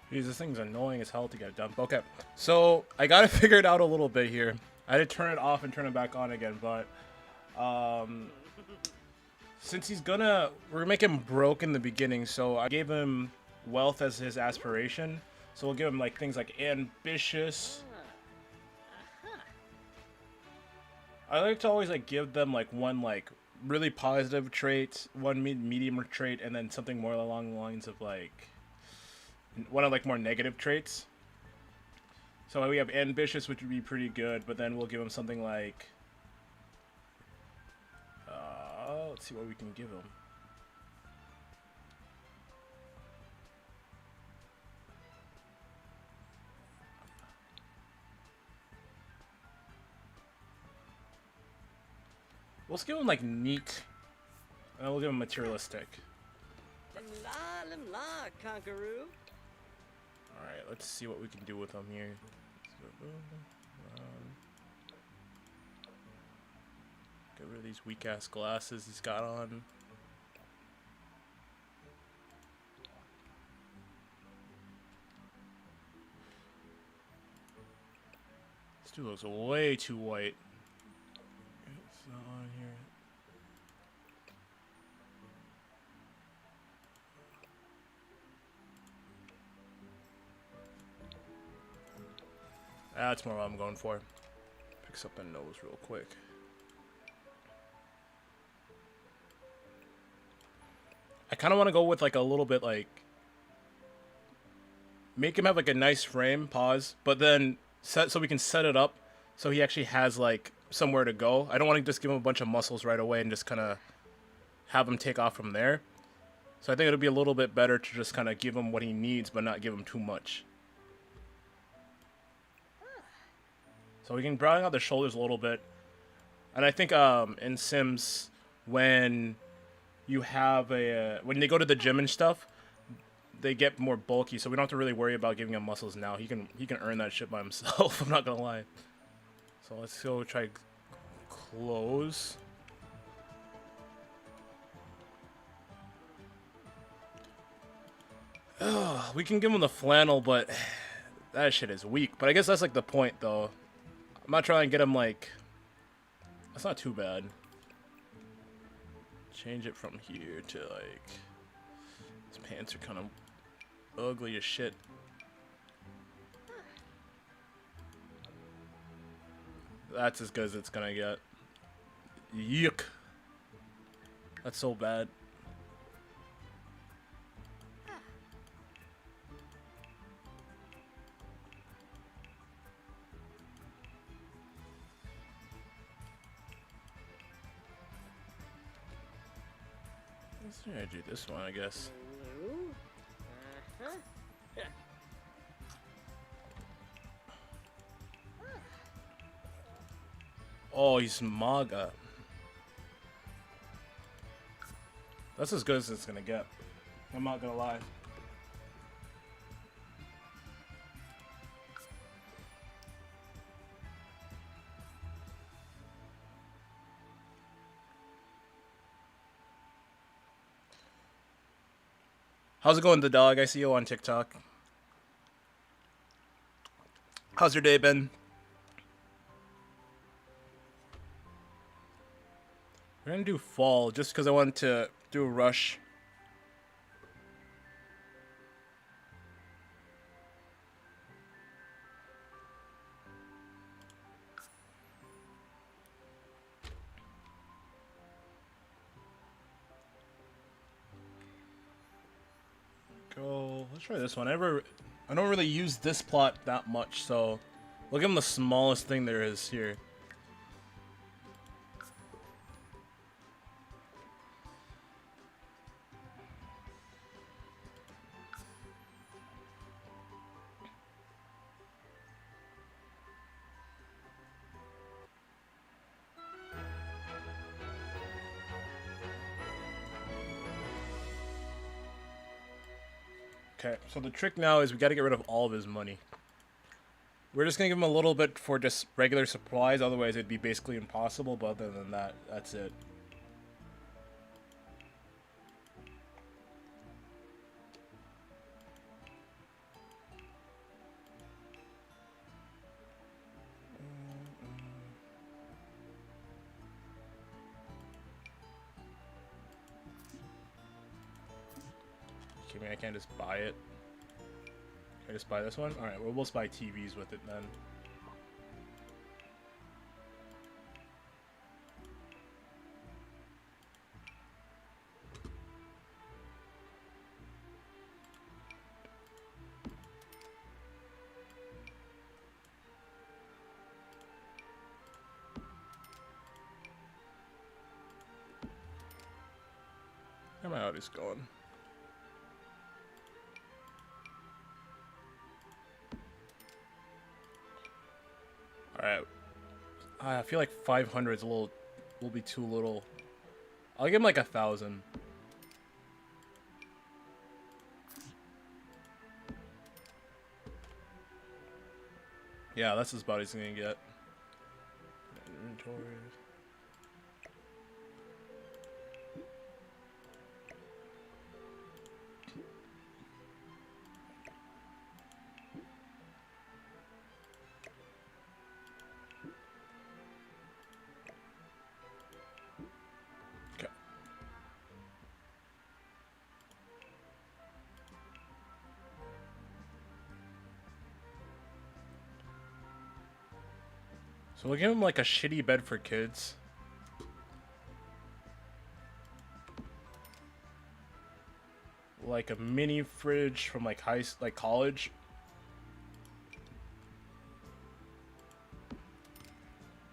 Jeez, this thing's annoying as hell to get done. Okay, so I gotta figure it out a little bit here. I had to turn it off and turn it back on again, but since we're gonna make him broke in the beginning, so I gave him wealth as his aspiration. So we'll give him like things like ambitious. I like to always like give them like one like really positive trait, one medium trait, and then something more along the lines of like one of like more negative traits. So we have ambitious, which would be pretty good, but then we'll give him something like let's see what we can give him. Let's give him like neat, and we'll give him materialistic. Lim la, Conqueroo. Alright, let's see what we can do with him here. Get rid of these weak ass glasses he's got on. This dude looks way too white. It's not on here. That's more what I'm going for. Picks up the nose real quick. I kind of want to go with like a little bit like make him have like a nice frame, pause, but then set so we can set it up so he actually has like somewhere to go. I don't want to just give him a bunch of muscles right away and just kind of have him take off from there. So I think it'll be a little bit better to just kind of give him what he needs but not give him too much. So we can broaden out the shoulders a little bit. And I think in Sims, when you have when they go to the gym and stuff, they get more bulky, so we don't have to really worry about giving him muscles now. He can earn that shit by himself, I'm not gonna lie. So let's go try clothes. Oh, we can give him the flannel, but that shit is weak. But I guess that's like the point, though. I'm not trying to get him like... That's not too bad. Change it from here to like... His pants are kind of ugly as shit. That's as good as it's gonna get. Yuck. That's so bad. Let's try to do this one, I guess. Oh, he's MAGA. That's as good as it's gonna get. I'm not gonna lie. How's it going, the dog? I see you on TikTok. How's your day been? We're gonna do fall just because I wanted to do a rush. Go. Let's try this one. I don't really use this plot that much, so look at the smallest thing there is here. Okay, so the trick now is we gotta get rid of all of his money. We're just gonna give him a little bit for just regular supplies, otherwise it'd be basically impossible, but other than that, that's it. Okay, I mean, I can't just buy it. Can I just buy this one? Alright, well, we'll just buy TVs with it then. Where am I always going? Alright. I feel like 500 is a little... will be too little. I'll give him like 1,000. Yeah, that's as about as he's gonna get. Inventory. Okay. So we'll give him like a shitty bed for kids. Like a mini fridge from like college.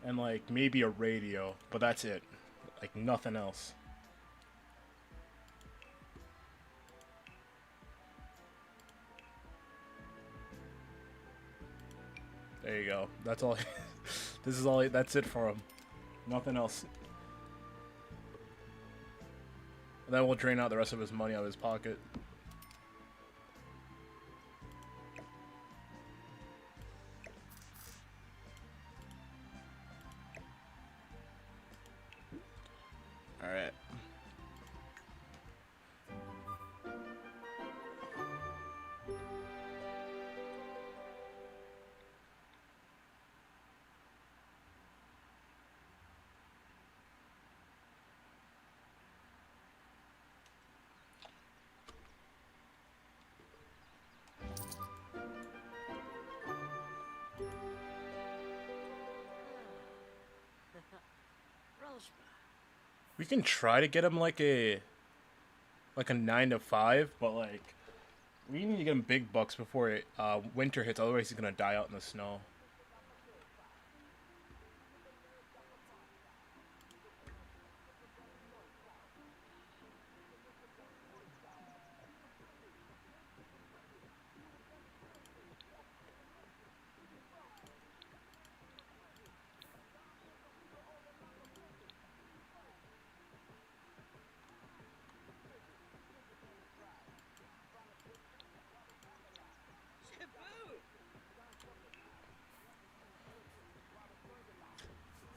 And like maybe a radio, but that's it. Like nothing else. There you go. That's all. This is all. That's it for him. Nothing else. And then we'll drain out the rest of his money out of his pocket. Alright. We can try to get him like a 9 to 5, but like we need to get him big bucks before winter hits. Otherwise, he's gonna die out in the snow.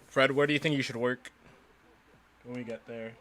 Fred, where do you think you should work when we get there?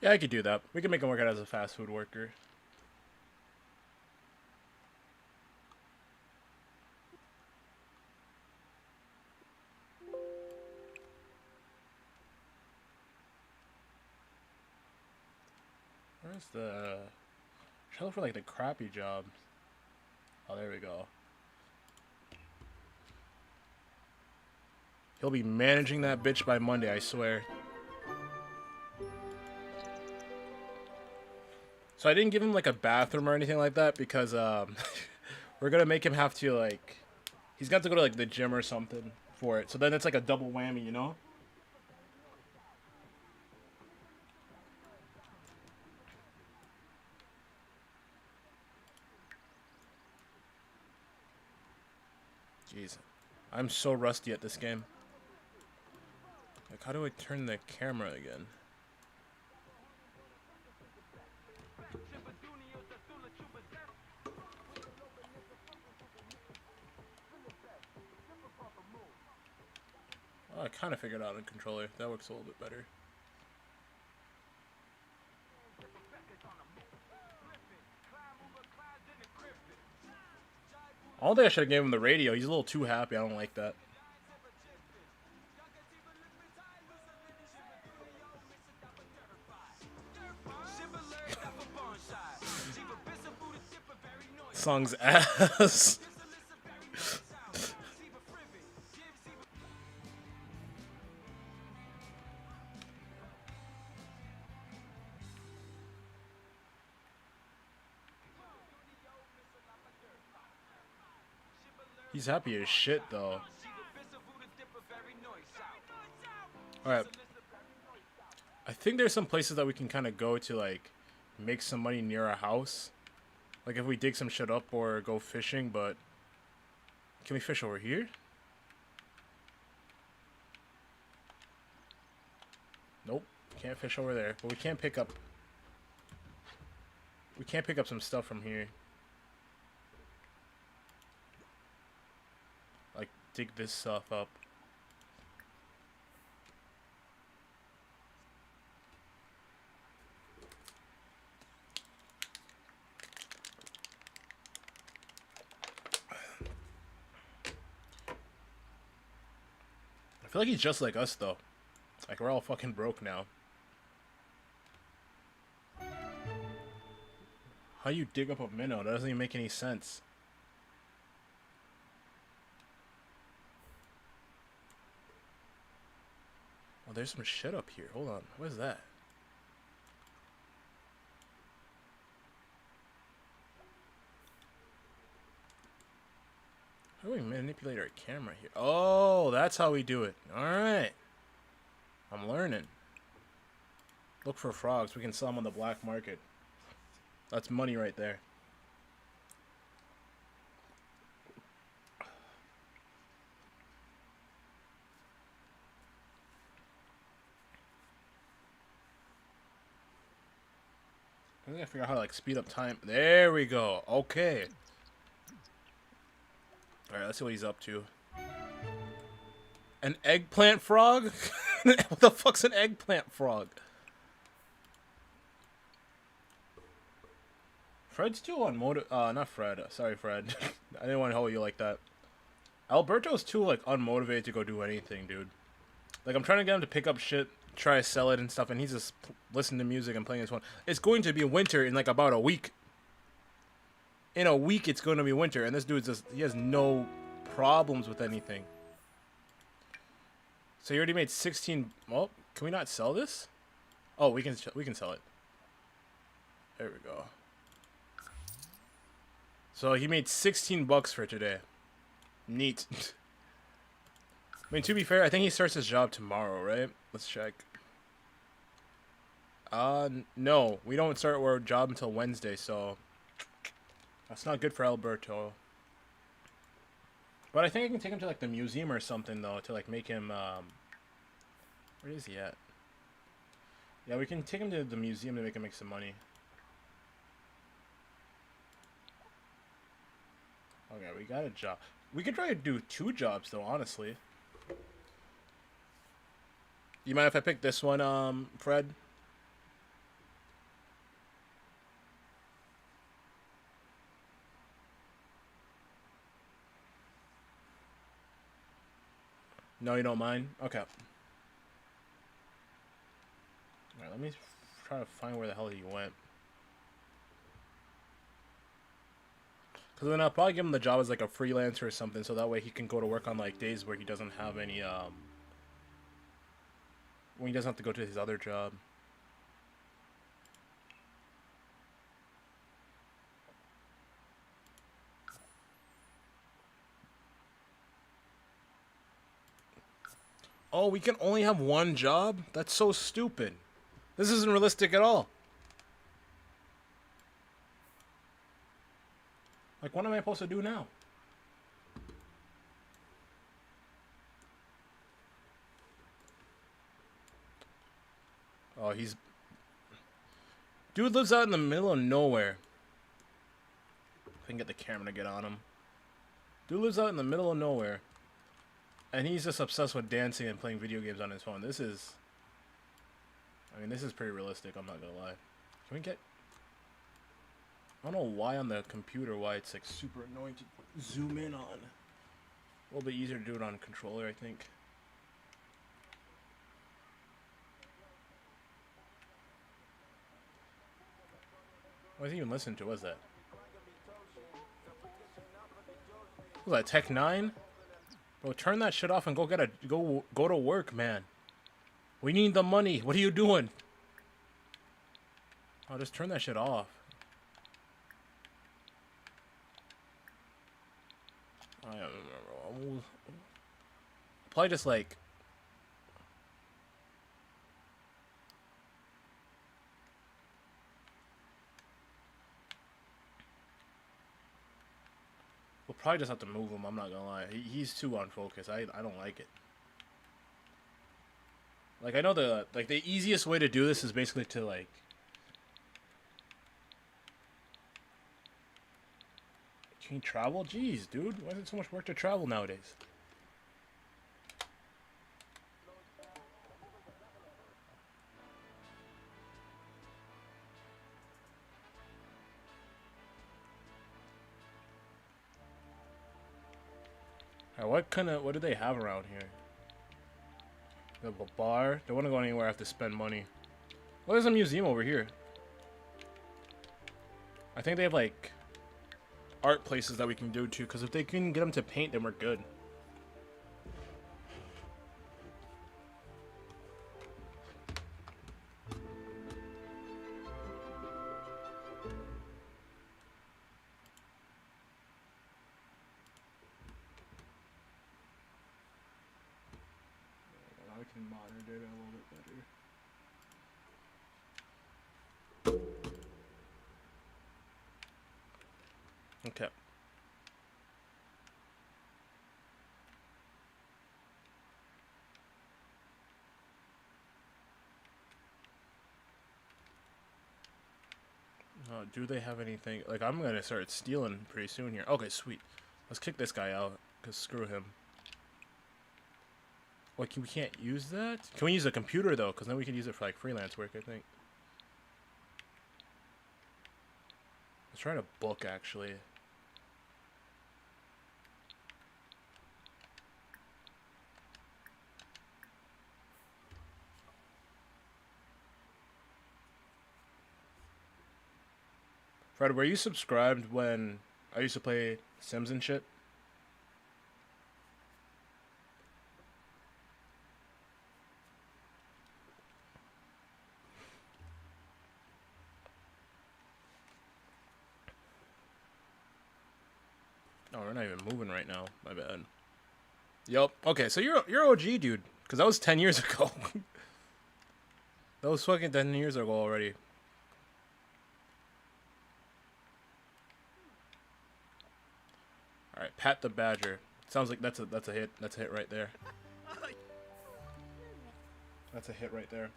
Yeah, I could do that. We can make him work out as a fast food worker. Where's the... Try for like the crappy jobs. Oh, there we go. He'll be managing that bitch by Monday, I swear. So I didn't give him like a bathroom or anything like that because we're gonna make him have to like... He's got to go to like the gym or something for it. So then it's like a double whammy, you know? Jeez. I'm so rusty at this game. Like, how do I turn the camera again? Oh, I kind of figured out a controller. That works a little bit better. I don't think I should have gave him the radio. He's a little too happy. I don't like that. Song's ass. He's happy as shit, though. Alright. I think there's some places that we can kind of go to, like, make some money near our house. Like, if we dig some shit up or go fishing, but... Can we fish over here? Nope. Can't fish over there. But we can pick up... We can pick up some stuff from here. Like, dig this stuff up. I feel like he's just like us, though. Like, we're all fucking broke now. How you dig up a minnow? That doesn't even make any sense. Oh, there's some shit up here. Hold on. What is that? How do we manipulate our camera here? Oh, that's how we do it. Alright. I'm learning. Look for frogs. We can sell them on the black market. That's money right there. I gotta figure out how to like speed up time. There we go. Okay. Alright, let's see what he's up to. An eggplant frog? What the fuck's an eggplant frog? Fred's too unmotivated. Not Fred. Sorry, Fred. I didn't want to hold you like that. Alberto's too, like, unmotivated to go do anything, dude. Like, I'm trying to get him to pick up shit, try to sell it and stuff, and he's just listening to music and playing his phone. It's going to be winter in, like, about a week. In a week, it's going to be winter, and this dude's just, he has no problems with anything. So he already made 16... Well, can we not sell this? Oh, we can sell it. There we go. So he made 16 bucks for today. Neat. I mean, to be fair, I think he starts his job tomorrow, right? Let's check. No. We don't start our job until Wednesday, so... That's not good for Alberto. But I think I can take him to, like, the museum or something, though, to, like, make him, Where is he at? Yeah, we can take him to the museum to make him make some money. Okay, we got a job. We could try to do 2 jobs, though, honestly. You mind if I pick this one, Fred? No, you don't mind? Okay. Alright, let me try to find where the hell he went. Because then I'll probably give him the job as like a freelancer or something, so that way he can go to work on like days where he doesn't have any, when he doesn't have to go to his other job. Oh, we can only have one job? That's so stupid. This isn't realistic at all. Like, what am I supposed to do now? Oh, he's... Dude lives out in the middle of nowhere. I can get the camera to get on him. Dude lives out in the middle of nowhere. And he's just obsessed with dancing and playing video games on his phone. This is... I mean, this is pretty realistic, I'm not gonna lie. Can we get... I don't know why on the computer, why it's like super annoying to zoom in on. A little bit easier to do it on a controller, I think. What did you even listen to? What was that? What was that, Tech 9? Bro, turn that shit off and go get a go to work, man. We need the money. What are you doing? Oh, just turn that shit off. I don't remember. Probably just like... We'll probably just have to move him, I'm not gonna lie. He's too unfocused. I don't like it. Like, I know the easiest way to do this is basically to, like... Can you travel? Jeez, dude. Why is it so much work to travel nowadays? Alright, what do they have around here? They have a bar. They want to go anywhere I have to spend money. Well, there's a museum over here. I think they have, like... art places that we can do too, because if they can get them to paint, then we're good. Now we can monitor it a little bit better. Okay. Do they have anything? Like, I'm gonna start stealing pretty soon here. Okay, sweet. Let's kick this guy out, because screw him. What, we can't use that? Can we use a computer, though? Because then we can use it for, like, freelance work, I think. Let's try to book, actually. Fred, were you subscribed when I used to play Sims and shit? Oh, we're not even moving right now. My bad. Yup. Okay, so you're OG, dude. Because that was 10 years ago. That was fucking 10 years ago already. Alright, Pat the Badger. Sounds like that's a hit. That's a hit right there. That's a hit right there.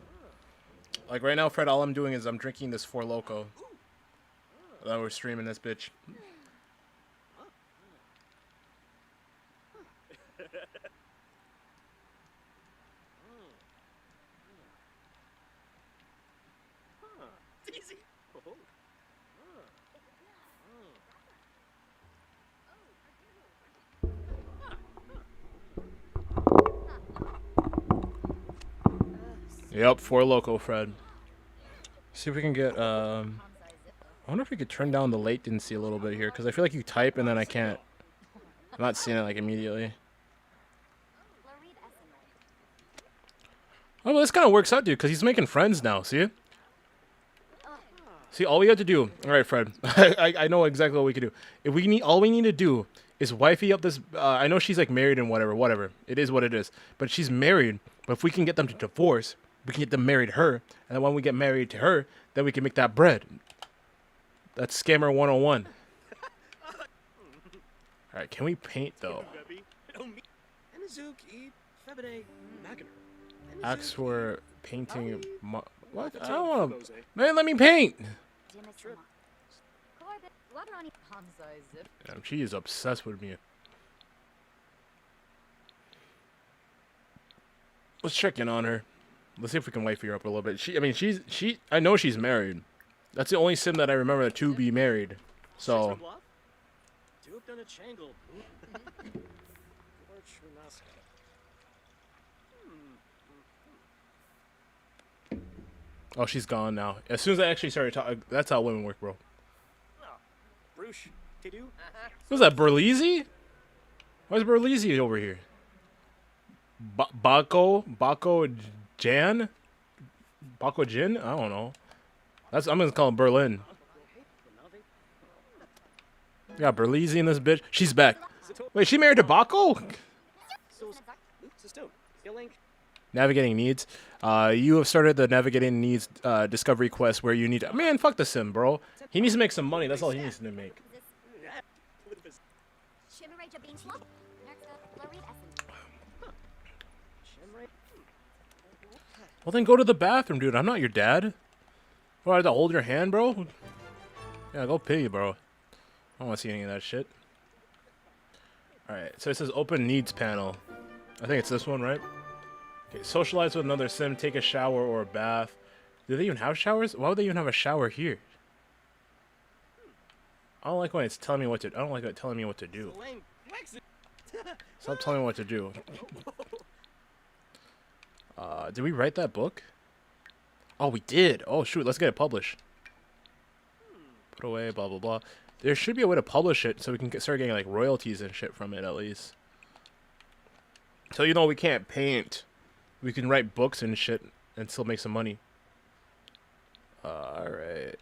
Like right now, Fred, all I'm doing is I'm drinking this Four Loko. Then we're streaming this bitch. Easy. Yep, four loco, Fred. See if we can get. I wonder if we could turn down the latency a little bit here, because I feel like you type and then I can't. I'm not seeing it like immediately. Oh, well, this kind of works out, dude, because he's making friends now. See? See, all we have to do. All right, Fred. I know exactly what we can do. If we need, all we need to do is wifey up this. I know she's like married and whatever. It is what it is. But she's married. But if we can get them to divorce, we can get them married to her, and then when we get married to her, then we can make that bread. That's scammer 101. All right, can we paint though? Ask for painting. What? I don't want to. Man, let me paint. Damn, she is obsessed with me. Let's check in on her. Let's see if we can wifey her up a little bit. I know she's married. That's the only sim that I remember to be married. So. Oh, she's gone now. As soon as I actually started talking, that's how women work, bro. Who's that, Berlizzi? Why is Berlizzi over here? Baco Jan? Baco Jin? I don't know. I'm gonna call him Berlin. Yeah, Berlizzi in this bitch. She's back. Wait, she married to Baco? Navigating needs. You have started the navigating needs discovery quest where you need to... Man, fuck the sim, bro. He needs to make some money. That's all he needs to make. Well, then go to the bathroom, dude. I'm not your dad. Well, I have to hold your hand, bro? Yeah, go pee, bro. I don't want to see any of that shit. Alright, so it says open needs panel. I think it's this one, right? Okay, socialize with another sim, take a shower or a bath. Do they even have showers? Why would they even have a shower here? I don't like when it's telling me what to. I don't like it telling me what to do. Stop telling me what to do. Did we write that book? Oh, we did. Oh shoot, let's get it published. Put away, blah blah blah. There should be a way to publish it so we can start getting like royalties and shit from it at least. So you know we can't paint. We can write books and shit and still make some money. Alright.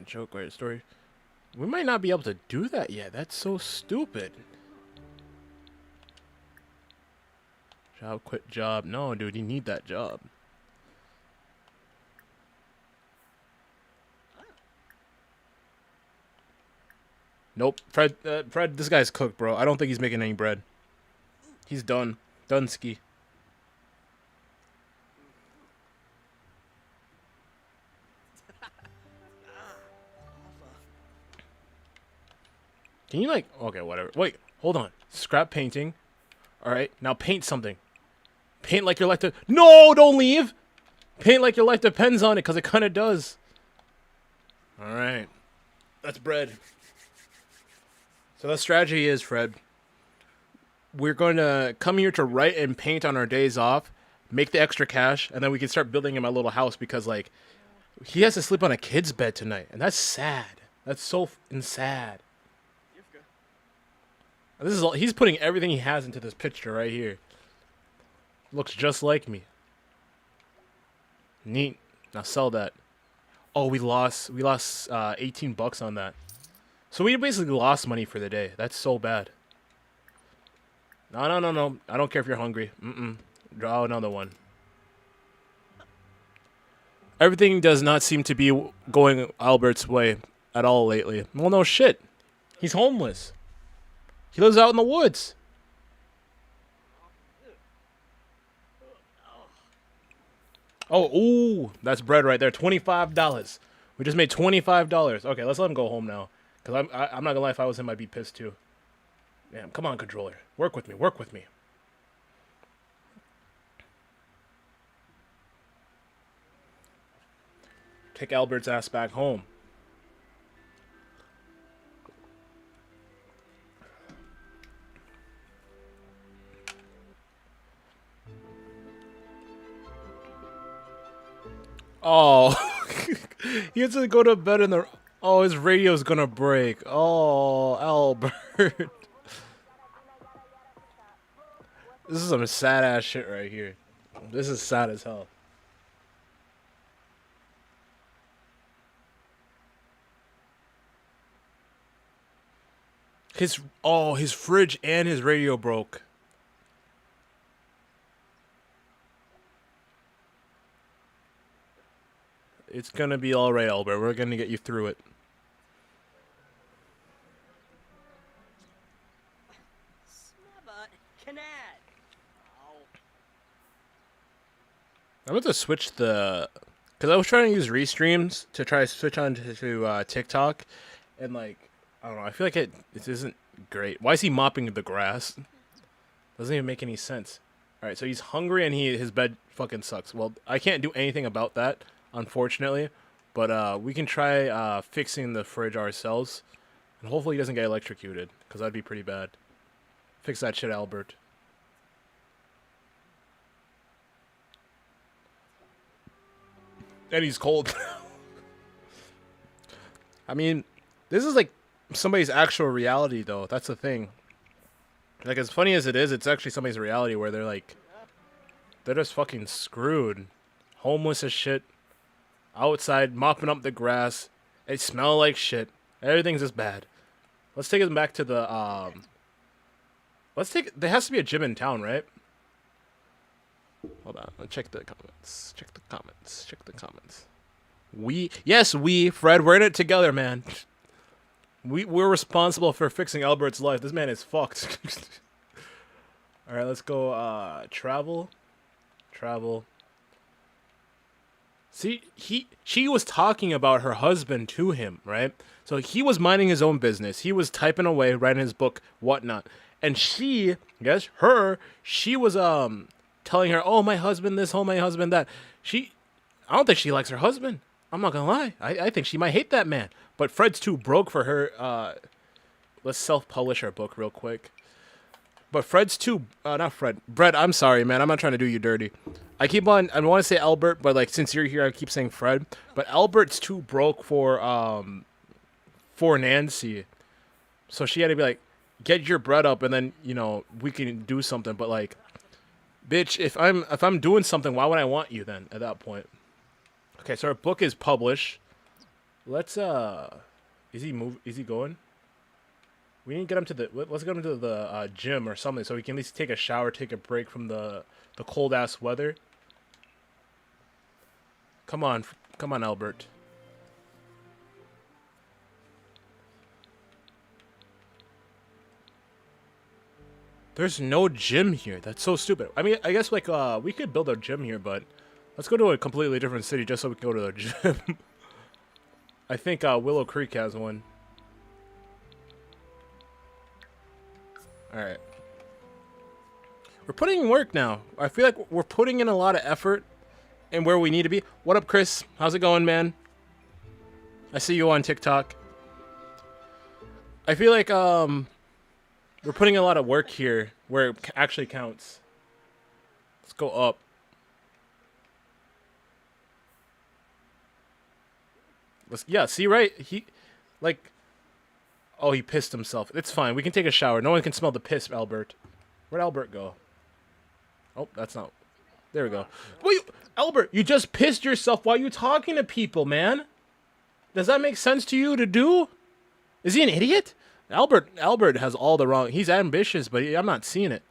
Joke, write a story. We might not be able to do that yet. That's so stupid. Job, quit job. No, dude, you need that job. Nope. Fred, this guy's cooked, bro. I don't think he's making any bread. He's done. Dunsky. Can you, like... Okay, whatever. Wait, hold on. Scrap painting. Alright, now paint something. Paint like your life... No, don't leave! Paint like your life depends on it, because it kind of does. Alright. That's bread. So the strategy is, Fred, we're going to come here to write and paint on our days off, make the extra cash, and then we can start building him a little house because, like, he has to sleep on a kid's bed tonight, and that's sad. That's so sad. This is all, he's putting everything he has into this picture right here. Looks just like me. Neat. Now sell that. Oh, we lost 18 bucks on that. So we basically lost money for the day. That's so bad. No. I don't care if you're hungry. Draw another one. Everything does not seem to be going Albert's way at all lately. Well, no shit. He's homeless. He lives out in the woods. Oh, ooh, that's bread right there. $25. We just made $25. Okay, let's let him go home now. Because I'm not going to lie, if I was him, I'd be pissed too. Damn, come on, controller. Work with me, work with me. Take Albert's ass back home. Oh, he has to go to bed in the. Oh, his radio's gonna break. Oh, Albert. This is some sad ass shit right here. This is sad as hell. His fridge and his radio broke. It's gonna be all right, Albert. We're gonna get you through it. Snubba, canad. Oh, I'm going to switch the, because I was trying to use restreams to try to switch on to TikTok, and like I don't know. I feel like it isn't great. Why is he mopping the grass? Doesn't even make any sense. All right, so he's hungry and his bed fucking sucks. Well, I can't do anything about that, unfortunately. But we can try fixing the fridge ourselves, and hopefully he doesn't get electrocuted, because that'd be pretty bad. Fix that shit, Albert. And he's cold. I mean, this is like somebody's actual reality, though. That's the thing. Like, as funny as it is, it's actually somebody's reality where they're just fucking screwed. Homeless as shit. Outside, mopping up the grass. They smell like shit. Everything's just bad. Let's take them back to the, there has to be a gym in town, right? Hold on. Let's check the comments. Check the comments. Check the comments. Fred, we're in it together, man. We're responsible for fixing Albert's life. This man is fucked. All right, let's go. Travel. See, she was talking about her husband to him, right? So he was minding his own business. He was typing away, writing his book, whatnot. And she was telling her, "Oh, my husband this, oh, my husband that." I don't think she likes her husband. I'm not gonna lie. I think she might hate that man. But Fred's too broke for her. Let's self-publish our book real quick. But Fred's too, not Fred. Brett, I'm sorry, man. I'm not trying to do you dirty. I want to say Albert, but like since you're here, I keep saying Fred. But Albert's too broke for Nancy, so she had to be like, get your bread up, and then we can do something. But like, bitch, if I'm doing something, why would I want you then? At that point. Okay, so our book is published. Let's is he going? We need to get him to let's get him to the gym or something so we can at least take a shower, take a break from the cold ass weather. Come on, Albert. There's no gym here. That's so stupid. I mean, I guess like we could build a gym here, but let's go to a completely different city just so we can go to the gym. I think Willow Creek has one. Alright. We're putting in work now. I feel like we're putting in a lot of effort in where we need to be. What up, Chris? How's it going, man? I see you on TikTok. I feel like we're putting a lot of work here where it actually counts. Let's go up. See, right? Oh, he pissed himself. It's fine. We can take a shower. No one can smell the piss, Albert. Where'd Albert go? Oh, that's not... There we go. Wait, Albert, you just pissed yourself while you talking to people, man. Does that make sense to you to do? Is he an idiot? Albert has all the wrong... He's ambitious, but I'm not seeing it.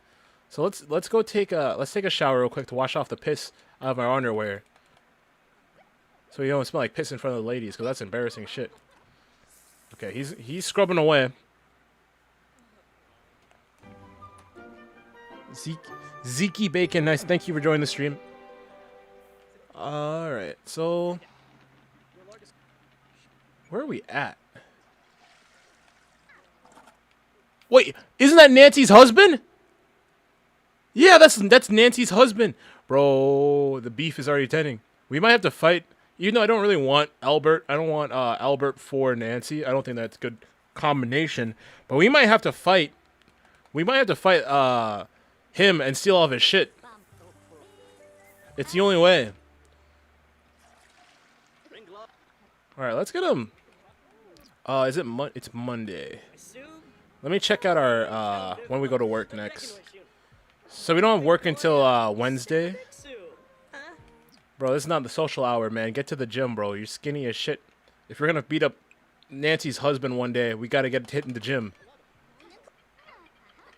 So let's go take a shower real quick to wash off the piss out of our underwear. So you don't smell like piss in front of the ladies, because that's embarrassing shit. Okay, he's scrubbing away. Zeke Bacon, nice. Thank you for joining the stream. Alright, so... Where are we at? Wait, isn't that Nancy's husband? Yeah, that's Nancy's husband. Bro, the beef is already tending. We might have to fight... Even though I don't really want Albert, I don't want Albert for Nancy. I don't think that's a good combination. But we might have to fight. We might have to fight him and steal all of his shit. It's the only way. All right, let's get him. Is it it's Monday. Assume Let me check out our when we go to work next. So we don't have work until Wednesday. soon. Huh? Bro, this is not the social hour, man. Get to the gym, bro. You're skinny as shit. If you're gonna beat up Nancy's husband one day, we gotta get hit in the gym.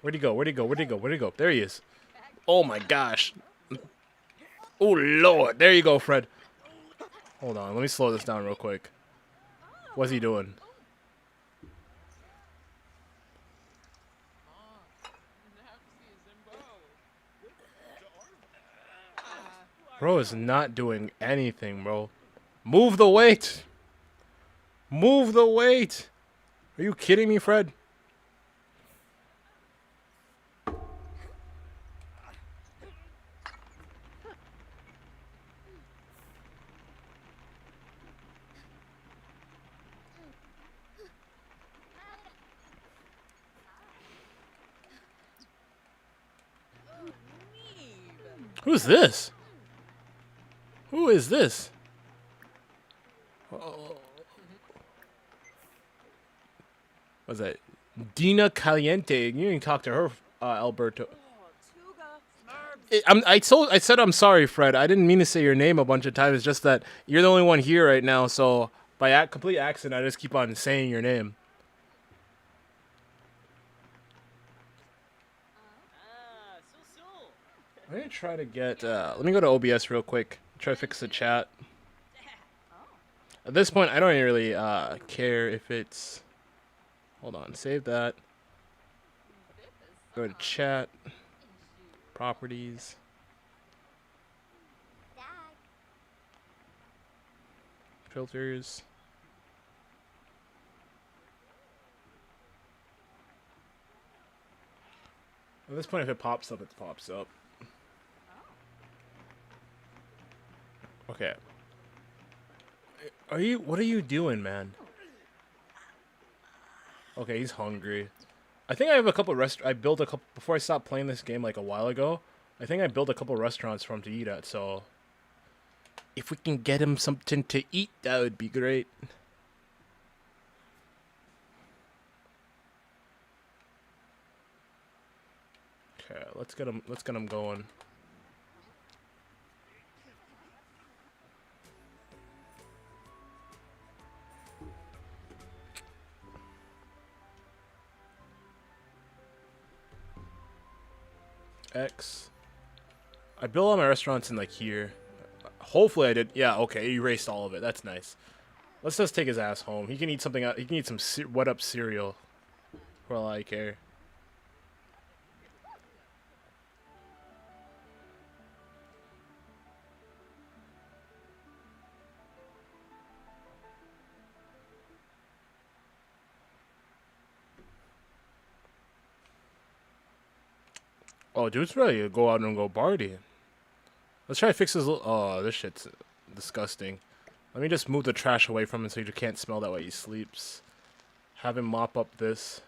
Where'd he go? Where'd he go? Where'd he go? Where'd he go? There he is. Oh my gosh. Oh Lord. There you go, Fred. Hold on. Let me slow this down real quick. What's he doing? Bro is not doing anything, bro. Move the weight. Move the weight. Are you kidding me, Fred? Who's this? Who is this? What's that? Dina Caliente. You didn't talk to her, Alberto. I said I'm sorry, Fred. I didn't mean to say your name a bunch of times. It's just that you're the only one here right now, so by complete accident, I just keep on saying your name. I'm gonna try to get. Let me go to OBS real quick. Try to fix the chat. At this point, I don't really care if it's. Hold on, save that. Go to chat. Properties. Filters. At this point, if it pops up, it pops up. Okay. What are you doing, man? Okay, he's hungry. I think I have a couple I built a couple before I stopped playing this game like a while ago. I think I built a couple restaurants for him to eat at, so if we can get him something to eat, that would be great. Okay, let's get him going. X. I built all my restaurants in like here. Hopefully I did. Yeah, okay, he erased all of it. That's nice. Let's just take his ass home. He can eat something. He can eat some wet up cereal. For all I care. Oh, dude's ready to go out and go party. Let's try to fix his little... Oh, this shit's disgusting. Let me just move the trash away from him so you can't smell that while he sleeps. Have him mop up this.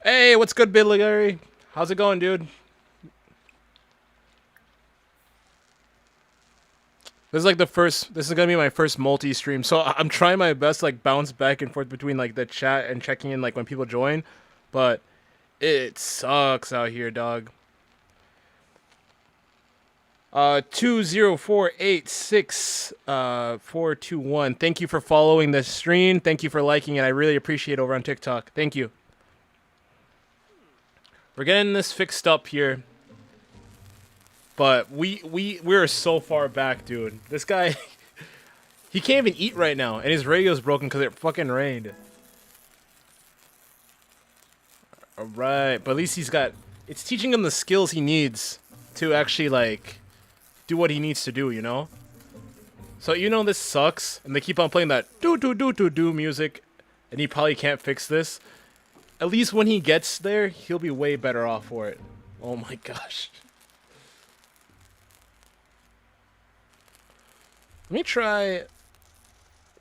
Hey, what's good, Billy Larry? How's it going, dude? This is like this is gonna be my first multi-stream, so I'm trying my best to like bounce back and forth between like the chat and checking in like when people join, but it sucks out here, dog. 20486 421. Thank you for following the stream. Thank you for liking it. I really appreciate it over on TikTok. Thank you. We're getting this fixed up here. But we're so far back, dude. This guy, he can't even eat right now, and his radio's broken because it fucking rained. All right, but at least it's teaching him the skills he needs to actually like do what he needs to do, you know. So you know this sucks, and they keep on playing that do music, and he probably can't fix this. At least when he gets there, he'll be way better off for it. Oh my gosh. Let me try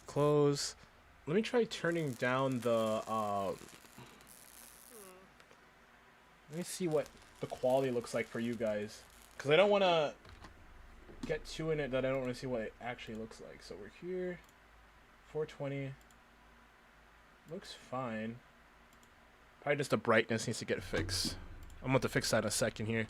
close. Let me try turning down the. Let me see what the quality looks like for you guys, because I don't want to get too in it that I don't really see what it actually looks like. So we're here, 420. Looks fine. Probably just the brightness needs to get fixed. I'm going to fix that in a second here.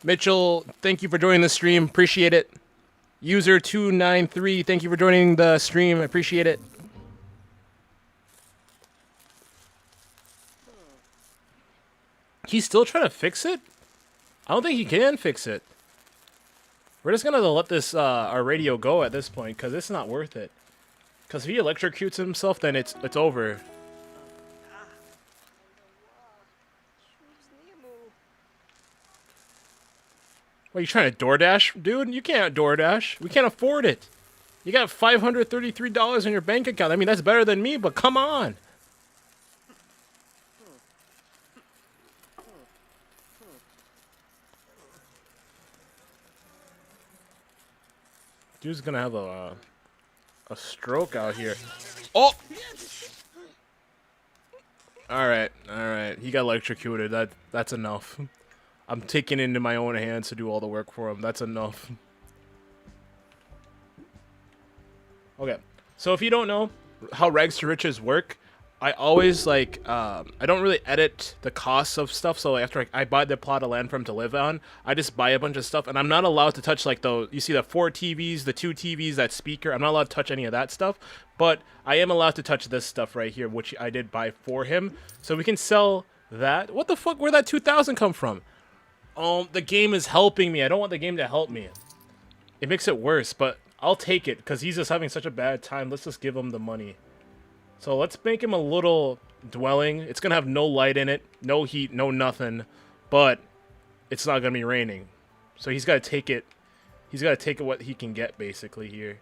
Mitchell, thank you for joining the stream. Appreciate it. User 293, thank you for joining the stream. I appreciate it. He's still trying to fix it? I don't think he can fix it. We're just gonna let this our radio go at this point, because it's not worth it. Because if he electrocutes himself, then it's over. What, you trying to DoorDash, dude? You can't DoorDash. We can't afford it. You got $533 in your bank account. I mean, that's better than me, but come on. Dude's gonna have a stroke out here. Oh! Alright, alright. He got electrocuted. That's enough. I'm taking it into my own hands to do all the work for him. That's enough. Okay. So if you don't know how rags to riches work, I always like I don't really edit the costs of stuff. So after I buy the plot of land for him to live on, I just buy a bunch of stuff, and I'm not allowed to touch like you see the 4 TVs, the 2 TVs, that speaker. I'm not allowed to touch any of that stuff, but I am allowed to touch this stuff right here, which I did buy for him. So we can sell that. What the fuck? Where'd that 2,000 come from? The game is helping me. I don't want the game to help me. It makes it worse, but I'll take it because he's just having such a bad time. Let's just give him the money. So let's make him a little dwelling. It's going to have no light in it, no heat, no nothing, but it's not going to be raining. So he's got to take it. He's got to take it what he can get basically here.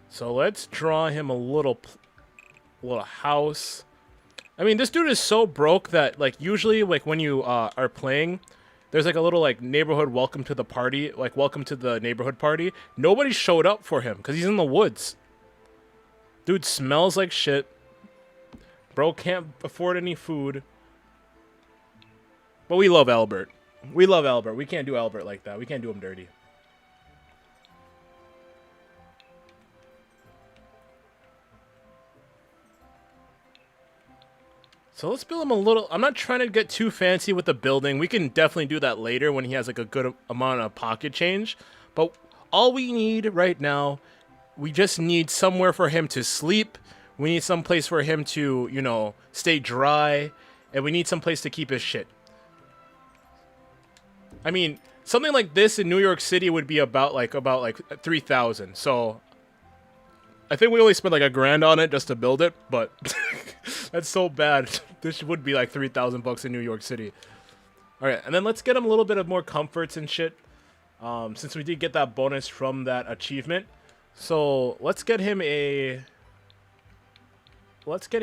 So let's draw him a little house. I mean, this dude is so broke that, like, usually, like, when you are playing, there's, like, a little, like, neighborhood welcome to the party, like, welcome to the neighborhood party. Nobody showed up for him, because he's in the woods. Dude smells like shit. Bro can't afford any food. But we love Albert. We love Albert. We can't do Albert like that. We can't do him dirty. So let's build him a little. I'm not trying to get too fancy with the building. We can definitely do that later when he has like a good amount of pocket change. But all we need right now, we just need somewhere for him to sleep. We need some place for him to, you know, stay dry. And we need some place to keep his shit. I mean, something like this in New York City would be about like 3,000. So I think we only spent like $1,000 on it just to build it, but that's so bad. This would be like 3,000 bucks in New York City. All right, and then let's get him a little bit of more comforts and shit. Since we did get that bonus from that achievement, so let's get him a. Let's go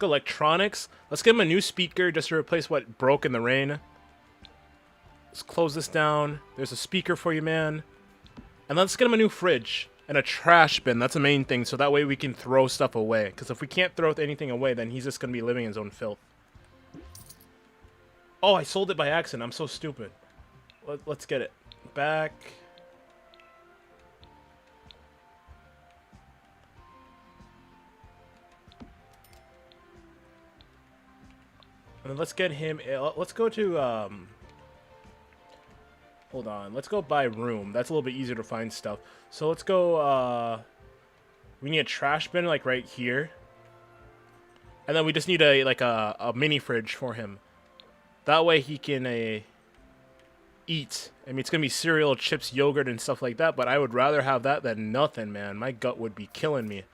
electronics. Let's get him a new speaker just to replace what broke in the rain. Let's close this down. There's a speaker for you, man. And let's get him a new fridge. And a trash bin, that's the main thing, so that way we can throw stuff away. Because if we can't throw anything away, then he's just going to be living in his own filth. Oh, I sold it by accident. I'm so stupid. Let's get it back. And then let's get him... Let's go to... Hold on. Let's go by room. That's a little bit easier to find stuff. So let's go, we need a trash bin, like, right here. And then we just need a mini fridge for him. That way he can, eat. I mean, it's gonna be cereal, chips, yogurt, and stuff like that, but I would rather have that than nothing, man. My gut would be killing me.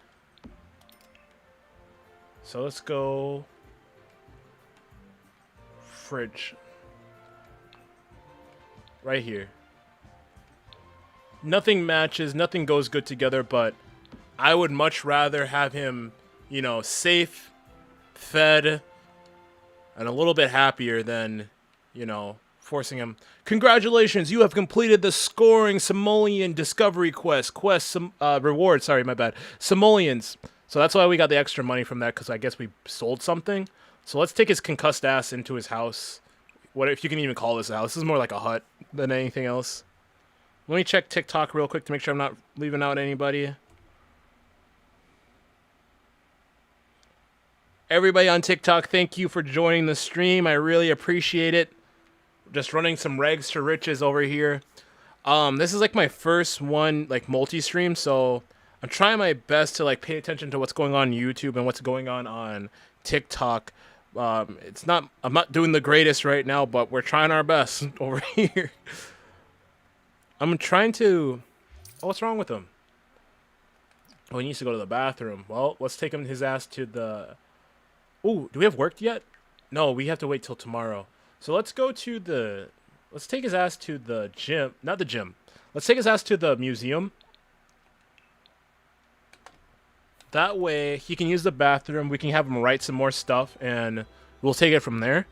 So let's go... fridge. Right here. Nothing matches, nothing goes good together, but I would much rather have him, you know, safe, fed, and a little bit happier than, you know, forcing him. Congratulations, you have completed the scoring simoleon discovery quest. Reward, sorry, my bad. Simoleons. So that's why we got the extra money from that, because I guess we sold something. So let's take his concussed ass into his house. What if you can even call this a house? This is more like a hut than anything else. Let me check TikTok real quick to make sure I'm not leaving out anybody. Everybody on TikTok, thank you for joining the stream. I really appreciate it. Just running some rags to riches over here. This is like my first one, like multi-stream, so I'm trying my best to like pay attention to what's going on YouTube and what's going on TikTok. I'm not doing the greatest right now, but we're trying our best over here. I'm trying to. Oh, what's wrong with him? Oh, he needs to go to the bathroom. Well, let's take his ass to the. Ooh, do we have work yet? No, we have to wait till tomorrow. So let's go to the. Let's take his ass to the gym. Not the gym. Let's take his ass to the museum. That way, he can use the bathroom. We can have him write some more stuff, and we'll take it from there.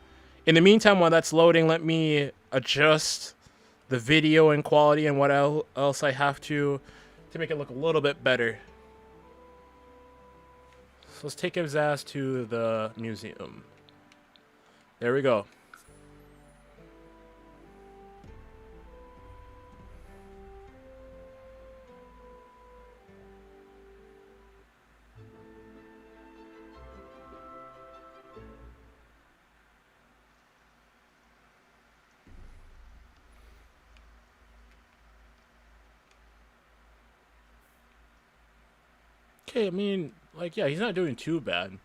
In the meantime, while that's loading, let me adjust the video and quality and what else I have to make it look a little bit better. So let's take his ass to the museum. There we go. Okay, I mean, like, yeah, he's not doing too bad.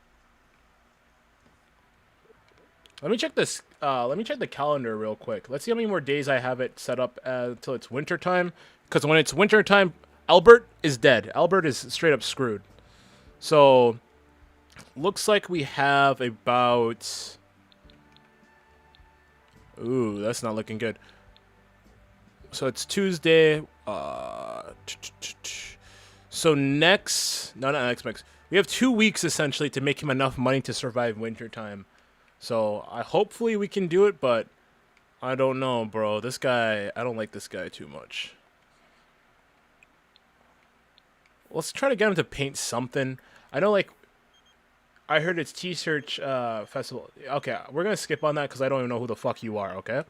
Let me check this. Let me check the calendar real quick. Let's see how many more days I have it set up until it's winter time. Because when it's winter time, Albert is dead. Albert is straight up screwed. So, looks like we have about. Ooh, that's not looking good. So it's Tuesday. So next, no, not next. We have 2 weeks essentially to make him enough money to survive wintertime. So hopefully we can do it, but I don't know, bro. This guy, I don't like this guy too much. Let's try to get him to paint something. I know, like, I heard it's T-Search festival. Okay, we're gonna skip on that because I don't even know who the fuck you are. Okay.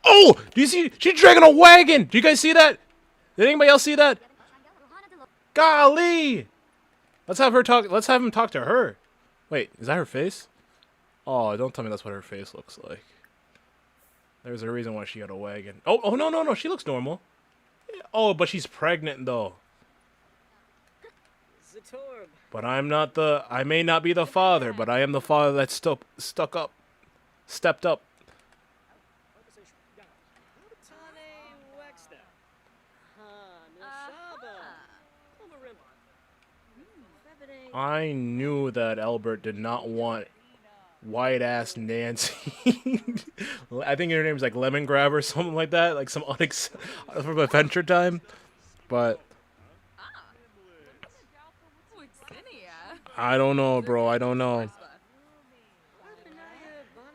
Oh, do you see? She's dragging a wagon. Do you guys see that? Did anybody else see that? Golly! Let's have her talk. Let's have him talk to her. Wait, is that her face? Oh, don't tell me that's what her face looks like. There's a reason why she got a wagon. Oh no, she looks normal. Oh, but she's pregnant though. But I'm not the. I may not be the father, but I am the father that's stepped up. I knew that Albert did not want white ass Nancy. I think her name's like Lemon Grab or something like that, like some from Adventure Time. But I don't know, bro. I don't know.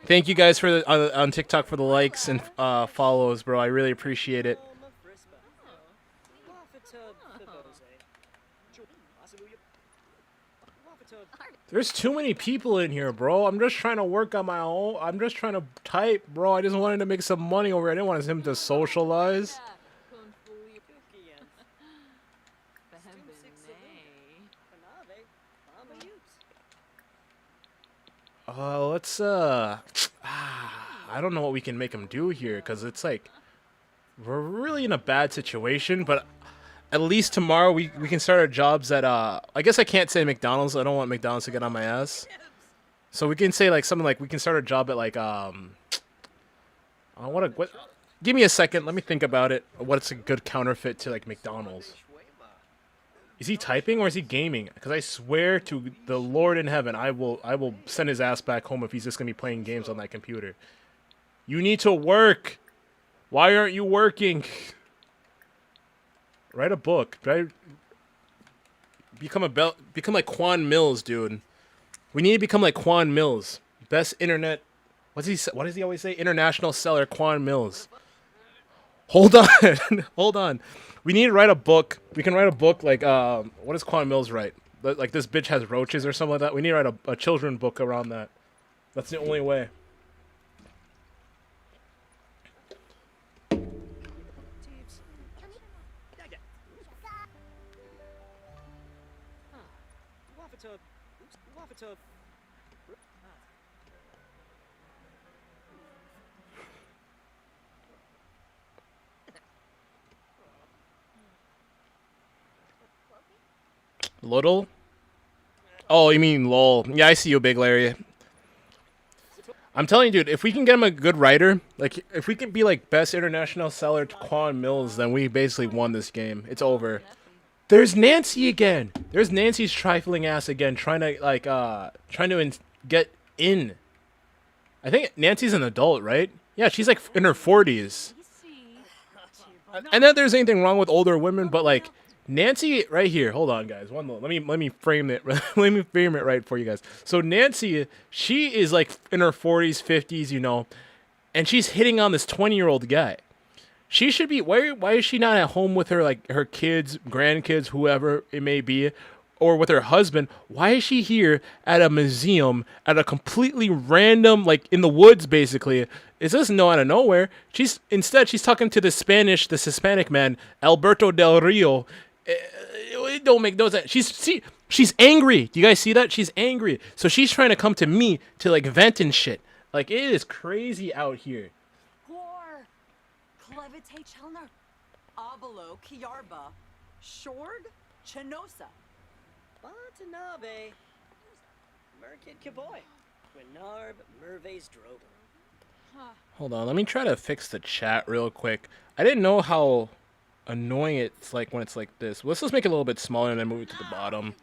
Thank you guys for on TikTok for the likes and follows, bro. I really appreciate it. There's too many people in here, bro. I'm just trying to work on my own. I'm just trying to type, bro. I just wanted to make some money over here. I didn't want him to socialize. I don't know what we can make him do here, because it's like, we're really in a bad situation, but at least tomorrow we can start our jobs at, I guess I can't say McDonald's. I don't want McDonald's to get on my ass. So we can say like something like we can start our job at like, give me a second. Let me think about it. What's a good counterfeit to like McDonald's? Is he typing or is he gaming? Because I swear to the Lord in heaven, I will send his ass back home if he's just gonna be playing games on that computer. You need to work. Why aren't you working? Write a book. Become like Quan Mills, dude. We need to become like Quan Mills. Best internet. What does he always say? International seller Quan Mills. Hold on. Hold on. We need to write a book. We can write a book like what does Quan Mills write? Like this bitch has roaches or something like that. We need to write a children book around that. That's the only way. Little? Oh, you mean lol. Yeah, I see you, Big Larry. I'm telling you, dude, if we can get him a good writer, like, if we can be, like, best international seller to Quan Mills, then we basically won this game. It's over. There's Nancy again! There's Nancy's trifling ass again, trying to, like, get in. I think Nancy's an adult, right? Yeah, she's, like, in her 40s. And not there's anything wrong with older women, but, like, Nancy, right here. Hold on, guys. One moment. Let me frame it. Let me frame it right for you guys. So Nancy, she is like in her 40s, 50s, you know, and she's hitting on this 20-year-old guy. She should be. Why is she not at home with her like her kids, grandkids, whoever it may be, or with her husband? Why is she here at a museum at a completely random, like in the woods, basically? It doesn't know out of nowhere. She's talking to this Hispanic man, Alberto Del Rio. It don't make no sense. She's angry. Do you guys see that? She's angry. So she's trying to come to me to like vent and shit. Like it is crazy out here. Clevite Chelner, Abalo, Kiarba, Shorg, Chenosa. Watanabe, Merkit Kaboy, Winarb, Merve's Drover. Hold on, let me try to fix the chat real quick. I didn't know how annoying it's like when it's like this. Let's just make it a little bit smaller and then move it to the bottom.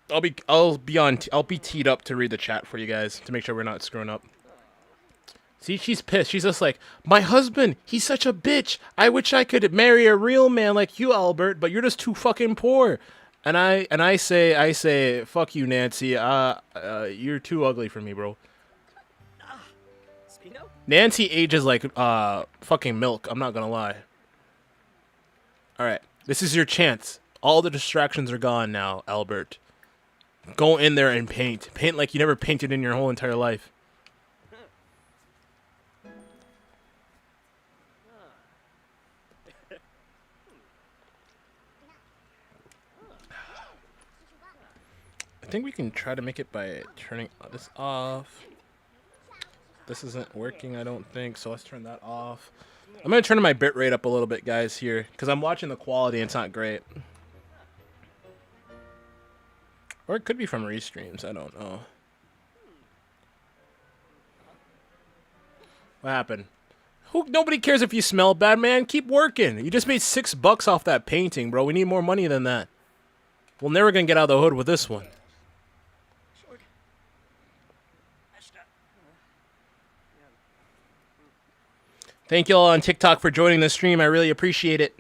I'll be teed up to read the chat for you guys to make sure we're not screwing up. See, she's pissed. She's just like, my husband, he's such a bitch. I wish I could marry a real man like you, Albert, but you're just too fucking poor. And I say, fuck you, Nancy. You're too ugly for me, bro. Nancy ages like fucking milk. I'm not gonna lie. All right, this is your chance. All the distractions are gone now, Albert. Go in there and paint. Paint like you never painted in your whole entire life. I think we can try to make it by turning this off. This isn't working, I don't think, so let's turn that off. I'm going to turn my bitrate up a little bit, guys, here, because I'm watching the quality and it's not great. Or it could be from restreams, I don't know. What happened? Nobody cares if you smell bad, man. Keep working. You just made $6 off that painting, bro. We need more money than that. We're never going to get out of the hood with this one. Thank you all on TikTok for joining the stream. I really appreciate it.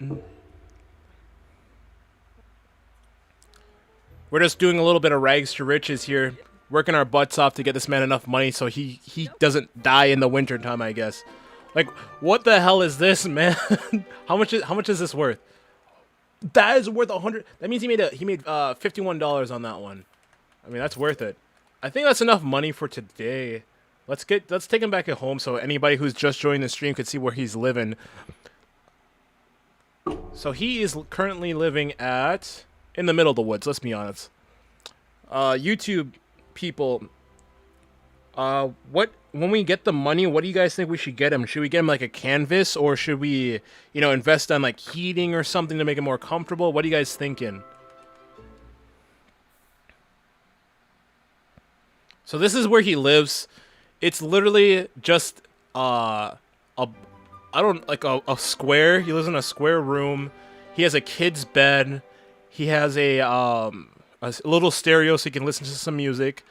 We're just doing a little bit of rags to riches here. Working our butts off to get this man enough money so he doesn't die in the winter time, I guess. Like, what the hell is this, man? How much is this worth? That is worth 100. That means he made $51 on that one. I mean, that's worth it. I think that's enough money for today. Let's take him back at home so anybody who's just joined the stream could see where he's living. So he is currently living in the middle of the woods, let's be honest. YouTube people, when we get the money, what do you guys think we should get him? Should we get him like a canvas, or should we, invest on like heating or something to make it more comfortable? What are you guys thinking? So this is where he lives. It's literally just a square. He lives in a square room. He has a kid's bed. He has a little stereo so he can listen to some music.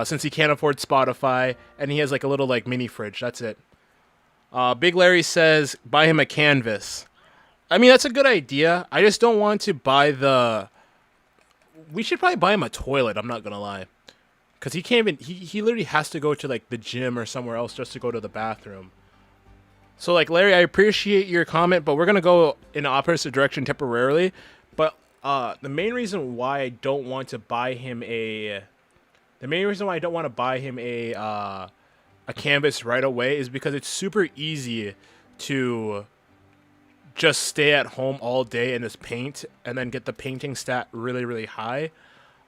Since he can't afford Spotify, and he has like a little like mini fridge. That's it. Big Larry says buy him a canvas. I mean, that's a good idea. I just don't want to buy the. We should probably buy him a toilet. I'm not gonna lie, because he can't even. He literally has to go to like the gym or somewhere else just to go to the bathroom. So like Larry, I appreciate your comment, but we're gonna go in the opposite direction temporarily. But the main reason why I don't want to buy him a canvas right away is because it's super easy to just stay at home all day and just paint and then get the painting stat really, really high.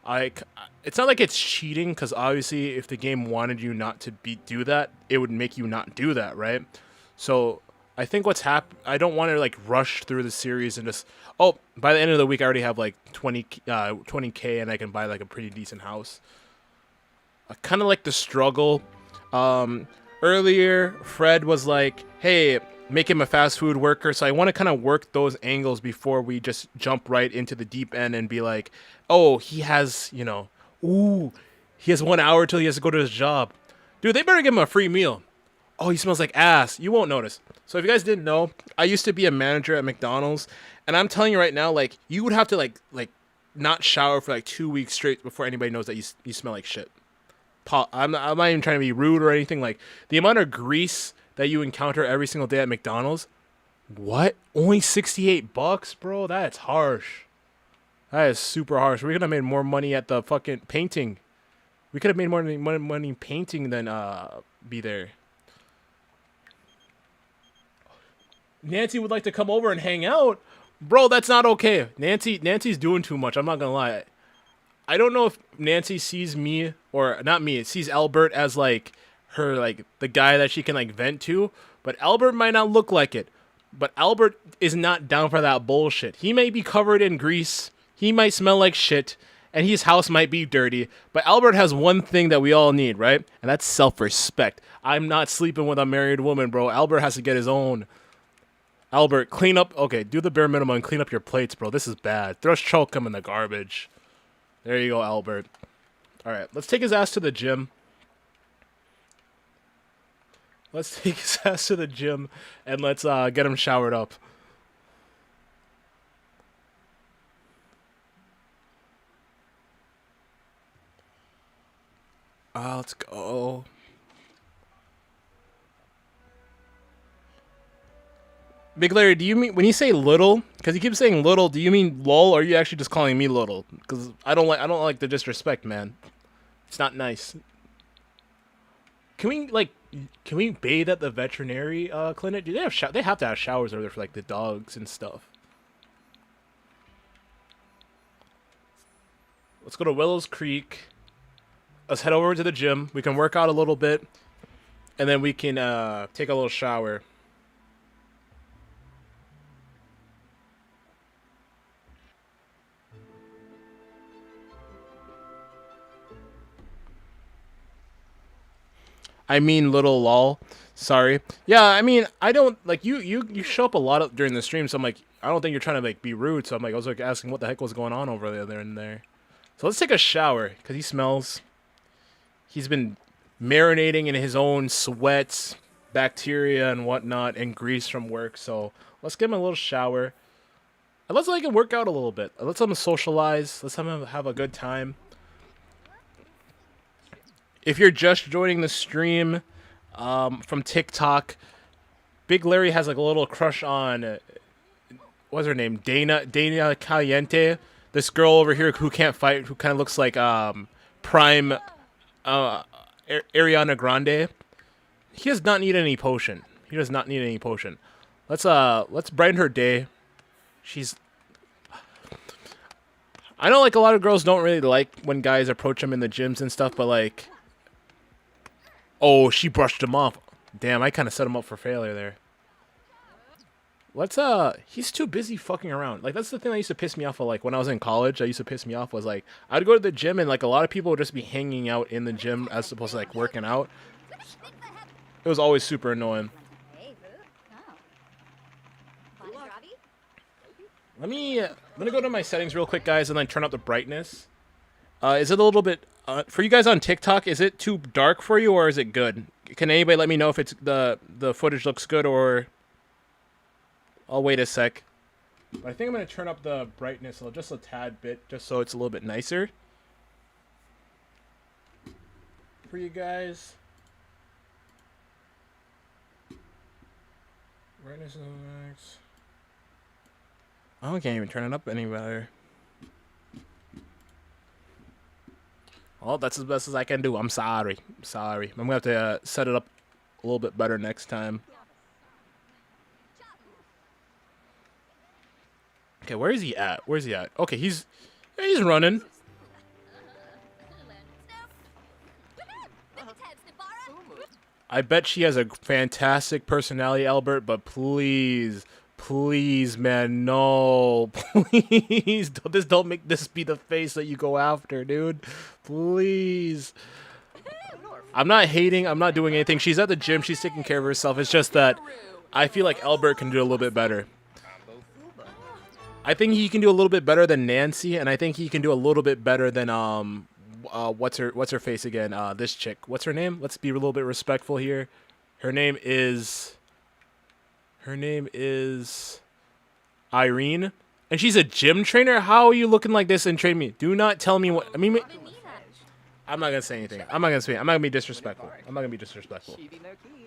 Like, it's not like it's cheating, because obviously if the game wanted you not to do that, it would make you not do that, right? So I think I don't want to like rush through the series and just, oh, by the end of the week I already have like 20k and I can buy like a pretty decent house. I kind of like the struggle. Earlier Fred was like, hey, make him a fast food worker, so I want to kind of work those angles before we just jump right into the deep end and be like, oh, he has, he has 1 hour till he has to go to his job. Dude, they better give him a free meal. Oh, he smells like ass. You won't notice. So if you guys didn't know, I used to be a manager at McDonald's, and I'm telling you right now, like, you would have to like not shower for like 2 weeks straight before anybody knows that you smell like shit. I'm not even trying to be rude or anything. Like, the amount of grease that you encounter every single day at McDonald's. What? Only $68, bro? That's harsh. That is super harsh. We could have made more money at the fucking painting. We could have made more money painting than be there. Nancy would like to come over and hang out. Bro, that's not okay. Nancy's doing too much. I'm not gonna lie. I don't know if Nancy sees me, or not me, sees Albert as like her, like the guy that she can like vent to, but Albert might not look like it. But Albert is not down for that bullshit. He may be covered in grease, he might smell like shit, and his house might be dirty, but Albert has one thing that we all need, right? And that's self-respect. I'm not sleeping with a married woman, bro. Albert has to get his own. Albert, clean up. Okay, do the bare minimum and clean up your plates, bro. This is bad. Throw Chokum in the garbage. There you go, Albert. All right, let's take his ass to the gym. Let's take his ass to the gym and let's get him showered up. Let's go. Big Larry, do you mean, when you say little, because you keep saying little, do you mean lol, or are you actually just calling me little? Because I don't like the disrespect, man. It's not nice. Can we bathe at the veterinary clinic? Do they have they have to have showers over there for like the dogs and stuff? Let's go to Willows Creek. Let's head over to the gym. We can work out a little bit, and then we can take a little shower. I mean, little lol. Sorry. Yeah, I mean, I don't like you show up a lot during the stream, so I'm like, I don't think you're trying to like be rude. So I'm like, I was like asking what the heck was going on over there and there. So let's take a shower because he smells. He's been marinating in his own sweats, bacteria and whatnot, and grease from work. So let's give him a little shower. And let's let him work out a little bit. Let's let him socialize. Let's let him have a good time. If you're just joining the stream from TikTok, Big Larry has like a little crush on, what's her name? Dana Caliente. This girl over here who can't fight, who kind of looks like prime Ariana Grande. He does not need any potion. He does not need any potion. Let's brighten her day. I know like a lot of girls don't really like when guys approach them in the gyms and stuff, but like, oh, she brushed him off. Damn, I kind of set him up for failure there. He's too busy fucking around. Like, that's the thing that used to piss me off. Like, when I was in college, was like, I'd go to the gym and like a lot of people would just be hanging out in the gym as opposed to like working out. It was always super annoying. I'm gonna go to my settings real quick, guys, and then turn up the brightness. Is it a little bit for you guys on TikTok? Is it too dark for you, or is it good? Can anybody let me know if it's the footage looks good, or I'll wait a sec. But I think I'm gonna turn up the brightness just a tad bit, just so it's a little bit nicer for you guys. Brightness is max. Oh, I can't even turn it up any better. Well, that's as best as I can do. I'm sorry. I'm sorry. I'm gonna have to set it up a little bit better next time. Okay, where is he at? Where's he at? Okay, he's running. I bet she has a fantastic personality, Albert, but please, please, man, no. Please, don't make this be the face that you go after, dude. Please. I'm not hating. I'm not doing anything. She's at the gym. She's taking care of herself. It's just that I feel like Albert can do a little bit better. I think he can do a little bit better than Nancy, and I think he can do a little bit better than what's her face again? This chick. What's her name? Let's be a little bit respectful here. Her name is Irene, and she's a gym trainer. How are you looking like this and train me? Do not tell me what. I mean, I'm not gonna say anything. I'm not gonna be disrespectful. I'm not gonna be disrespectful.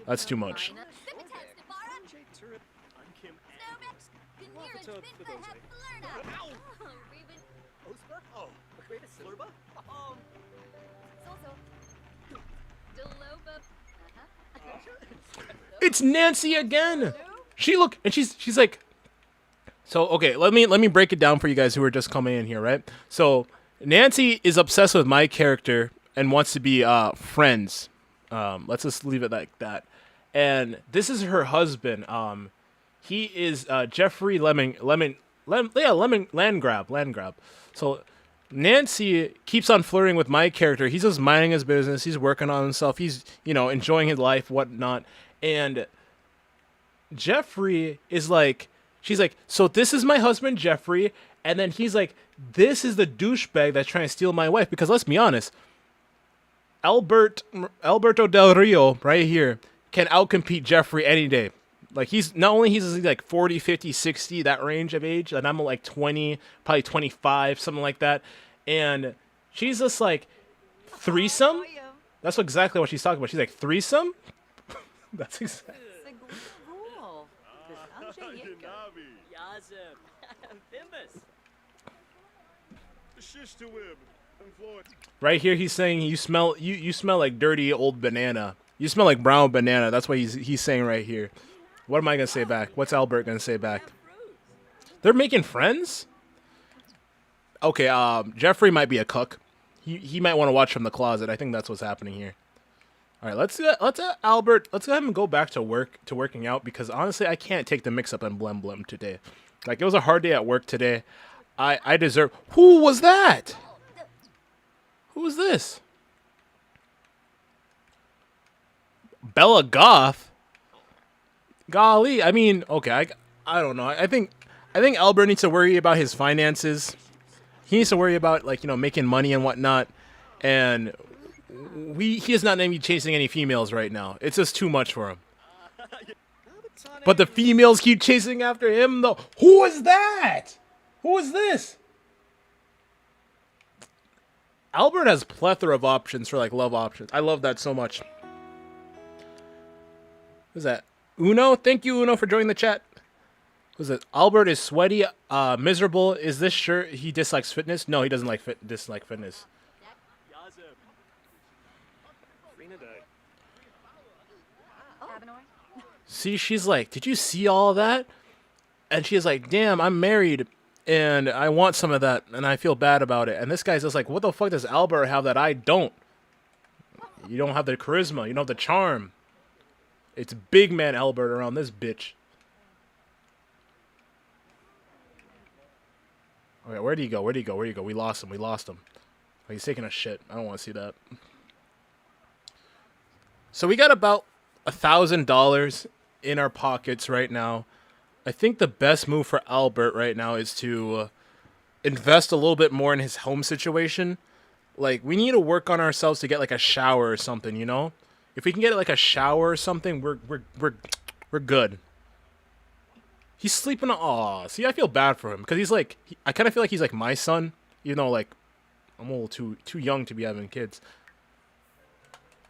That's too much. It's Nancy again. She's like. So okay, let me break it down for you guys who are just coming in here, right? So Nancy is obsessed with my character and wants to be friends. Let's just leave it like that. And this is her husband. He is Jeffrey Landgrab. So Nancy keeps on flirting with my character. He's just minding his business. He's working on himself. He's enjoying his life, whatnot. And Jeffrey is like, she's like, so this is my husband Jeffrey, and then he's like, this is the douchebag that's trying to steal my wife. Because let's be honest, Alberto Del Rio right here can outcompete Jeffrey any day. Like he's like 40, 50, 60, that range of age, and I'm like 20, probably 25, something like that. And she's just like, threesome? That's exactly what she's talking about. She's like, threesome? That's exactly. Right here, he's saying you smell like dirty old banana. You smell like brown banana. That's what he's saying right here. What am I gonna say back? What's Albert gonna say back? They're making friends? Okay, Jeffrey might be a cuck. He might want to watch from the closet. I think that's what's happening here. All right, let's Albert. Let's have him go back to working out, because honestly, I can't take the mix-up and blem today. Like, it was a hard day at work today. I deserve. Who was that? Who was this? Bella Goth. Golly, I mean, okay, I don't know. I think Albert needs to worry about his finances. He needs to worry about, like, making money and whatnot. And he is not going to be chasing any females right now. It's just too much for him. But the females keep chasing after him, though. Who is that? Who is this? Albert has plethora of options for, like, love options. I love that so much. Who's that? Uno? Thank you, Uno, for joining the chat. Who's it? Albert is sweaty, miserable. Is this sure he dislikes fitness? No, he doesn't dislike fitness. See, she's like, did you see all of that? And she's like, damn, I'm married, and I want some of that, and I feel bad about it. And this guy's just like, what the fuck does Albert have that I don't? You don't have the charisma. You don't have the charm. It's big man Albert around this bitch. Okay, where'd he go? We lost him. Oh, he's taking a shit. I don't want to see that. So we got about $1,000 in our pockets right now. I think the best move for Albert right now is to invest a little bit more in his home situation. Like, we need to work on ourselves to get like a shower or something, you know? If we can get like a shower or something, we're good. He's sleeping. Aw, see, I feel bad for him because he's like, I kind of feel like he's like my son. You know, like I'm a little too young to be having kids,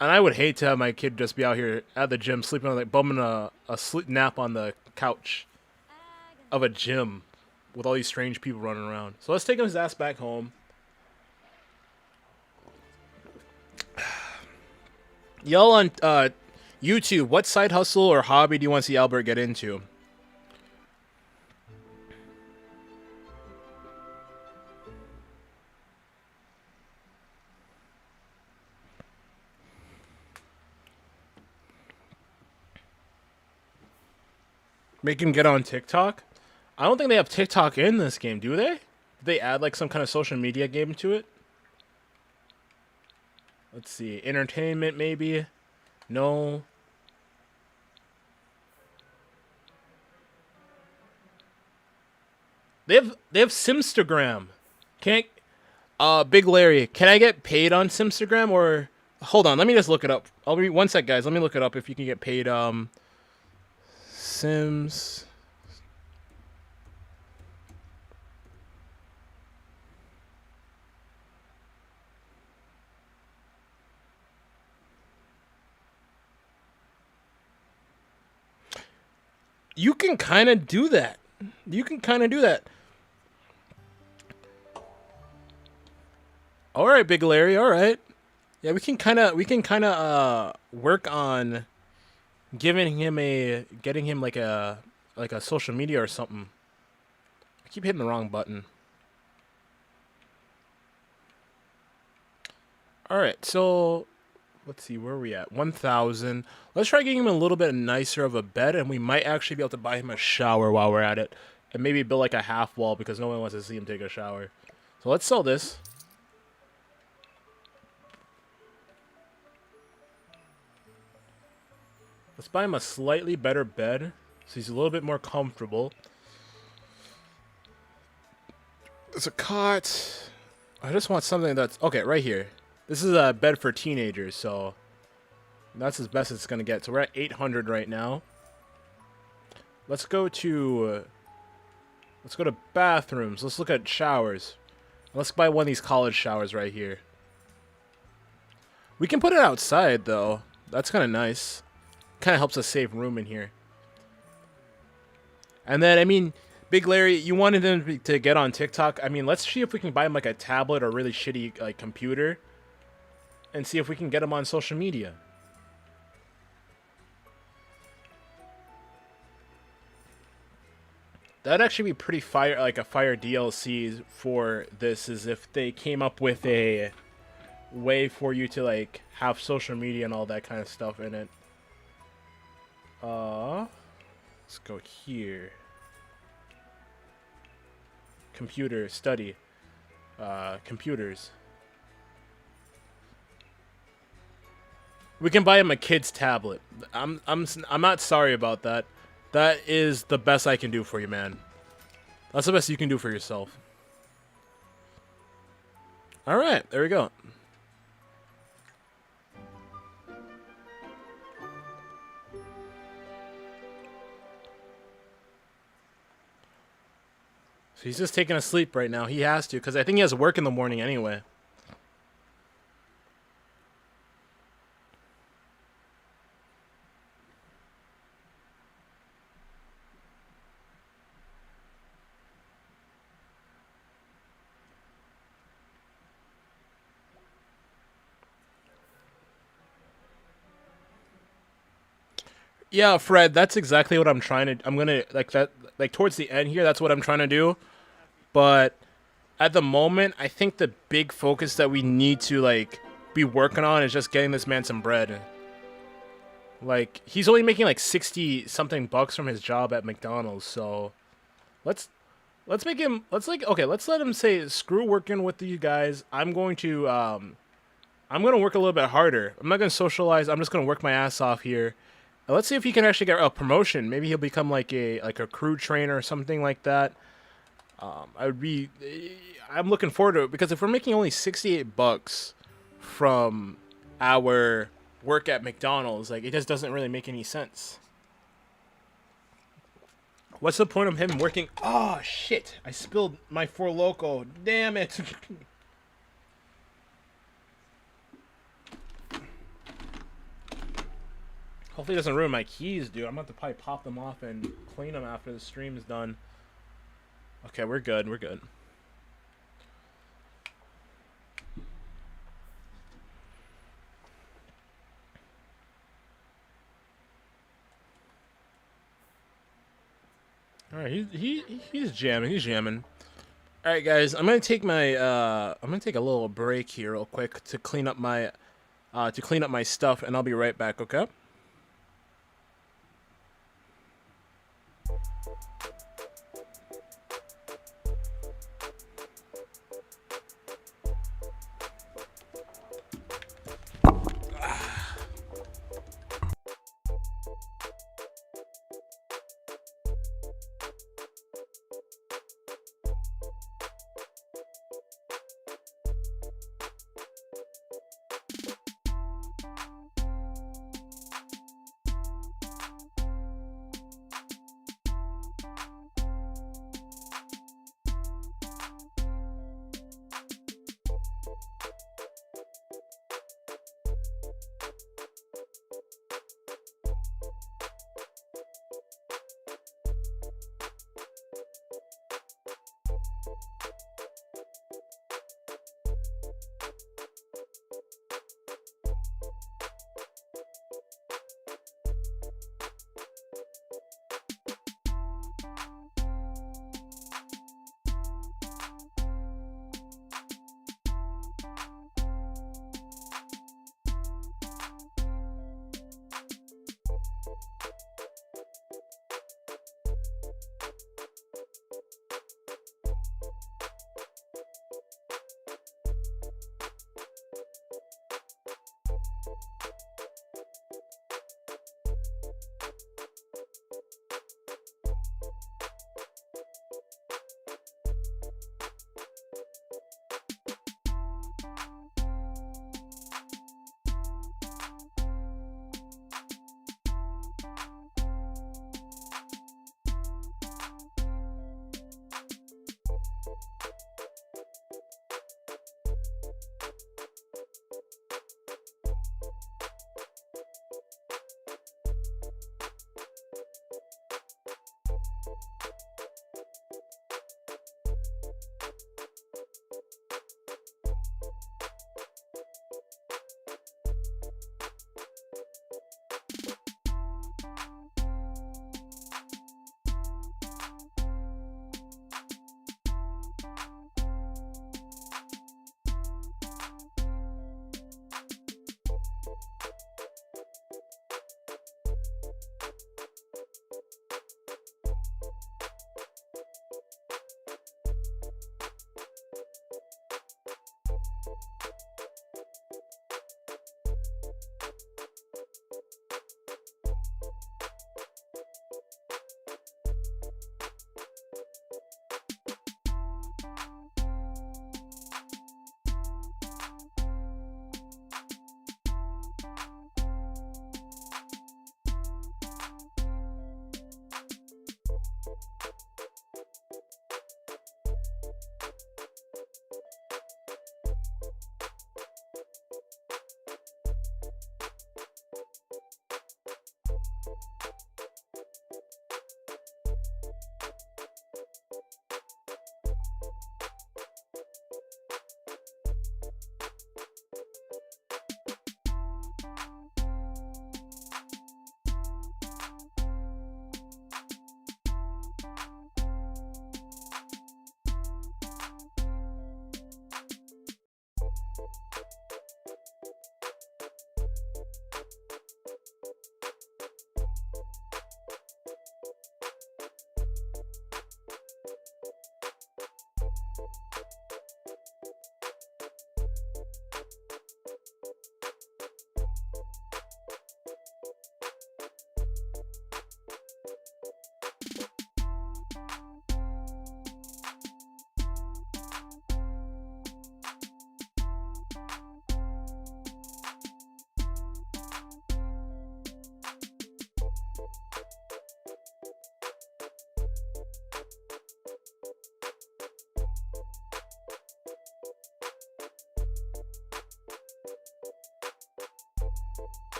and I would hate to have my kid just be out here at the gym sleeping, like bumming a sleep nap on the couch of a gym with all these strange people running around. So let's take his ass back home. Y'all on YouTube, what side hustle or hobby do you want to see Albert get into? Make him get on TikTok? I don't think they have TikTok in this game, do they? Did they add like some kind of social media game to it? Let's see. Entertainment, maybe? No. They have Simstagram. Can't Big Larry, can I get paid on Simstagram or hold on, let me just look it up. I'll be one sec guys, let me look it up if you can get paid Sims. You can kind of do that. You can kind of do that. All right, Big Larry. All right. Yeah, we can kind of work on getting him like a social media or something. I keep hitting the wrong button. All right, so let's see where are we at. 1,000. Let's try getting him a little bit nicer of a bed, and we might actually be able to buy him a shower while we're at it, and maybe build like a half wall because no one wants to see him take a shower. So let's sell this. Let's buy him a slightly better bed so he's a little bit more comfortable. There's a cot. I just want something that's okay right here. This is a bed for teenagers, so that's as best as it's gonna get. So we're at 800 right now. Let's go to bathrooms. Let's look at showers. Let's buy one of these college showers right here. We can put it outside though. That's kind of nice. Kind of helps us save room in here. And then, I mean, Big Larry, you wanted him to get on TikTok. I mean, let's see if we can buy him like a tablet or a really shitty like computer, and see if we can get him on social media. That'd actually be pretty fire, like a fire DLC for this, is if they came up with a way for you to like have social media and all that kind of stuff in it. Let's go here. Computer study. Computers. We can buy him a kid's tablet. I'm not sorry about that. That is the best I can do for you, man. That's the best you can do for yourself. All right, there we go. So he's just taking a sleep right now. He has to, because I think he has work in the morning anyway. Yeah, Fred, that's exactly what I'm trying to... I'm going to... Like, that... Like, towards the end here, that's what I'm trying to do. But at the moment, I think the big focus that we need to, like, be working on is just getting this man some bread. Like, he's only making, like, 60-something bucks from his job at McDonald's, so... Let's make him... Okay, let's let him say, screw working with you guys. I'm going to work a little bit harder. I'm not going to socialize. I'm just going to work my ass off here. Let's see if he can actually get a promotion. Maybe he'll become like a crew trainer or something like that. I'm looking forward to it because if we're making only $68 from our work at McDonald's, like it just doesn't really make any sense. What's the point of him working? Oh shit! I spilled my Four Loko. Damn it! Hopefully it doesn't ruin my keys, dude. I'm gonna have to probably pop them off and clean them after the stream is done. Okay, we're good. We're good. All right, he's jamming. He's jamming. All right, guys. I'm gonna take my I'm gonna take a little break here, real quick, to clean up my stuff, and I'll be right back. Okay.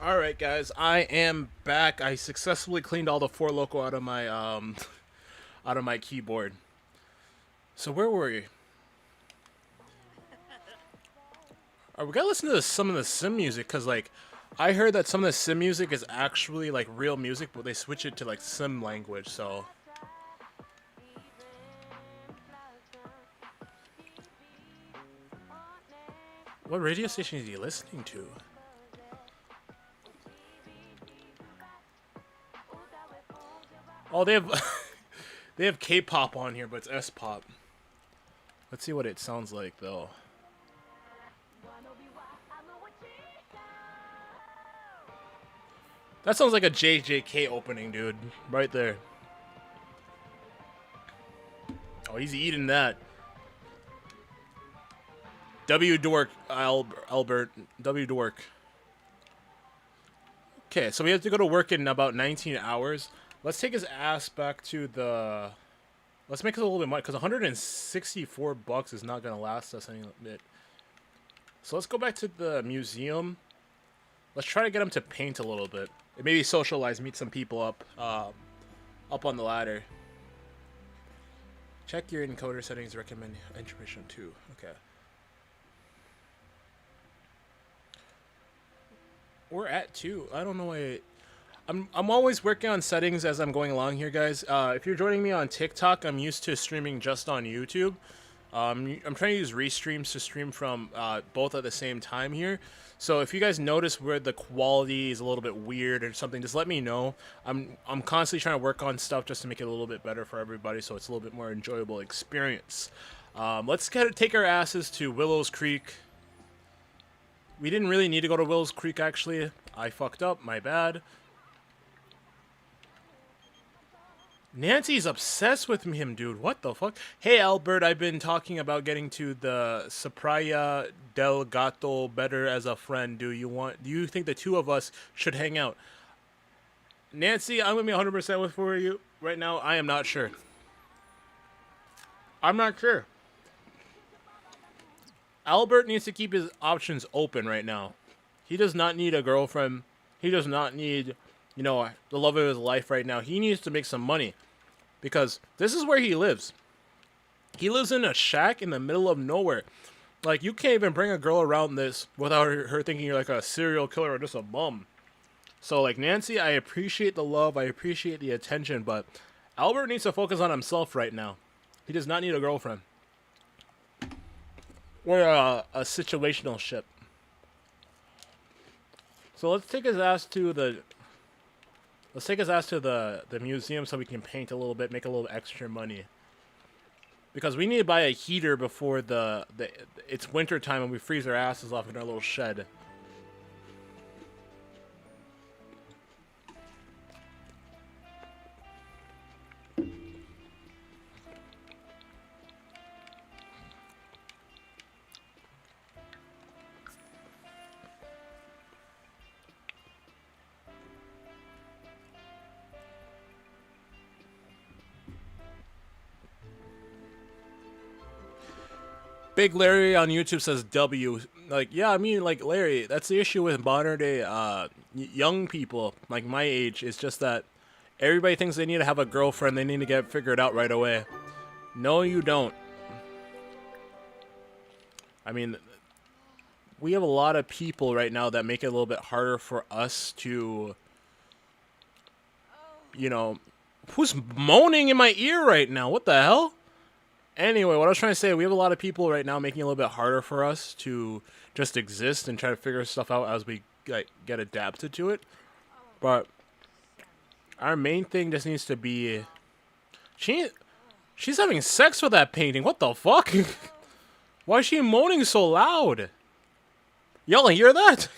All right, guys, I am back. I successfully cleaned all the Four Loco out of my out of my keyboard. So where were we? We gotta listen to some of the sim music, cause like I heard that some of the sim music is actually like real music, but they switch it to like sim language. So what radio station is he listening to? Oh, they have they have K-pop on here, but it's S-pop. Let's see what it sounds like though. That sounds like a JJK opening, dude. Right there. Oh, he's eating that. W Dork, Albert. W Dork. Okay, so we have to go to work in about 19 hours. Let's take his ass back to the... Let's make it a little bit more, because 164 bucks is not going to last us any bit. So let's go back to the museum. Let's try to get him to paint a little bit. Maybe socialize, meet some people up on the ladder. Check your encoder settings, recommend intermission too. Okay. We're at 2. I don't know why. I'm always working on settings as I'm going along here, guys. If you're joining me on TikTok, I'm used to streaming just on YouTube. I'm trying to use restreams to stream from both at the same time here. So if you guys notice where the quality is a little bit weird or something, just let me know. I'm constantly trying to work on stuff just to make it a little bit better for everybody, so it's a little bit more enjoyable experience. Let's take our asses to Willows Creek. We didn't really need to go to Willows Creek, actually. I fucked up. My bad. Nancy's obsessed with him, dude. What the fuck? Hey, Albert, I've been talking about getting to the Sapraya del Gato better as a friend. Do you think the two of us should hang out? Nancy, I'm going to be 100% with for you right now. I am not sure. I'm not sure. Albert needs to keep his options open right now. He does not need a girlfriend. He does not need, you know, the love of his life right now. He needs to make some money. Because this is where he lives. He lives in a shack in the middle of nowhere. Like, you can't even bring a girl around this without her thinking you're like a serial killer or just a bum. So, like, Nancy, I appreciate the love. I appreciate the attention. But Albert needs to focus on himself right now. He does not need a girlfriend. Or a situational ship. So let's take his ass to the... Let's take his ass to the museum so we can paint a little bit, make a little extra money. Because we need to buy a heater before it's winter time and we freeze our asses off in our little shed. Big Larry on YouTube says W. Like, yeah, I mean, like, Larry, that's the issue with modern day young people, like my age. It's just that everybody thinks they need to have a girlfriend. They need to get it figured out right away. No, you don't. I mean, we have a lot of people right now that make it a little bit harder for us to, you know, who's moaning in my ear right now? What the hell? Anyway, what I was trying to say, we have a lot of people right now making it a little bit harder for us to just exist and try to figure stuff out as we get adapted to it. But our main thing just needs to be... She's having sex with that painting. What the fuck? Why is she moaning so loud? Y'all hear that?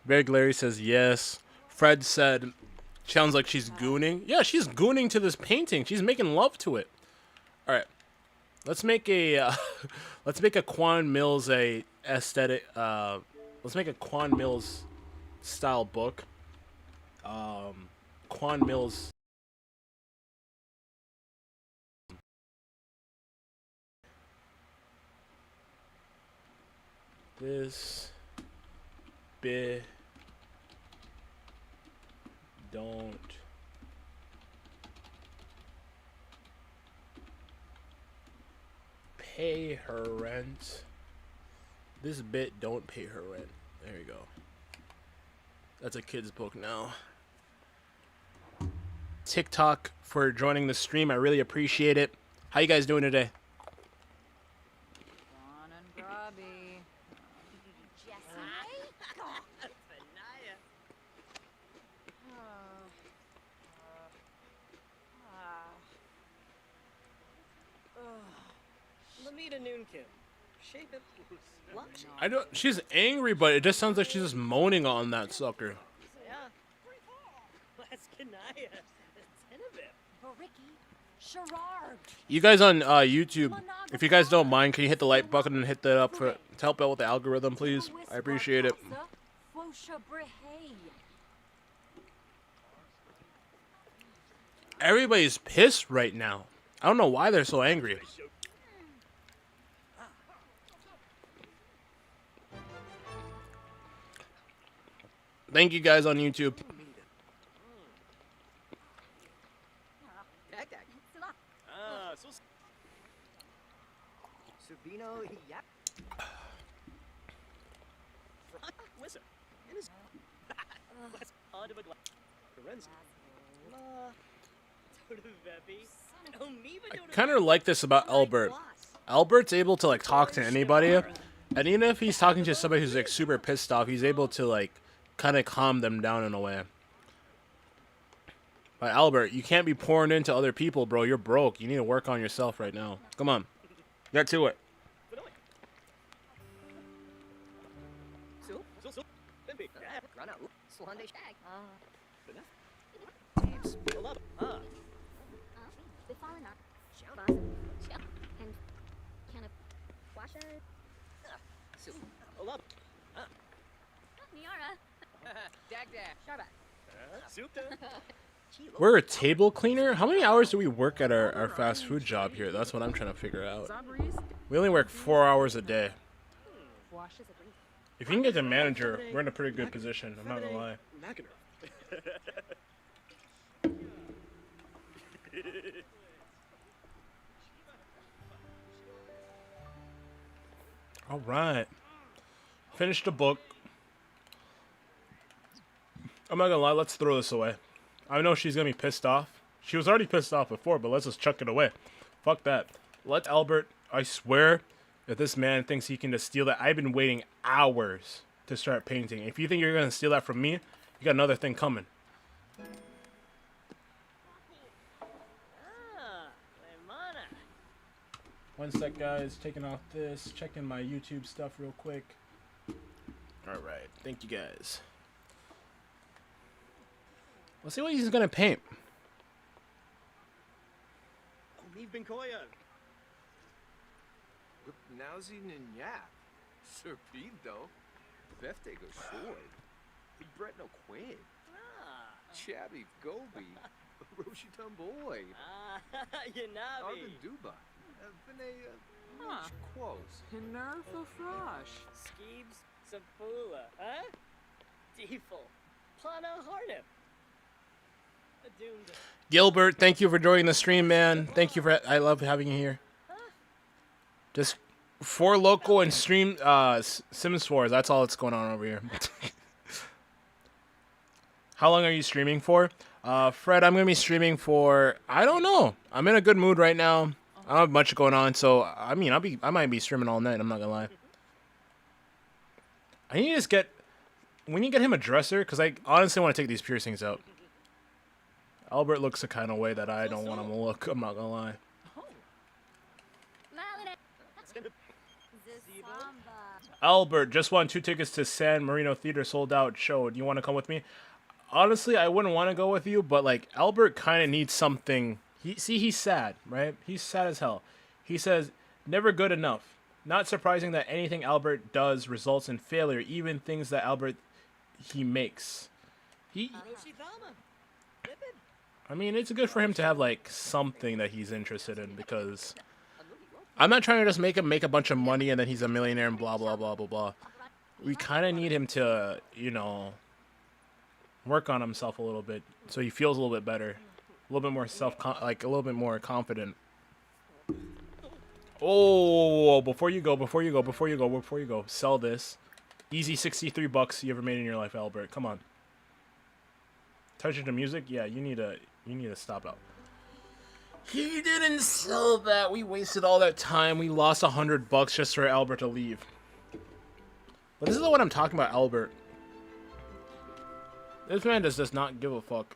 Big Larry says yes. Fred said, sounds like she's gooning. Yeah, she's gooning to this painting. She's making love to it. Alright. Let's make a let's make a Quan Mills a aesthetic. Let's make a Quan Mills style book. Quan Mills. This bit don't pay her rent. This bit don't pay her rent. There you go. That's a kid's book now. TikTok for joining the stream. I really appreciate it. How you guys doing today? Gone and grubby. Fanaya. Lamita Noonkin. Shape it. Lunch. I don't. She's angry, but it just sounds like she's just moaning on that sucker. Yeah. Let's Kanaya. Tenevip. Bariki. Sherard. You guys on YouTube, if you guys don't mind, can you hit the like button and hit that up to help out with the algorithm, please? I appreciate it. Everybody's pissed right now. I don't know why they're so angry. Thank you guys on YouTube. So Subino, yep. Wizard. And his. Let's on to McGlass. Lorenzo. I kind of like this about Albert. Albert's able to like talk to anybody, and even if he's talking to somebody who's like super pissed off, he's able to like kind of calm them down in a way. But Albert, you can't be pouring into other people, bro. You're broke. You need to work on yourself right now. Come on, get to it. We're a table cleaner? How many hours do we work at our fast food job here? That's what I'm trying to figure out. We only work 4 hours a day. If you can get the manager, we're in a pretty good position. I'm not gonna lie. All right. Finished the book. I'm not gonna lie, let's throw this away. I know she's gonna be pissed off. She was already pissed off before, but let's just chuck it away. Fuck that. Let Albert, I swear, if this man thinks he can just steal that, I've been waiting hours to start painting. If you think you're gonna steal that from me, you got another thing coming. One sec, guys. Taking off this. Checking my YouTube stuff real quick. Alright. Thank you, guys. Let's see what he's gonna paint. Binkoya. Nowsy Ninyap. Serpido. Veftego Shoy. Brett no Quid. Chabby Gobi. Roshiton Boy. Yanabi. Arvin Duba. Vinay Mitch Quos. Nerfa Frosh. Skeebs Sapula. Huh? Deeful. Plana Harnip. Doomed. Gilbert, thank you for joining the stream, man. Thank you for. I love having you here. Just 4 local and stream Sims 4s. That's all that's going on over here. How long are you streaming for? Fred, I'm gonna be streaming for. I don't know. I'm in a good mood right now. I don't have much going on, so I mean, I might be streaming all night. I'm not gonna lie. I need to just get. We need to get him a dresser because I honestly want to take these piercings out. Albert looks a kind of way that I don't want him to look. I'm not gonna lie. Albert, just won 2 tickets to San Marino Theater, sold out show. Do you want to come with me? Honestly, I wouldn't want to go with you, but like Albert kind of needs something. He's sad, right? He's sad as hell. He says, never good enough. Not surprising that anything Albert does results in failure, even things that Albert he makes. I mean, it's good for him to have like something that he's interested in, because I'm not trying to just make him make a bunch of money and then he's a millionaire and blah blah blah blah blah. We kind of need him to, you know, work on himself a little bit so he feels a little bit better, a little bit more like a little bit more confident. Oh, before you go, sell this. Easy $63 you ever made in your life, Albert. Come on. Touching the music? Yeah, you need to stop out. He didn't sell that. We wasted all that time. We lost $100 just for Albert to leave. But this is what I'm talking about, Albert. This man just does not give a fuck.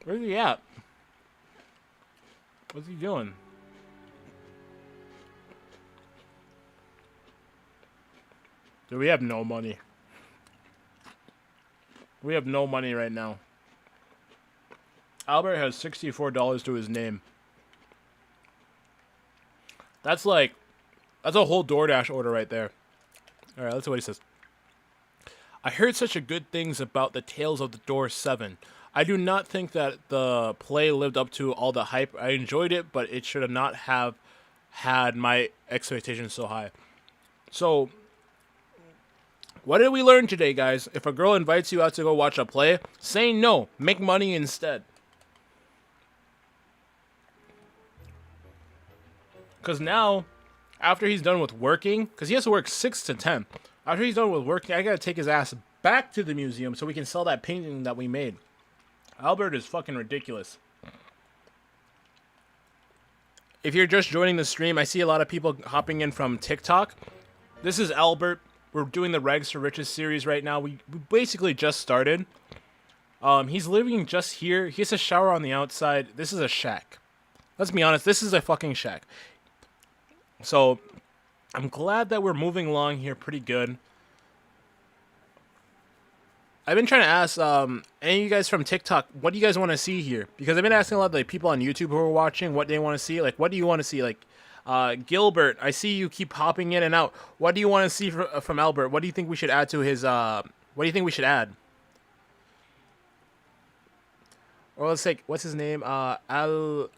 Where's he at? What's he doing? Dude, we have no money. We have no money right now. Albert has $64 to his name. That's a whole DoorDash order right there. Alright, let's see what he says. I heard such a good things about the Tales of the Door 7. I do not think that the play lived up to all the hype. I enjoyed it, but it should not have had my expectations so high. So, what did we learn today, guys? If a girl invites you out to go watch a play, say no. Make money instead. Because now, after he's done with working, because he has to work 6 to 10. After he's done with working, I got to take his ass back to the museum so we can sell that painting that we made. Albert is fucking ridiculous. If you're just joining the stream, I see a lot of people hopping in from TikTok. This is Albert. We're doing the Rags to Riches series right now. We basically just started. He's living just here. He has a shower on the outside. This is a shack. Let's be honest. This is a fucking shack. So, I'm glad that we're moving along here pretty good. I've been trying to ask any of you guys from TikTok, what do you guys want to see here? Because I've been asking a lot of the people on YouTube who are watching what they want to see. Like, what do you want to see? Like, Gilbert, I see you keep popping in and out. What do you want to see from Albert? What do you think we should add to his, what do you think we should add? Or let's say, what's his name? Alejandro?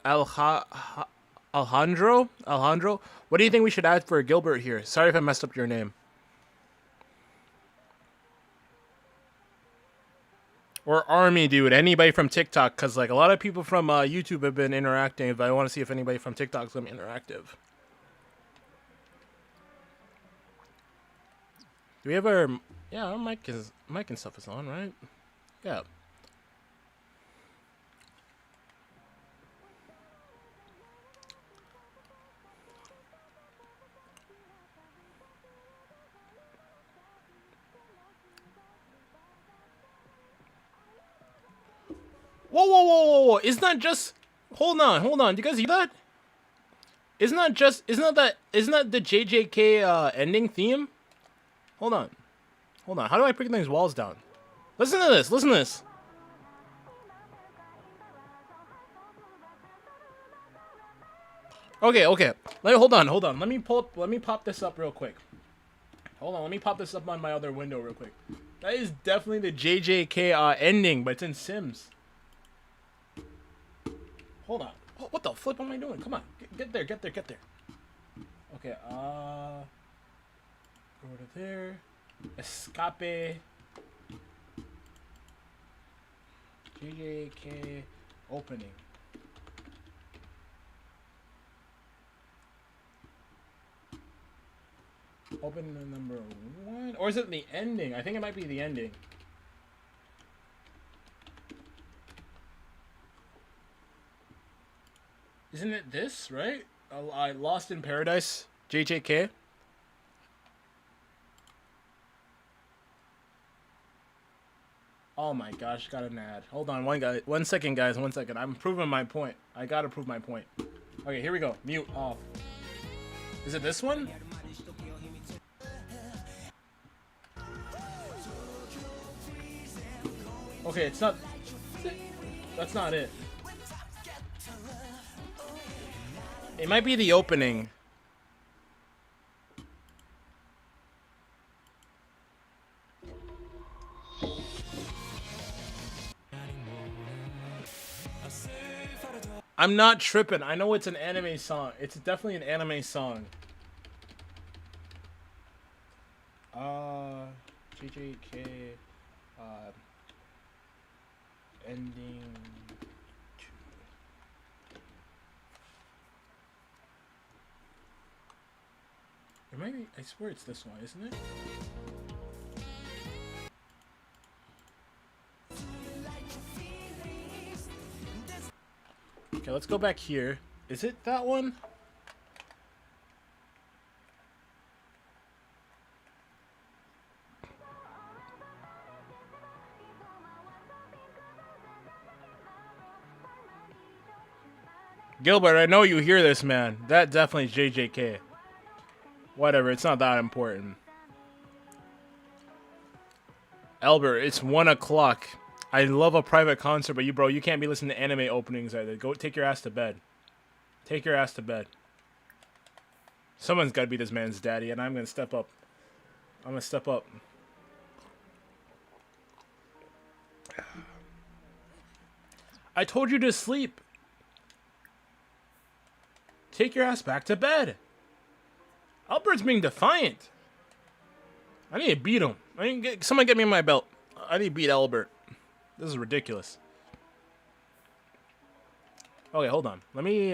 What do you think we should add for Gilbert here? Sorry if I messed up your name. Or Army Dude, anybody from TikTok, because like a lot of people from YouTube have been interacting. But I want to see if anybody from TikTok is going to be interactive. Do we have our... Yeah, our mic and stuff is on, right? Yeah. Whoa. Isn't that just... Hold on. Do you guys see that? Isn't that the JJK ending theme? Hold on. How do I break these walls down? Listen to this. Okay. Hold on. Let me pop this up real quick. Hold on, let me pop this up on my other window real quick. That is definitely the JJK ending, but it's in Sims. Hold on. Oh, what the flip am I doing? Come on. Get there. Okay, go to there. Escape. JJK opening. Open the number 1. Or is it the ending? I think it might be the ending. Isn't it this, right? I Lost in Paradise, JJK. Oh my gosh, got an ad. Hold on, one second, guys. I'm proving my point. I gotta prove my point. Okay, here we go. Mute off. Is it this one? Okay, it's not. That's not it. It might be the opening. I'm not tripping. I know it's an anime song. It's definitely an anime song. JJK, ending. Or maybe, I swear it's this one, isn't it? Okay, let's go back here. Is it that one? Gilbert, I know you hear this, man. That definitely is JJK. Whatever, it's not that important. Albert, it's 1 o'clock. I love a private concert, but you can't be listening to anime openings either. Go take your ass to bed. Take your ass to bed. Someone's got to be this man's daddy, and I'm going to step up. I'm going to step up. I told you to sleep. Take your ass back to bed. Albert's being defiant. I need to beat him. Someone get me my belt. I need to beat Albert. This is ridiculous. Okay, hold on. Let me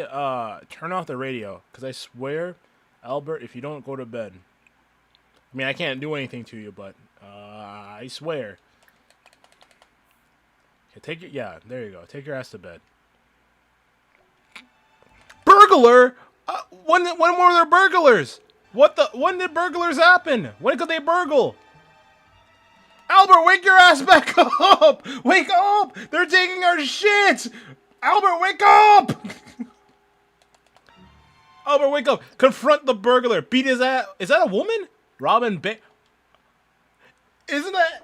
turn off the radio, because I swear, Albert, if you don't go to bed, I mean, I can't do anything to you, but I swear. Okay, yeah, there you go. Take your ass to bed. Burglar? When were there burglars? When did burglars happen? When could they burgle? Albert, wake your ass back up! Wake up! They're taking our shit! Albert, wake up! Albert, wake up! Confront the burglar. Beat his ass. Is that a woman? Robin Banks. Isn't that?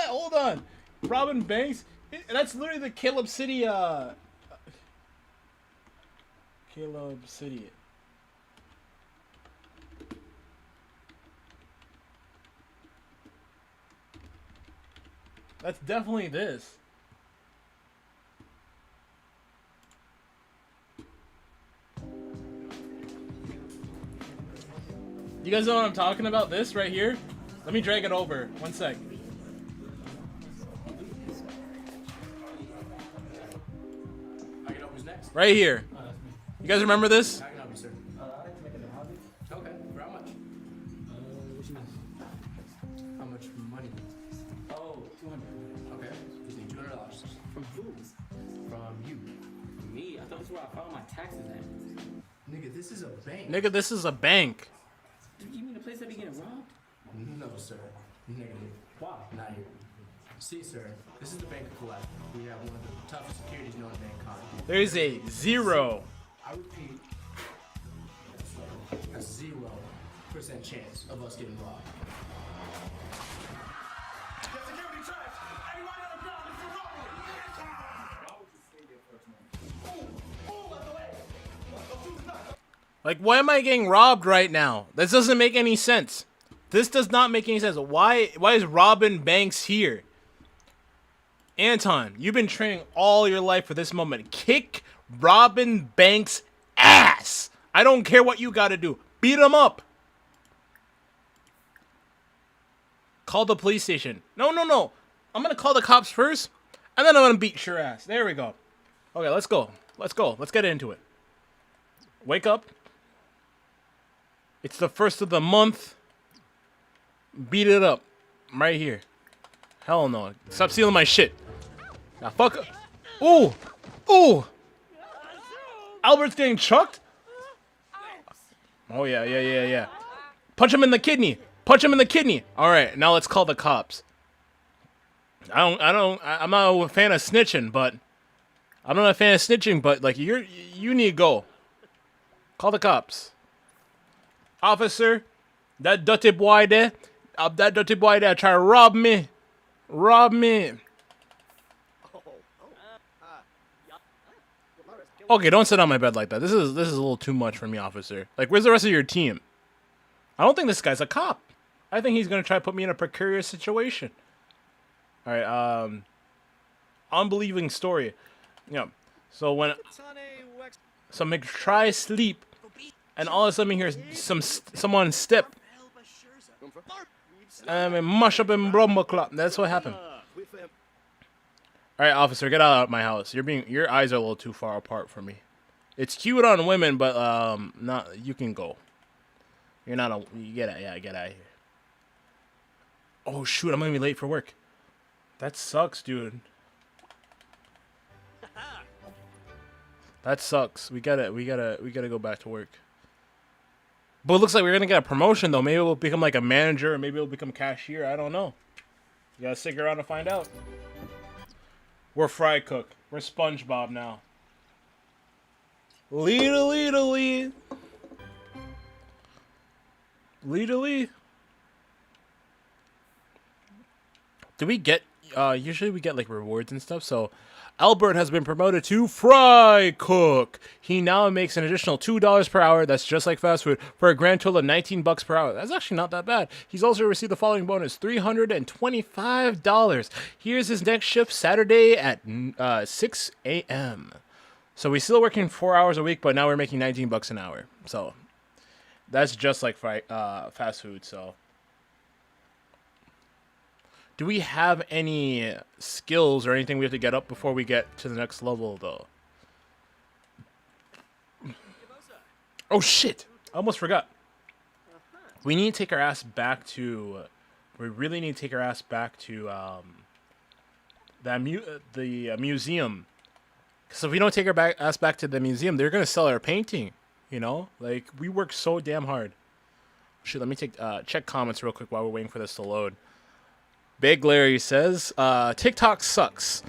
Hold on. Robin Banks. That's literally the Caleb City. Caleb City. That's definitely this. You guys know what I'm talking about? This right here? Let me drag it over. 1 sec. I can help who's next. Right here. You guys remember this? I can help you, sir. I'd like to make a deposit. Okay, for how much? What you mean? How much money? Oh, 200. Okay, just need $200. From who? From you. Me? I thought this is where I filed my taxes at. Nigga, this is a bank. Nigga, this is a bank. You mean the place that be getting robbed? No, sir. Negative. Why? Not here. See, sir, this is the Bank of Collect. We have one of the toughest securities known to mankind. There is a 0. I repeat, a 0% chance of us getting robbed. Like, why am I getting robbed right now? This doesn't make any sense. This does not make any sense. Why is Robin Banks here? Anton, you've been training all your life for this moment. Kick Robin Banks' ass. I don't care what you gotta do. Beat him up. Call the police station. No. I'm gonna call the cops first, and then I'm gonna beat your ass. There we go. Okay, let's go. Let's get into it. Wake up. It's the 1st of the month. Beat it up. I'm right here. Hell no. Stop stealing my shit. Now fuck. Ooh. Albert's getting chucked? Oh yeah. Punch him in the kidney. Alright, now let's call the cops. I'm not a fan of snitching, but like you need to go. Call the cops. Officer, that dirty boy there, try to rob me. Okay, don't sit on my bed like that. This is a little too much for me, officer. Like, where's the rest of your team? I don't think this guy's a cop. I think he's gonna try to put me in a precarious situation. All right, unbelieving story. You know, so McTry sleep, and all of a sudden he hears someone step, and mush up in Bromma Club. That's what happened. All right, officer, get out of my house. Your eyes are a little too far apart for me. It's cute on women, but not. You can go. You're not a. You get out. Yeah, get out of here. Oh shoot, I'm gonna be late for work. That sucks, dude. That sucks. We gotta go back to work. But it looks like we're gonna get a promotion though. Maybe we'll become like a manager, or maybe we'll become cashier. I don't know. You gotta stick around to find out. We're Fry Cook. We're SpongeBob now. Lee. Do we get usually we get like rewards and stuff, so Albert has been promoted to Fry Cook. He now makes an additional $2 per hour. That's just like fast food for a grand total of $19 per hour. That's actually not that bad. He's also received the following bonus: $325. Here's his next shift, Saturday at 6 a.m. So we're still working 4 hours a week, but now we're making $19 an hour. So that's just like fast food. So. Do we have any skills or anything we have to get up before we get to the next level, though? Oh, shit! I almost forgot. We need to take our ass back to... We really need to take our ass back to the museum. Because if we don't take our ass back to the museum, they're going to sell our painting. You know? Like, we work so damn hard. Shoot, let me check comments real quick while we're waiting for this to load. Big Larry says, TikTok sucks.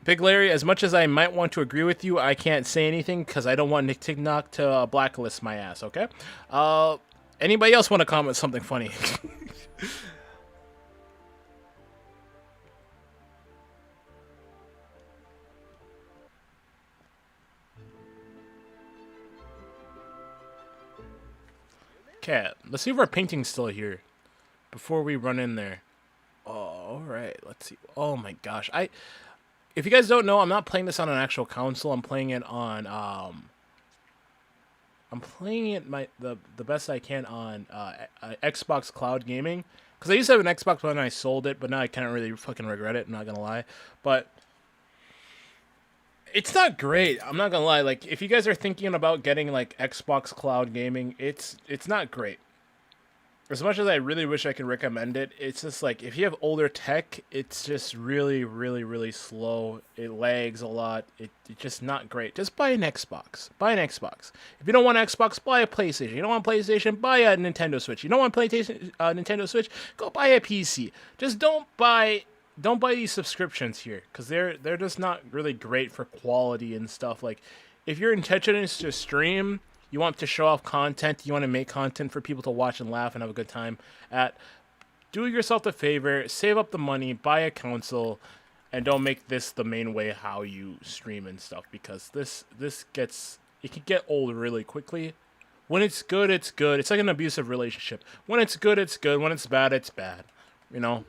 Big Larry, as much as I might want to agree with you, I can't say anything because I don't want TikTok to blacklist my ass, okay? Anybody else want to comment something funny? Okay, let's see if our painting's still here before we run in there. Oh, all right. Let's see. Oh my gosh. If you guys don't know, I'm not playing this on an actual console. I'm playing it on I'm playing it the best I can on Xbox Cloud Gaming, cuz I used to have an Xbox when I sold it, but now I can't really fucking regret it, I'm not going to lie. But it's not great. I'm not going to lie. Like, if you guys are thinking about getting like Xbox Cloud Gaming, it's not great. As much as I really wish I could recommend it, it's just like, if you have older tech, it's just really, really, really slow. It lags a lot. It's just not great. Just buy an Xbox. Buy an Xbox. If you don't want an Xbox, buy a PlayStation. You don't want a PlayStation, buy a Nintendo Switch. You don't want a Nintendo Switch, go buy a PC. Just don't buy these subscriptions here, because they're just not really great for quality and stuff. Like, if your intention is to stream, you want to show off content, you want to make content for people to watch and laugh and have a good time do yourself the favor, save up the money, buy a console, and don't make this the main way how you stream and stuff, because it can get old really quickly. When it's good, it's good. It's like an abusive relationship. When it's good, it's good. When it's bad, it's bad. You know?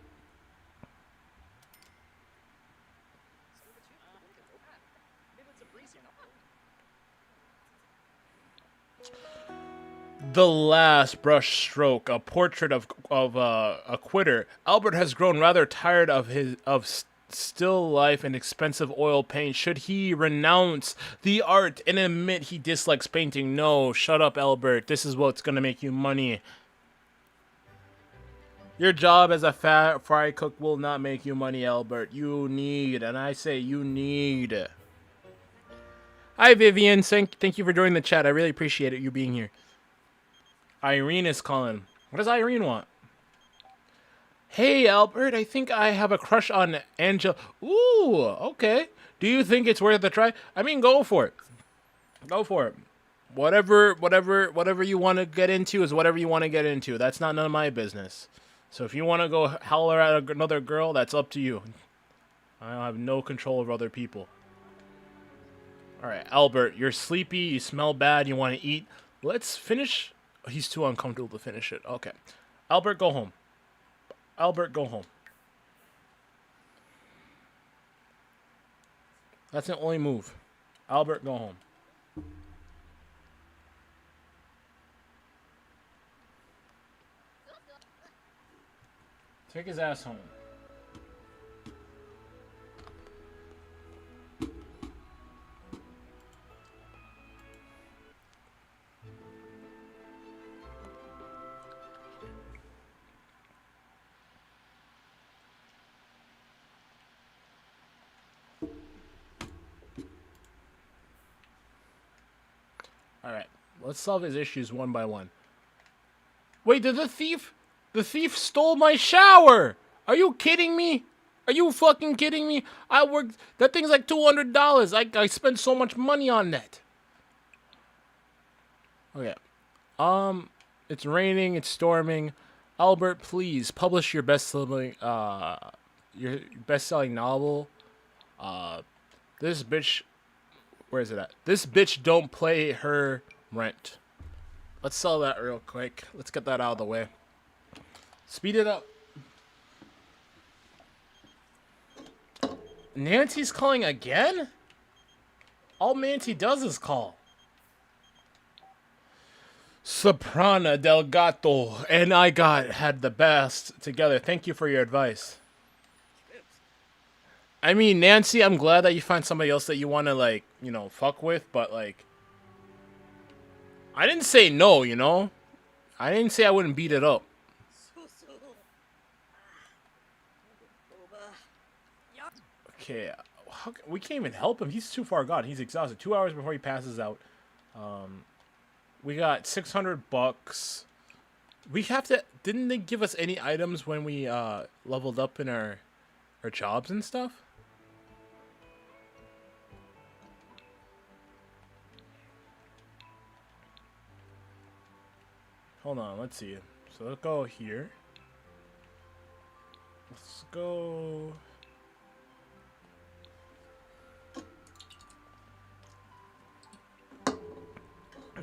The last brush stroke, a portrait of a quitter. Albert has grown rather tired of still life and expensive oil paint. Should he renounce the art and admit he dislikes painting? No, shut up, Albert. This is what's gonna make you money. Your job as a fry cook will not make you money, Albert. You need, and I say you need. Hi, Vivian. Thank you for joining the chat. I really appreciate it, you being here. Irene is calling. What does Irene want? Hey, Albert, I think I have a crush on Angela. Ooh, okay. Do you think it's worth a try? I mean, go for it. Go for it. Whatever you want to get into is whatever you want to get into. That's not none of my business. So if you want to go holler at another girl, that's up to you. I have no control over other people. All right, Albert, you're sleepy. You smell bad. You want to eat. Let's finish. He's too uncomfortable to finish it. Okay, Albert, go home. Albert, go home. That's the only move. Albert, go home. Take his ass home. Alright, let's solve his issues one by one. Wait, did the thief stole my shower! Are you kidding me? Are you fucking kidding me? I worked, that thing's like $200. I spent so much money on that. Okay. It's raining, it's storming. Albert, please publish your best-selling novel. This bitch, where is it at? This bitch don't play her rent. Let's sell that real quick. Let's get that out of the way. Speed it up. Nancy's calling again? All Nancy does is call. Soprana del Gato and I had the best together. Thank you for your advice. I mean, Nancy, I'm glad that you find somebody else that you want to, like, you know, fuck with, but, like, I didn't say no, you know? I didn't say I wouldn't beat it up. Okay, we can't even help him. He's too far gone. He's exhausted. 2 hours before he passes out. We got $600. We have to... Didn't they give us any items when we leveled up in our jobs and stuff? Hold on, let's see. So let's go here. Let's go...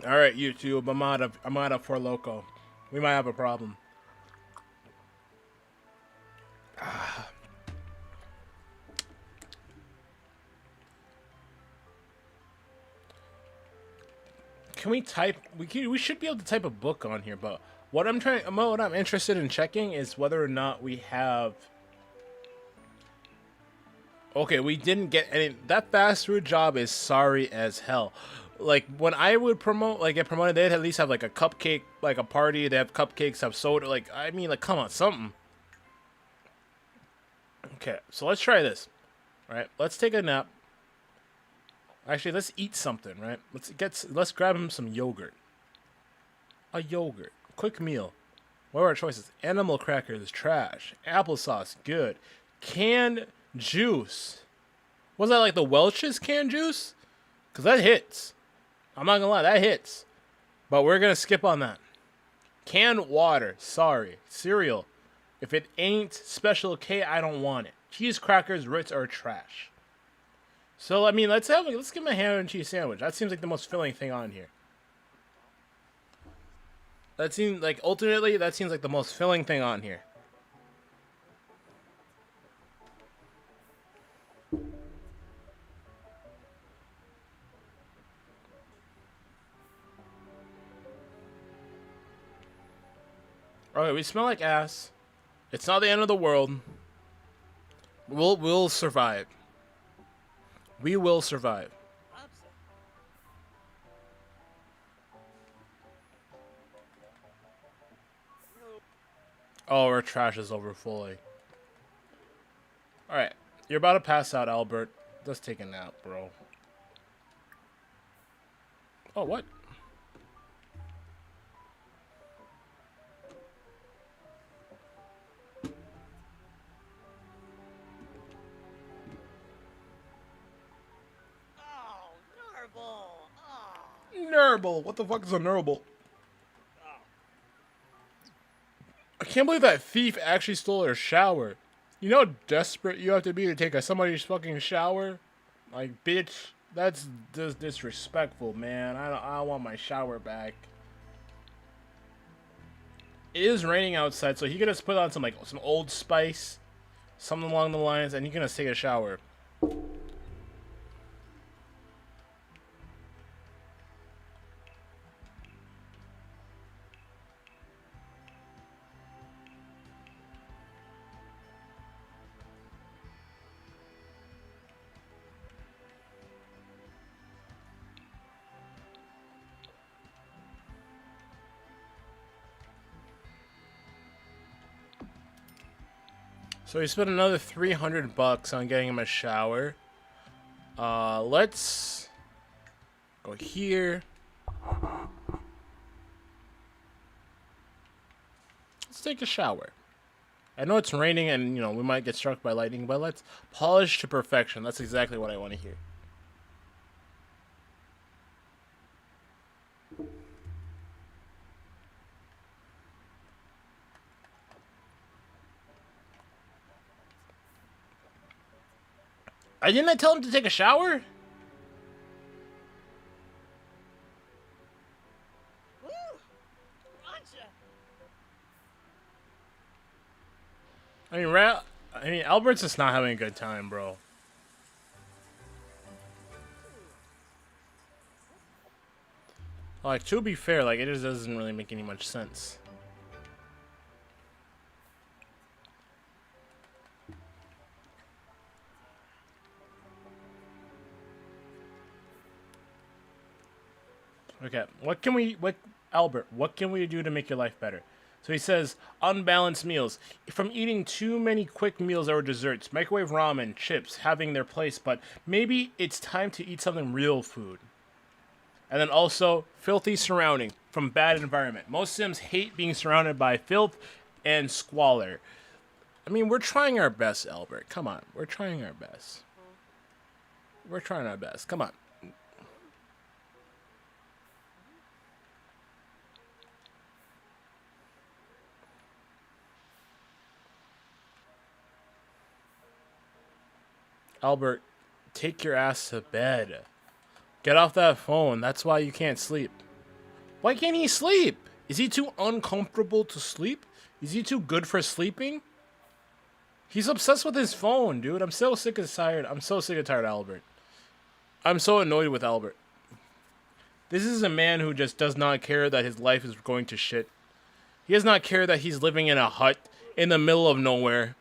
All right, YouTube. I'm out of Four Loko. We might have a problem. Can we type? We should be able to type a book on here, but what I'm interested in checking is whether or not we have. Okay, we didn't get any. That fast food job is sorry as hell. Like, when I would promote, like, get promoted, they'd at least have, like, a cupcake, like, a party. They have cupcakes, have soda. Like, I mean, like, come on, something. Okay, so let's try this. Right? Let's take a nap. Actually, let's eat something, right? Let's grab him some yogurt. A yogurt. Quick meal. What are our choices? Animal crackers, trash. Applesauce, good. Canned juice. Was that, like, the Welch's canned juice? Because that hits. I'm not gonna lie, that hits. But we're gonna skip on that. Canned water, sorry. Cereal. If it ain't Special K, I don't want it. Cheese crackers, Ritz, are trash. So, I mean, let's give him a ham and cheese sandwich. That seems like the most filling thing on here. That seems like, ultimately, that seems like the most filling thing on here. Okay, we smell like ass. It's not the end of the world. We'll survive. We will survive. Oh, our trash is over fully. Alright. You're about to pass out, Albert. Let's take a nap, bro. Oh, what? Nurble. What the fuck is a Nurble? I can't believe that thief actually stole her shower. You know how desperate you have to be to take somebody's fucking shower? Like, bitch, That's disrespectful, man. I want my shower back. It is raining outside, so he could just put on some Old Spice, something along the lines, and he can just take a shower. So he spent another $300 on getting him a shower. Let's go here. Let's take a shower. I know it's raining and, you know, we might get struck by lightning, but let's polish to perfection. That's exactly what I want to hear. Didn't I tell him to take a shower? Woo! Gotcha. I mean, Albert's just not having a good time, bro. Like, to be fair, like, it just doesn't really make any much sense. Okay, Albert, what can we do to make your life better? So he says, unbalanced meals. From eating too many quick meals or desserts, microwave ramen, chips having their place, but maybe it's time to eat something real food. And then also, filthy surrounding from bad environment. Most Sims hate being surrounded by filth and squalor. I mean, we're trying our best, Albert. Come on, we're trying our best. We're trying our best. Come on. Albert, take your ass to bed. Get off that phone. That's why you can't sleep. Why can't he sleep? Is he too uncomfortable to sleep? Is he too good for sleeping? He's obsessed with his phone, dude. I'm so sick and tired. I'm so sick and tired of Albert. I'm so annoyed with Albert. This is a man who just does not care that his life is going to shit. He does not care that he's living in a hut in the middle of nowhere.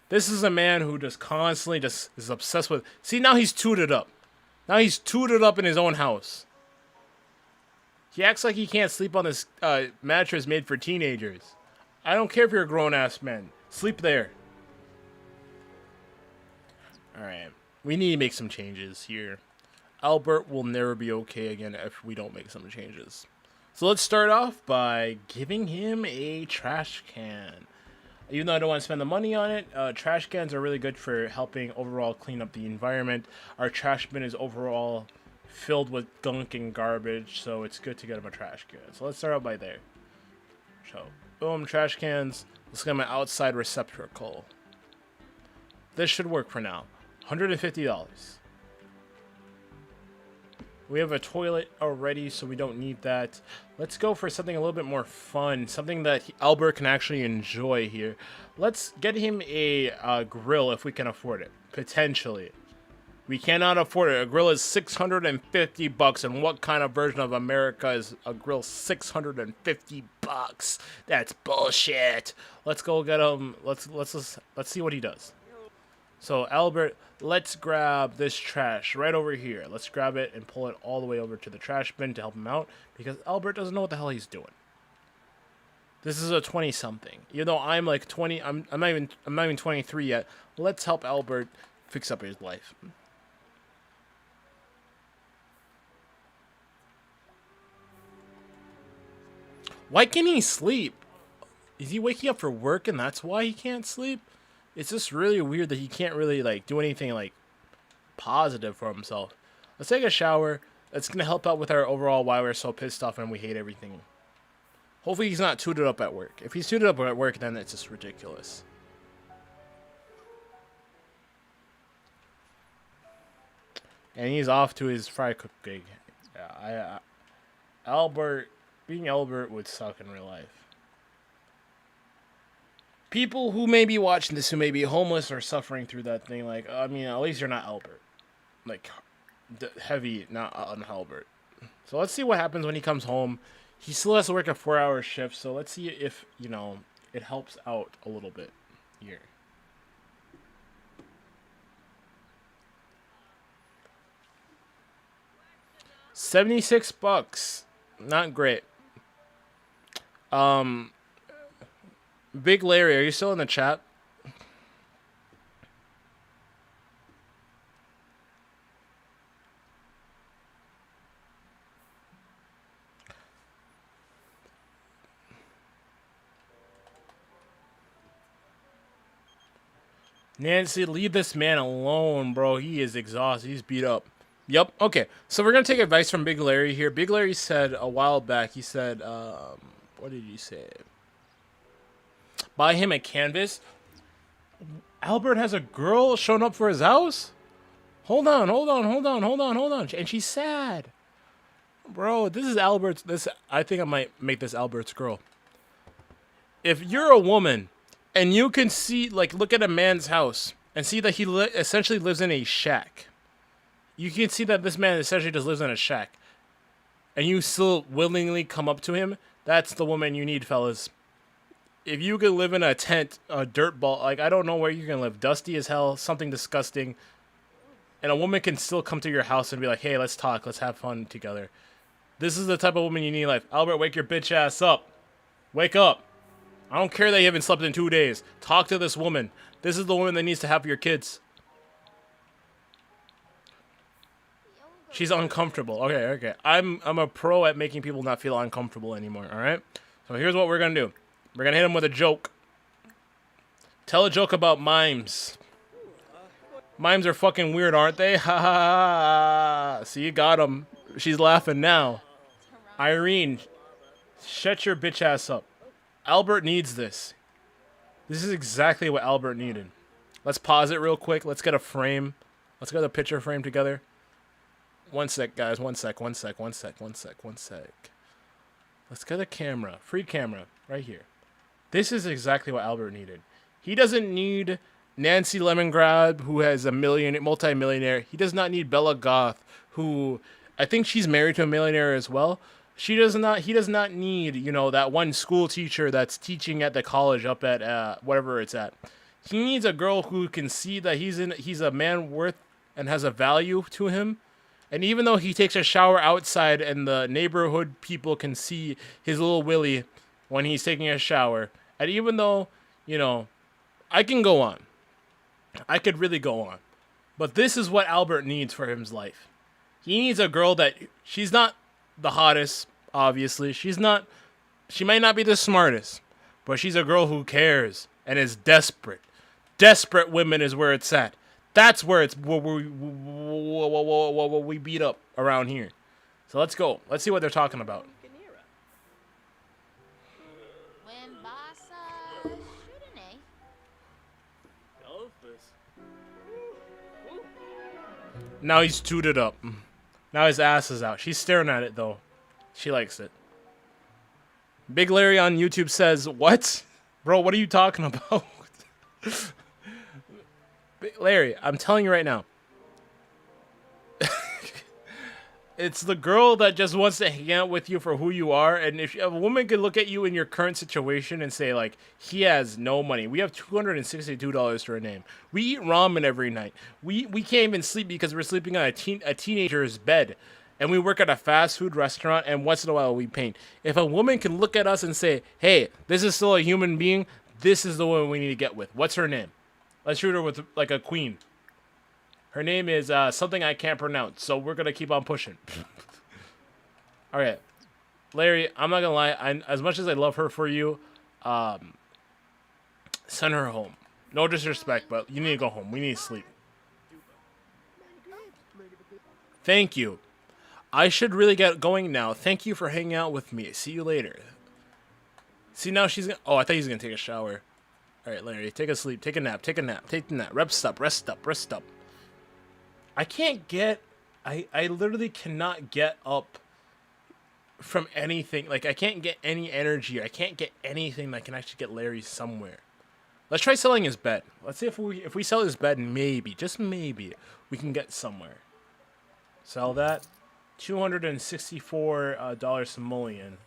This is a man who just constantly just is obsessed with... See, now he's tooted up. Now he's tooted up in his own house. He acts like he can't sleep on this mattress made for teenagers. I don't care if you're a grown-ass man. Sleep there. Alright. We need to make some changes here. Albert will never be okay again if we don't make some changes. So let's start off by giving him a trash can. Even though I don't want to spend the money on it, trash cans are really good for helping overall clean up the environment. Our trash bin is overall filled with gunk and garbage, so it's good to get him a trash can. So let's start out by there. So, boom, trash cans. Let's get my outside receptacle. This should work for now. $150. We have a toilet already, so we don't need that. Let's go for something a little bit more fun, something that Albert can actually enjoy here. Let's get him a grill if we can afford it, potentially. We cannot afford it. A grill is $650, and what kind of version of America is a grill $650? That's bullshit. Let's go get him. Let's see what he does. So Albert, let's grab this trash right over here. Let's grab it and pull it all the way over to the trash bin to help him out, because Albert doesn't know what the hell he's doing. This is a 20-something. Even though I'm like 20, I'm not even 23 yet. Let's help Albert fix up his life. Why can't he sleep? Is he waking up for work and that's why he can't sleep? It's just really weird that he can't really like do anything like positive for himself. Let's take a shower. That's gonna help out with our overall why we're so pissed off and we hate everything. Hopefully he's not tooted up at work. If he's tooted up at work, then it's just ridiculous. and he's off to his fry cook gig. Yeah, Albert, being Albert would suck in real life. People who may be watching this who may be homeless or suffering through that thing, like, I mean, at least you're not Albert. Like, heavy, not on Albert. So let's see what happens when he comes home. He still has to work a 4-hour shift, so let's see if, you know, it helps out a little bit here. $76. Not great. Big Larry, are you still in the chat? Nancy, leave this man alone, bro. He is exhausted. He's beat up. Yep. Okay. So we're going to take advice from Big Larry here. Big Larry said a while back, he said, what did he say? Buy him a canvas. Albert has a girl showing up for his house? Hold on. And she's sad. Bro, this is Albert's. I think I might make this Albert's girl. If you're a woman and you can see, like, look at a man's house and see that he essentially lives in a shack. You can see that this man essentially just lives in a shack. And you still willingly come up to him. That's the woman you need, fellas. If you can live in a tent, a dirt ball, like, I don't know where you can live. Dusty as hell, something disgusting. And a woman can still come to your house and be like, hey, let's talk. Let's have fun together. This is the type of woman you need in life. Albert, wake your bitch ass up. Wake up. I don't care that you haven't slept in 2 days. Talk to this woman. This is the woman that needs to have your kids. She's uncomfortable. Okay. I'm a pro at making people not feel uncomfortable anymore, all right? So here's what we're going to do. We're going to hit him with a joke. Tell a joke about mimes. Mimes are fucking weird, aren't they? Ha ha ha. See, you got him. She's laughing now. Irene, shut your bitch ass up. Albert needs this. This is exactly what Albert needed. Let's pause it real quick. Let's get a frame. Let's get a picture frame together. One sec, guys. One sec. Let's get a camera. Free camera. Right here. This is exactly what Albert needed. He doesn't need Nancy Lemongrab, who has a multi-millionaire. He does not need Bella Goth, who I think she's married to a millionaire as well. He does not need, you know, that one school teacher that's teaching at the college up at whatever it's at. He needs a girl who can see that he's a man worth and has a value to him. And even though he takes a shower outside and the neighborhood people can see his little willy when he's taking a shower, and even though, you know, I can go on. I could really go on. But this is what Albert needs for his life. He needs a girl that, she's not the hottest, obviously. She might not be the smartest, but she's a girl who cares and is desperate. Desperate women is where it's at. That's where we beat up around here. So let's go. Let's see what they're talking about. Now he's tooted up. Now his ass is out. She's staring at it, though. She likes it. Big Larry on YouTube says, what? Bro, what are you talking about? Larry, I'm telling you right now. It's the girl that just wants to hang out with you for who you are. And if a woman could look at you in your current situation and say, like, he has no money. We have $262 to our name. We eat ramen every night. We can't even sleep because we're sleeping on a teenager's bed. And we work at a fast food restaurant, and once in a while we paint. If a woman can look at us and say, hey, this is still a human being, this is the woman we need to get with. What's her name? Let's shoot her with, like, a queen. Her name is something I can't pronounce, so we're going to keep on pushing. All right. Larry, I'm not going to lie. As much as I love her for you, send her home. No disrespect, but you need to go home. We need to sleep. Thank you. I should really get going now. Thank you for hanging out with me. See you later. See, now she's going to... Oh, I thought he was going to take a shower. All right, Larry, take a sleep. Take a nap. Take a nap. Take a nap. Rest up. I can't get I literally cannot get up from anything. Like, I can't get any energy. I can't get anything that can actually get Larry somewhere. Let's try selling his bed. Let's see if we sell his bed, maybe, just maybe, we can get somewhere. Sell that. $264 simoleon.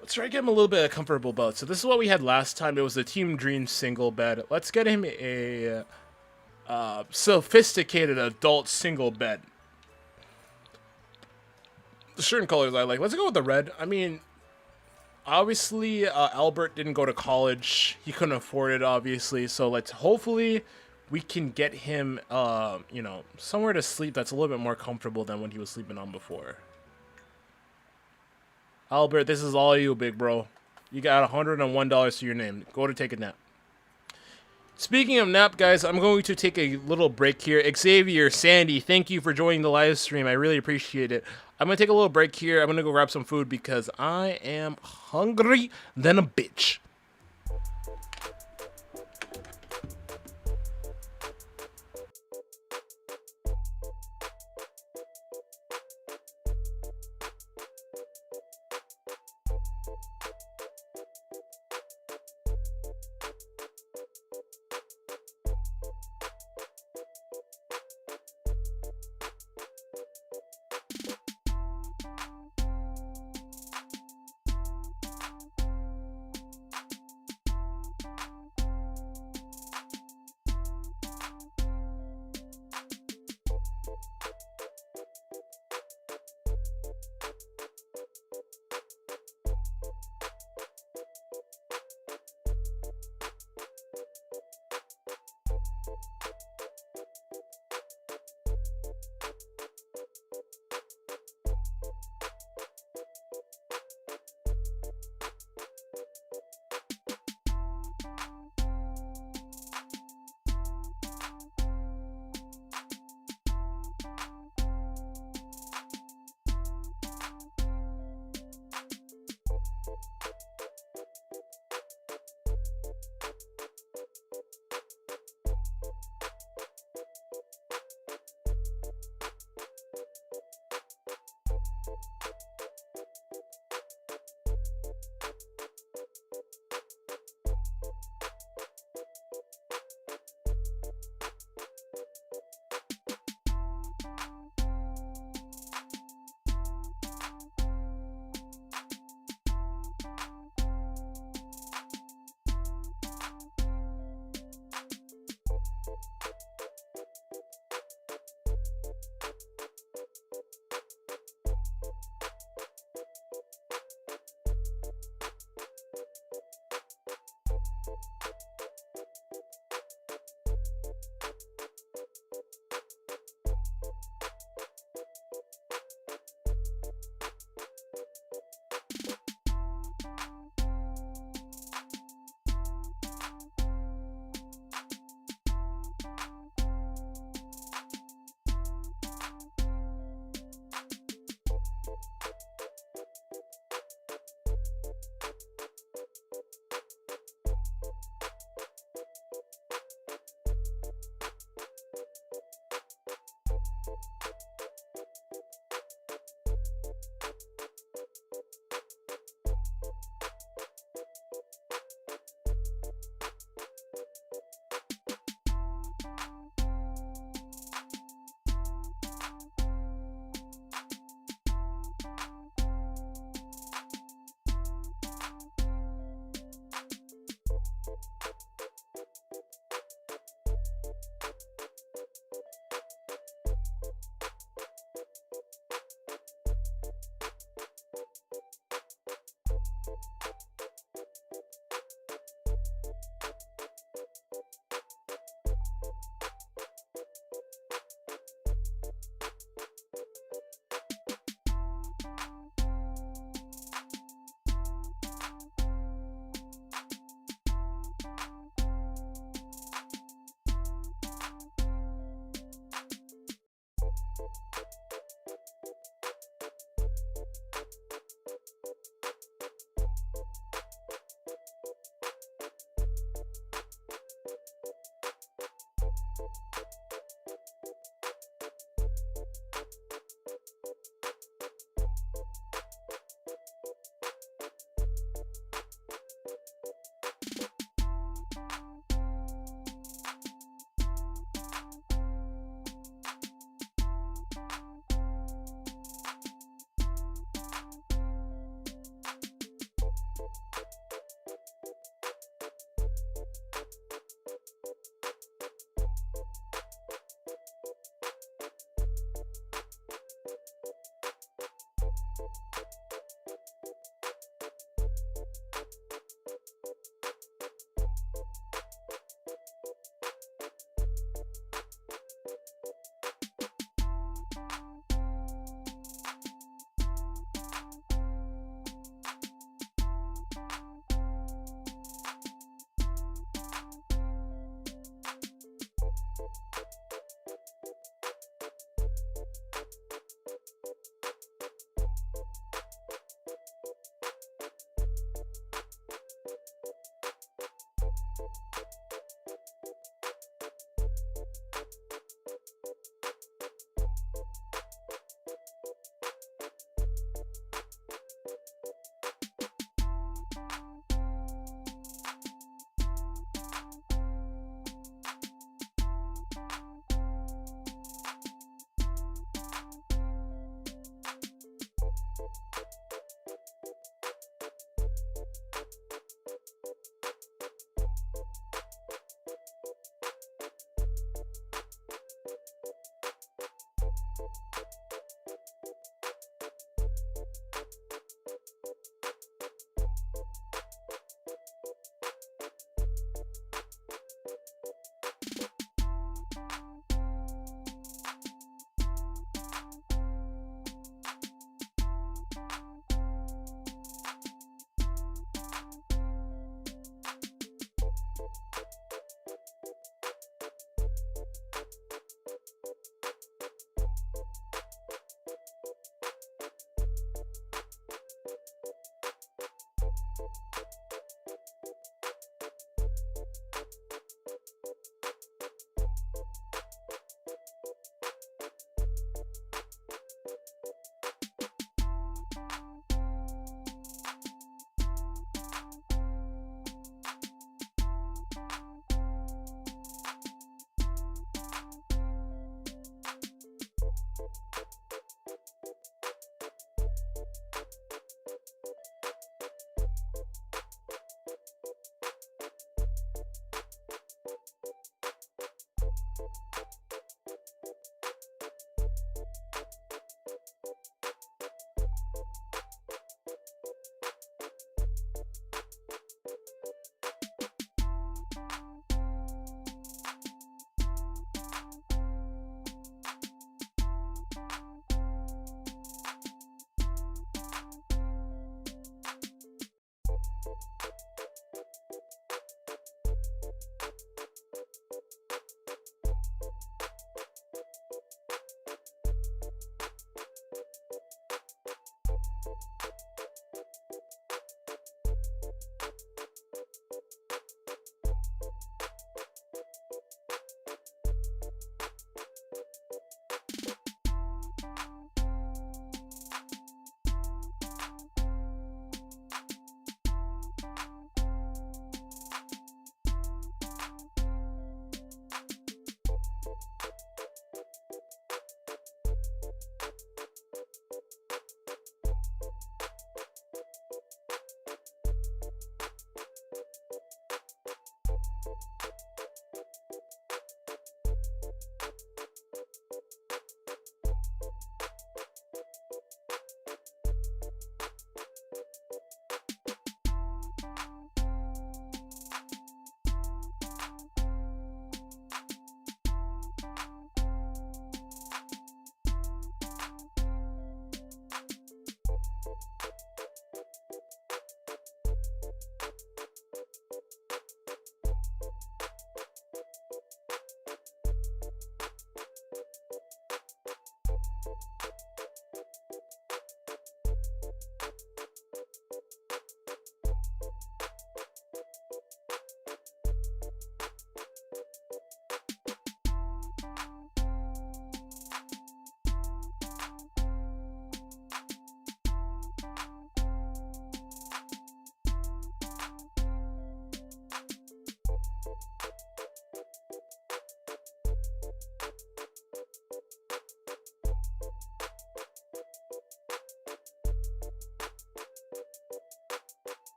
Let's try to get him a little bit of comfortable bed. So this is what we had last time. It was the Team Dream single bed. Let's get him a sophisticated adult single bed. Certain colors I like. Let's go with the red. I mean, obviously, Albert didn't go to college. He couldn't afford it, obviously. So let's hopefully we can get him, you know, somewhere to sleep that's a little bit more comfortable than what he was sleeping on before. Albert, this is all you, big bro. You got $101 to your name. Go to take a nap. Speaking of nap, guys, I'm going to take a little break here. Xavier, Sandy, thank you for joining the live stream. I really appreciate it. I'm going to take a little break here. I'm going to go grab some food because I am hungry than a bitch.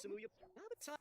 Samuya. Appetite.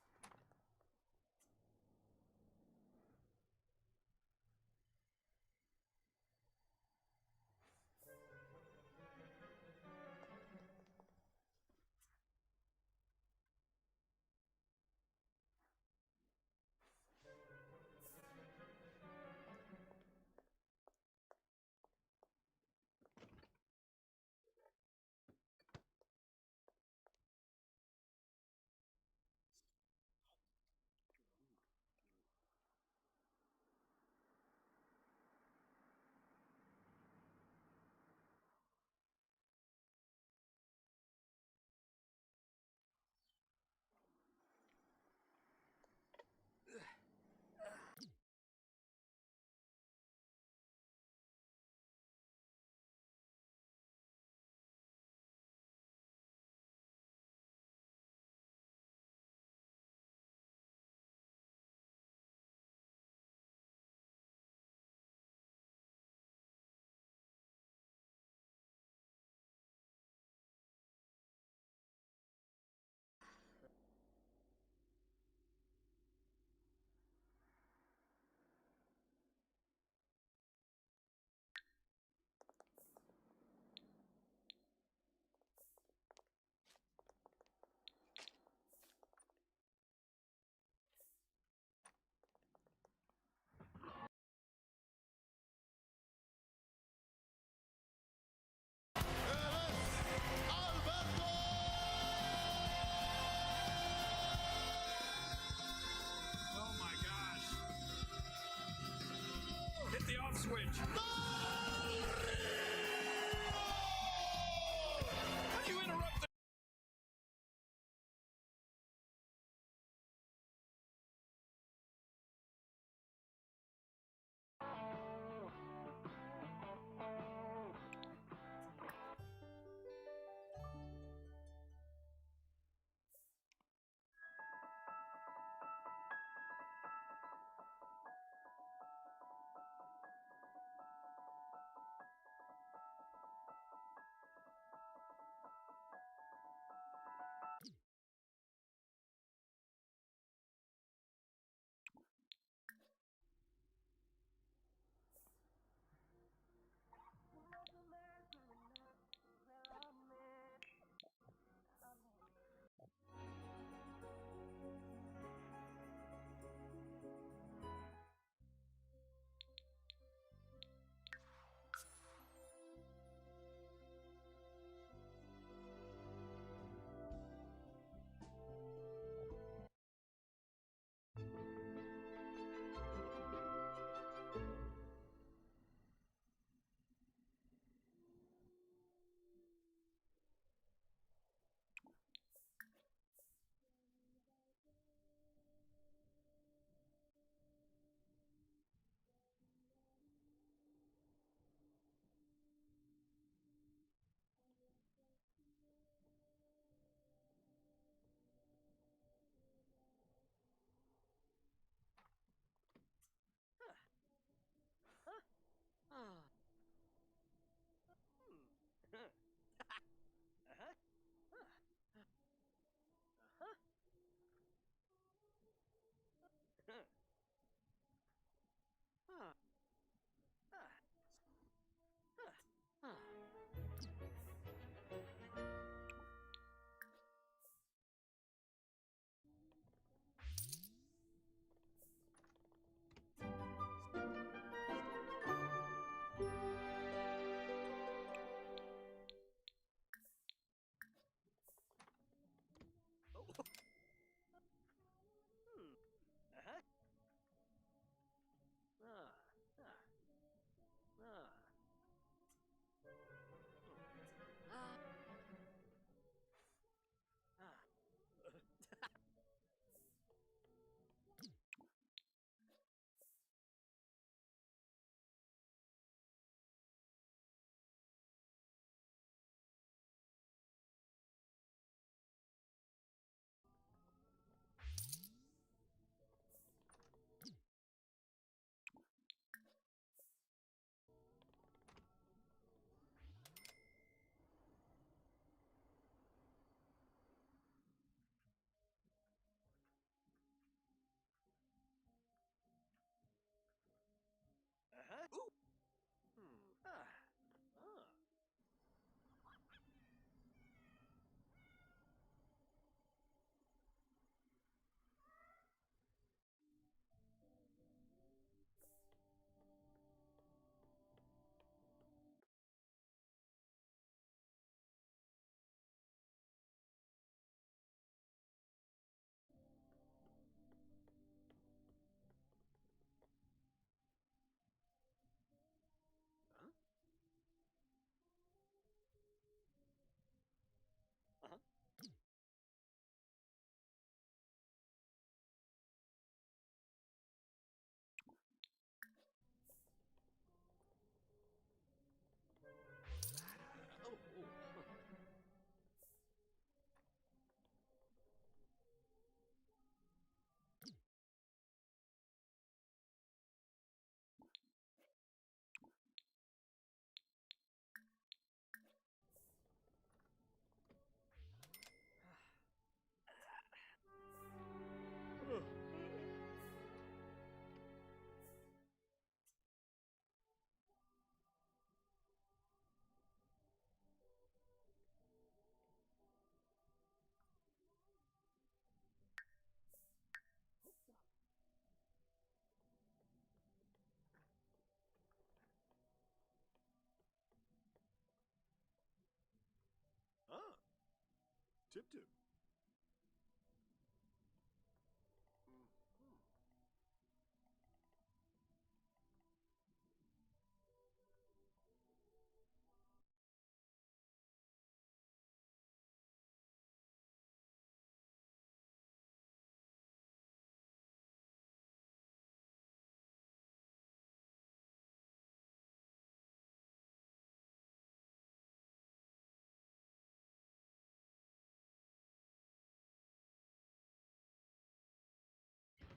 Tip-tip.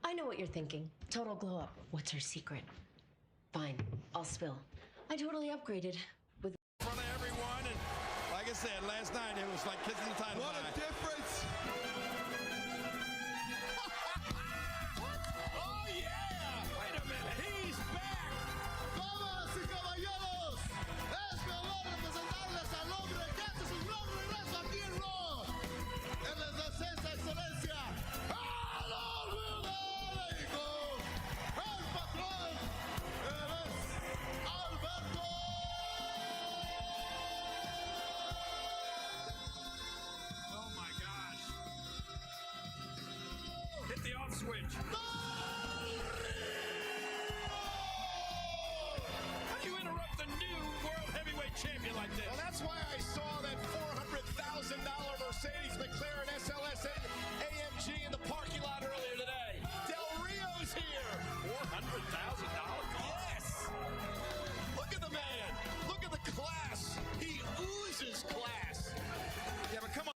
I know what you're thinking. Total glow up. What's her secret? Fine, I'll spill. I totally upgraded with In front of everyone, and like I said, last night it was like kissing the title. What a difference! Oh yeah! Wait a minute, he's back! Damas y caballeros, es mi honor presentarles al hombre que hace su gran regreso aquí en Raw. Él es de esa excelencia, el orgullo de México, el patrón, él es Alberto. Oh my gosh! Hit the off switch. How do you interrupt the new world heavyweight champion like this? Well, that's why I saw that $400,000 Mercedes McLaren SLS AMG in the parking lot earlier today. Del Rio's here. $400,000? Yes! Look at the man. Look at the class. He oozes class. Yeah, but come on.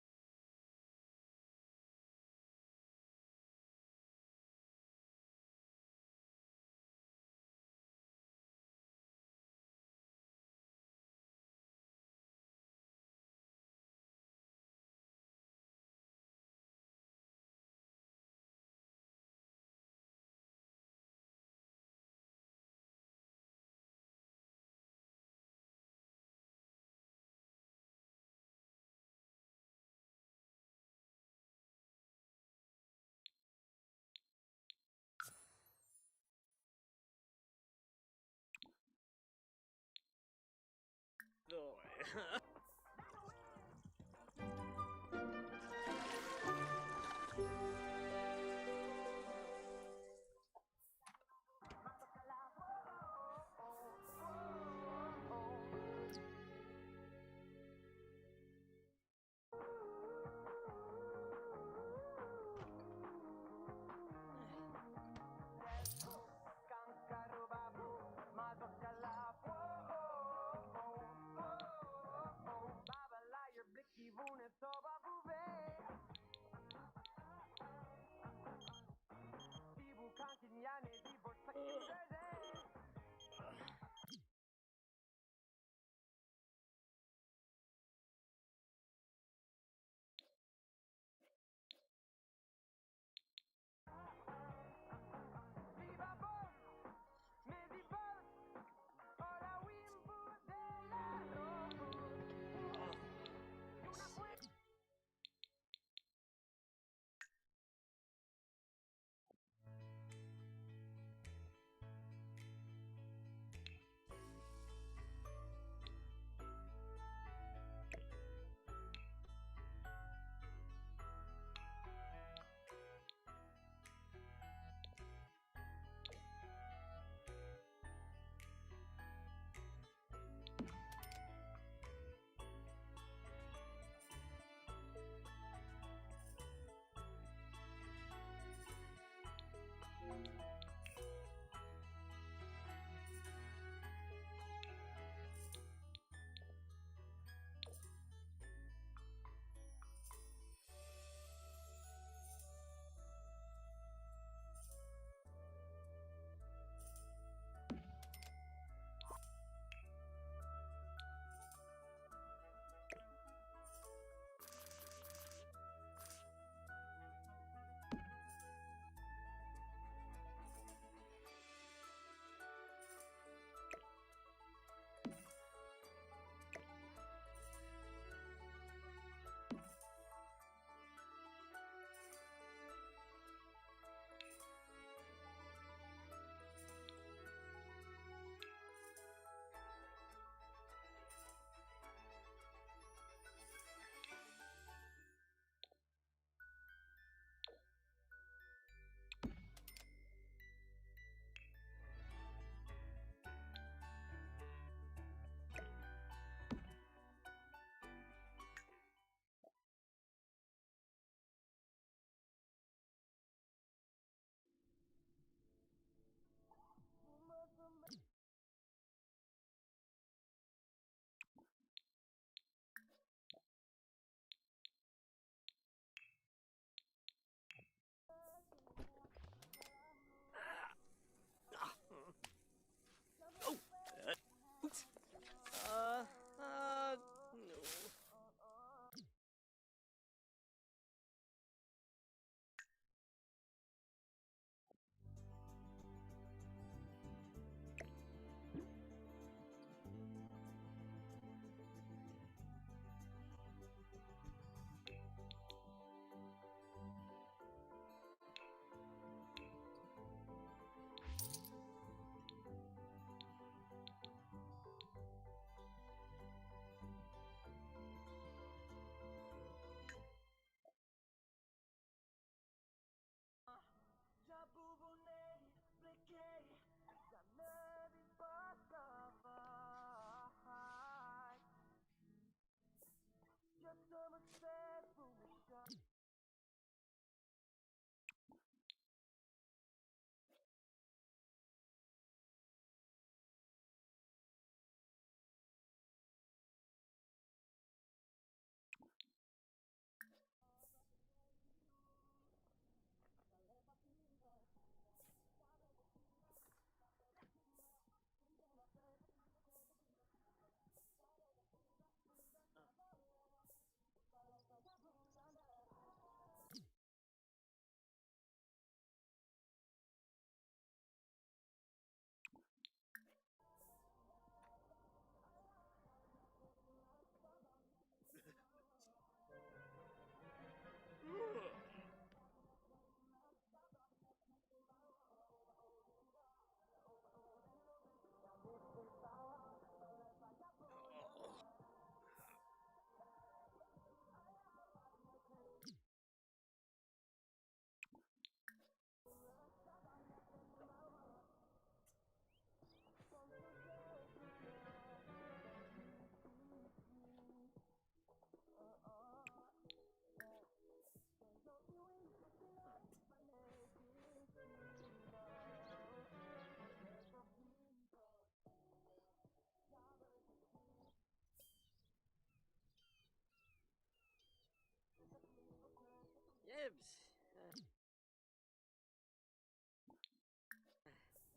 Dibs.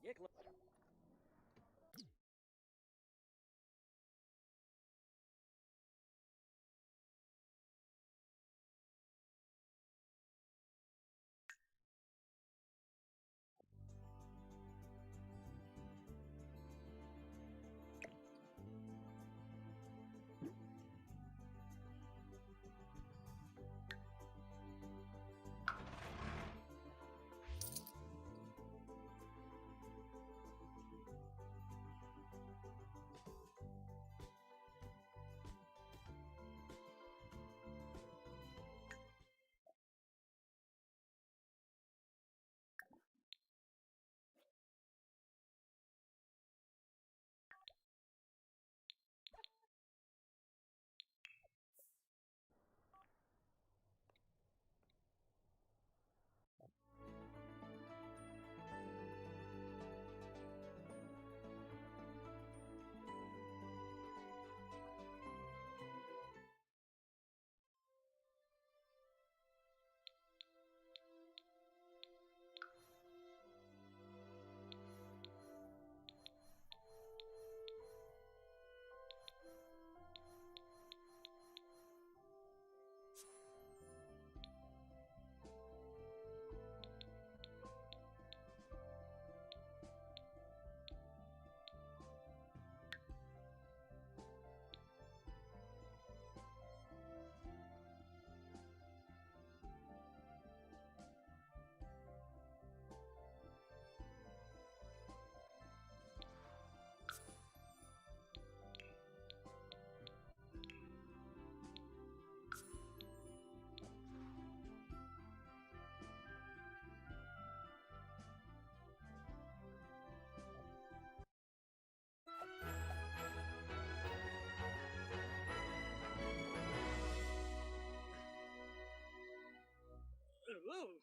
Yick. Ooh.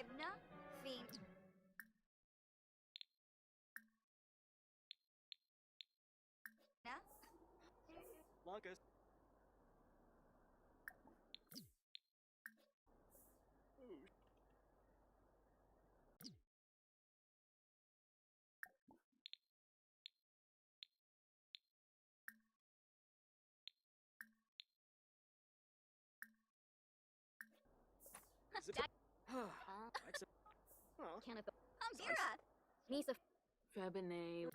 Edna, Fiend. Blanca's. Ooh. Well, Canada. Vera. Misa. Febine.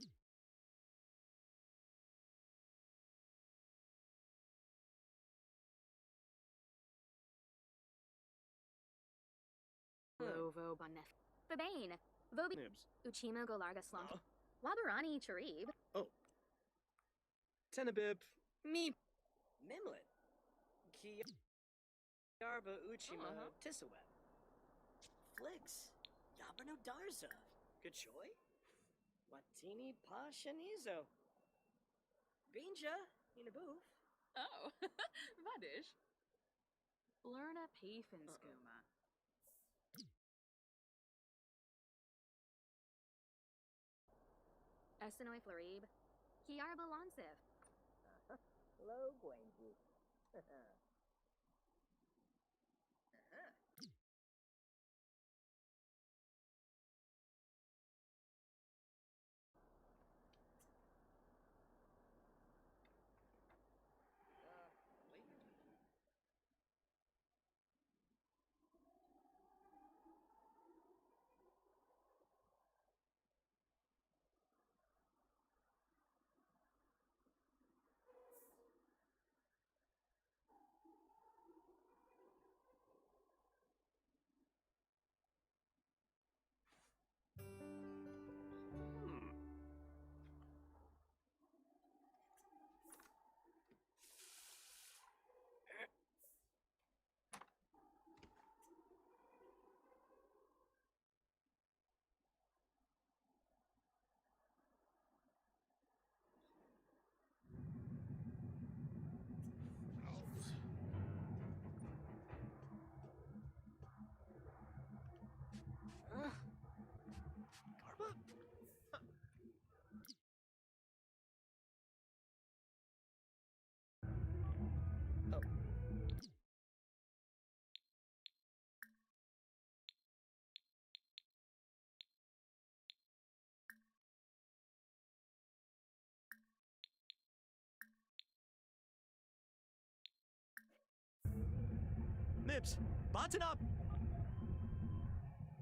Lovo Bonef. Babane. Vobi. nibs. Uchima Golarga Slonk. Uh. Wabarani Charib. Oh. Tenebib. Me. Mimlet. Yarba Uchima Tisawet. Flix. Yabano Darza. Gachoy. Watini Pashanizo. Binja. Inaboof. Oh, Vadish. Lerna Pafinskuma. Essenoi Florib. Kiarba Lonsiv. Hello, Gwenji. Garba? Oh. Mibs, button up!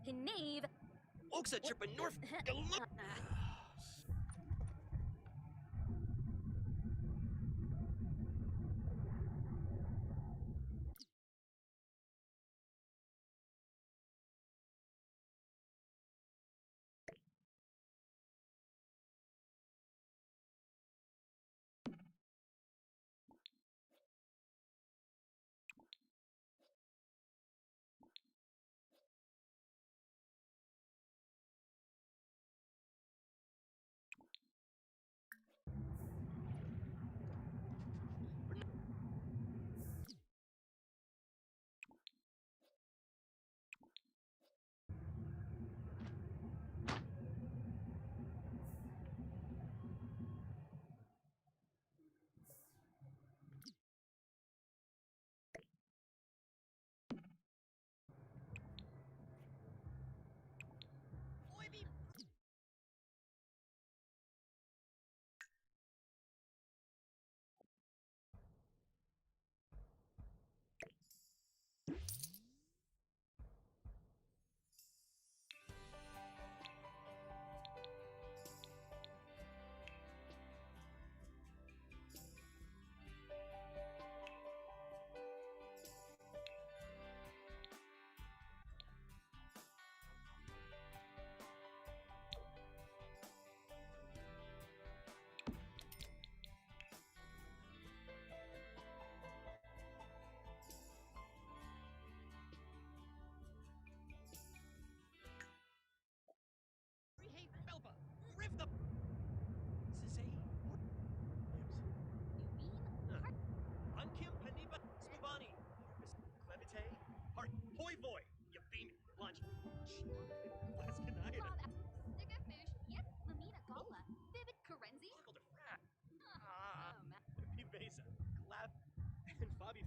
Knave. Oaksa tripping north.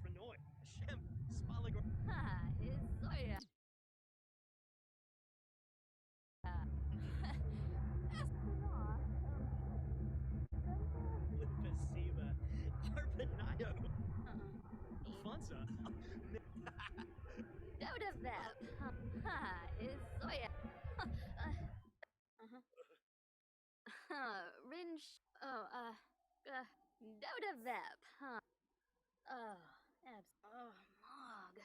Frenoy. Shem. Spalig. Ha, his soya. Lupasiva. Arpanayo. Fonsa. Dodavep. Ha, his soya. Ringe. Oh, Dodavep. Huh. Oh, Mog.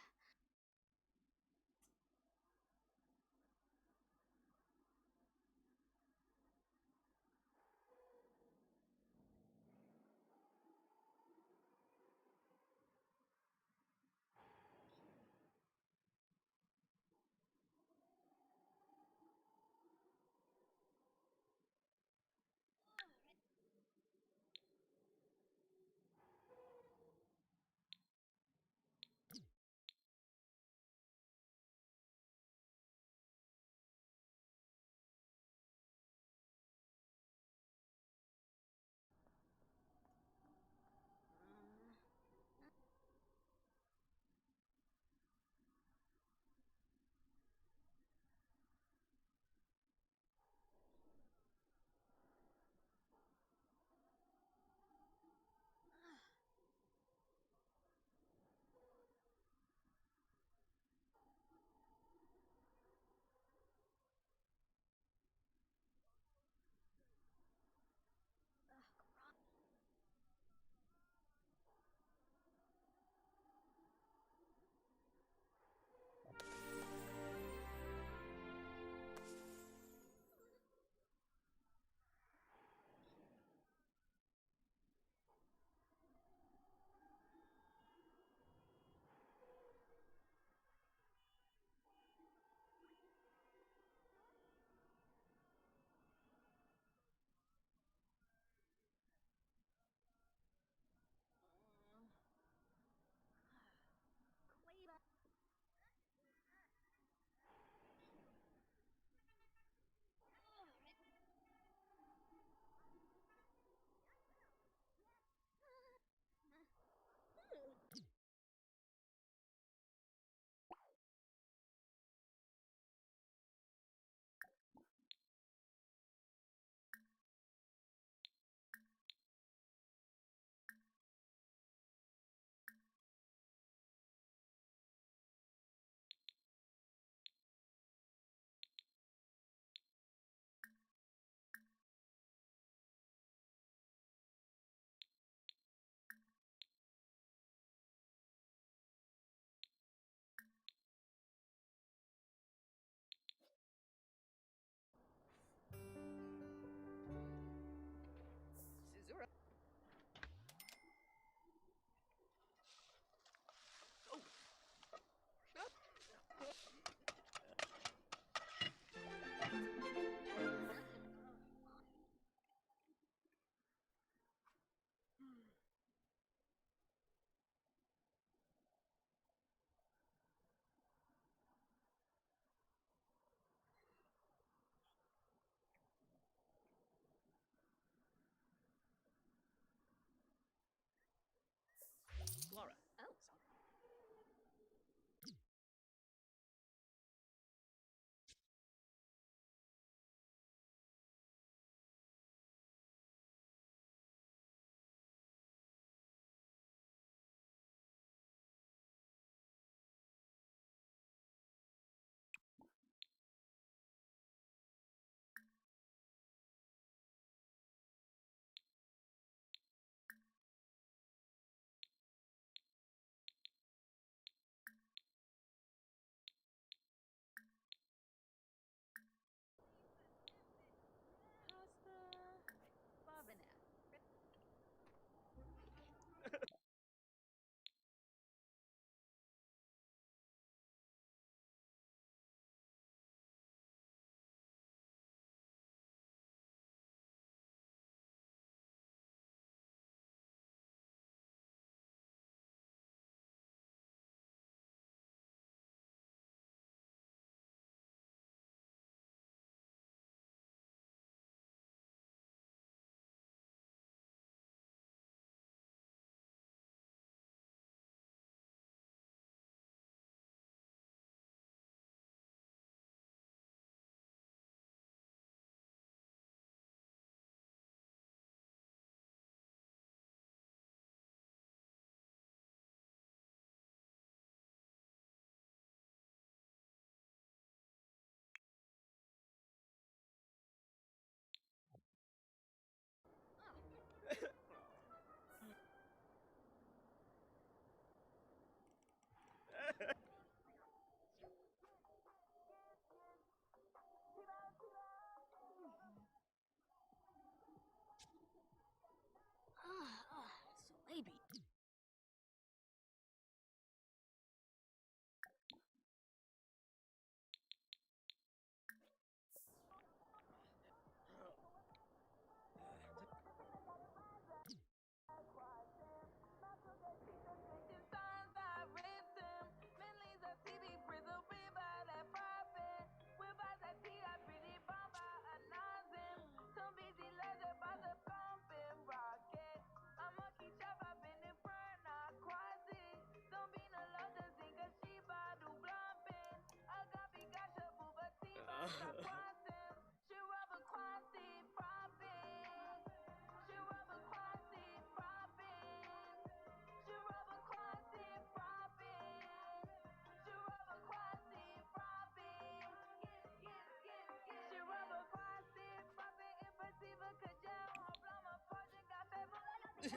To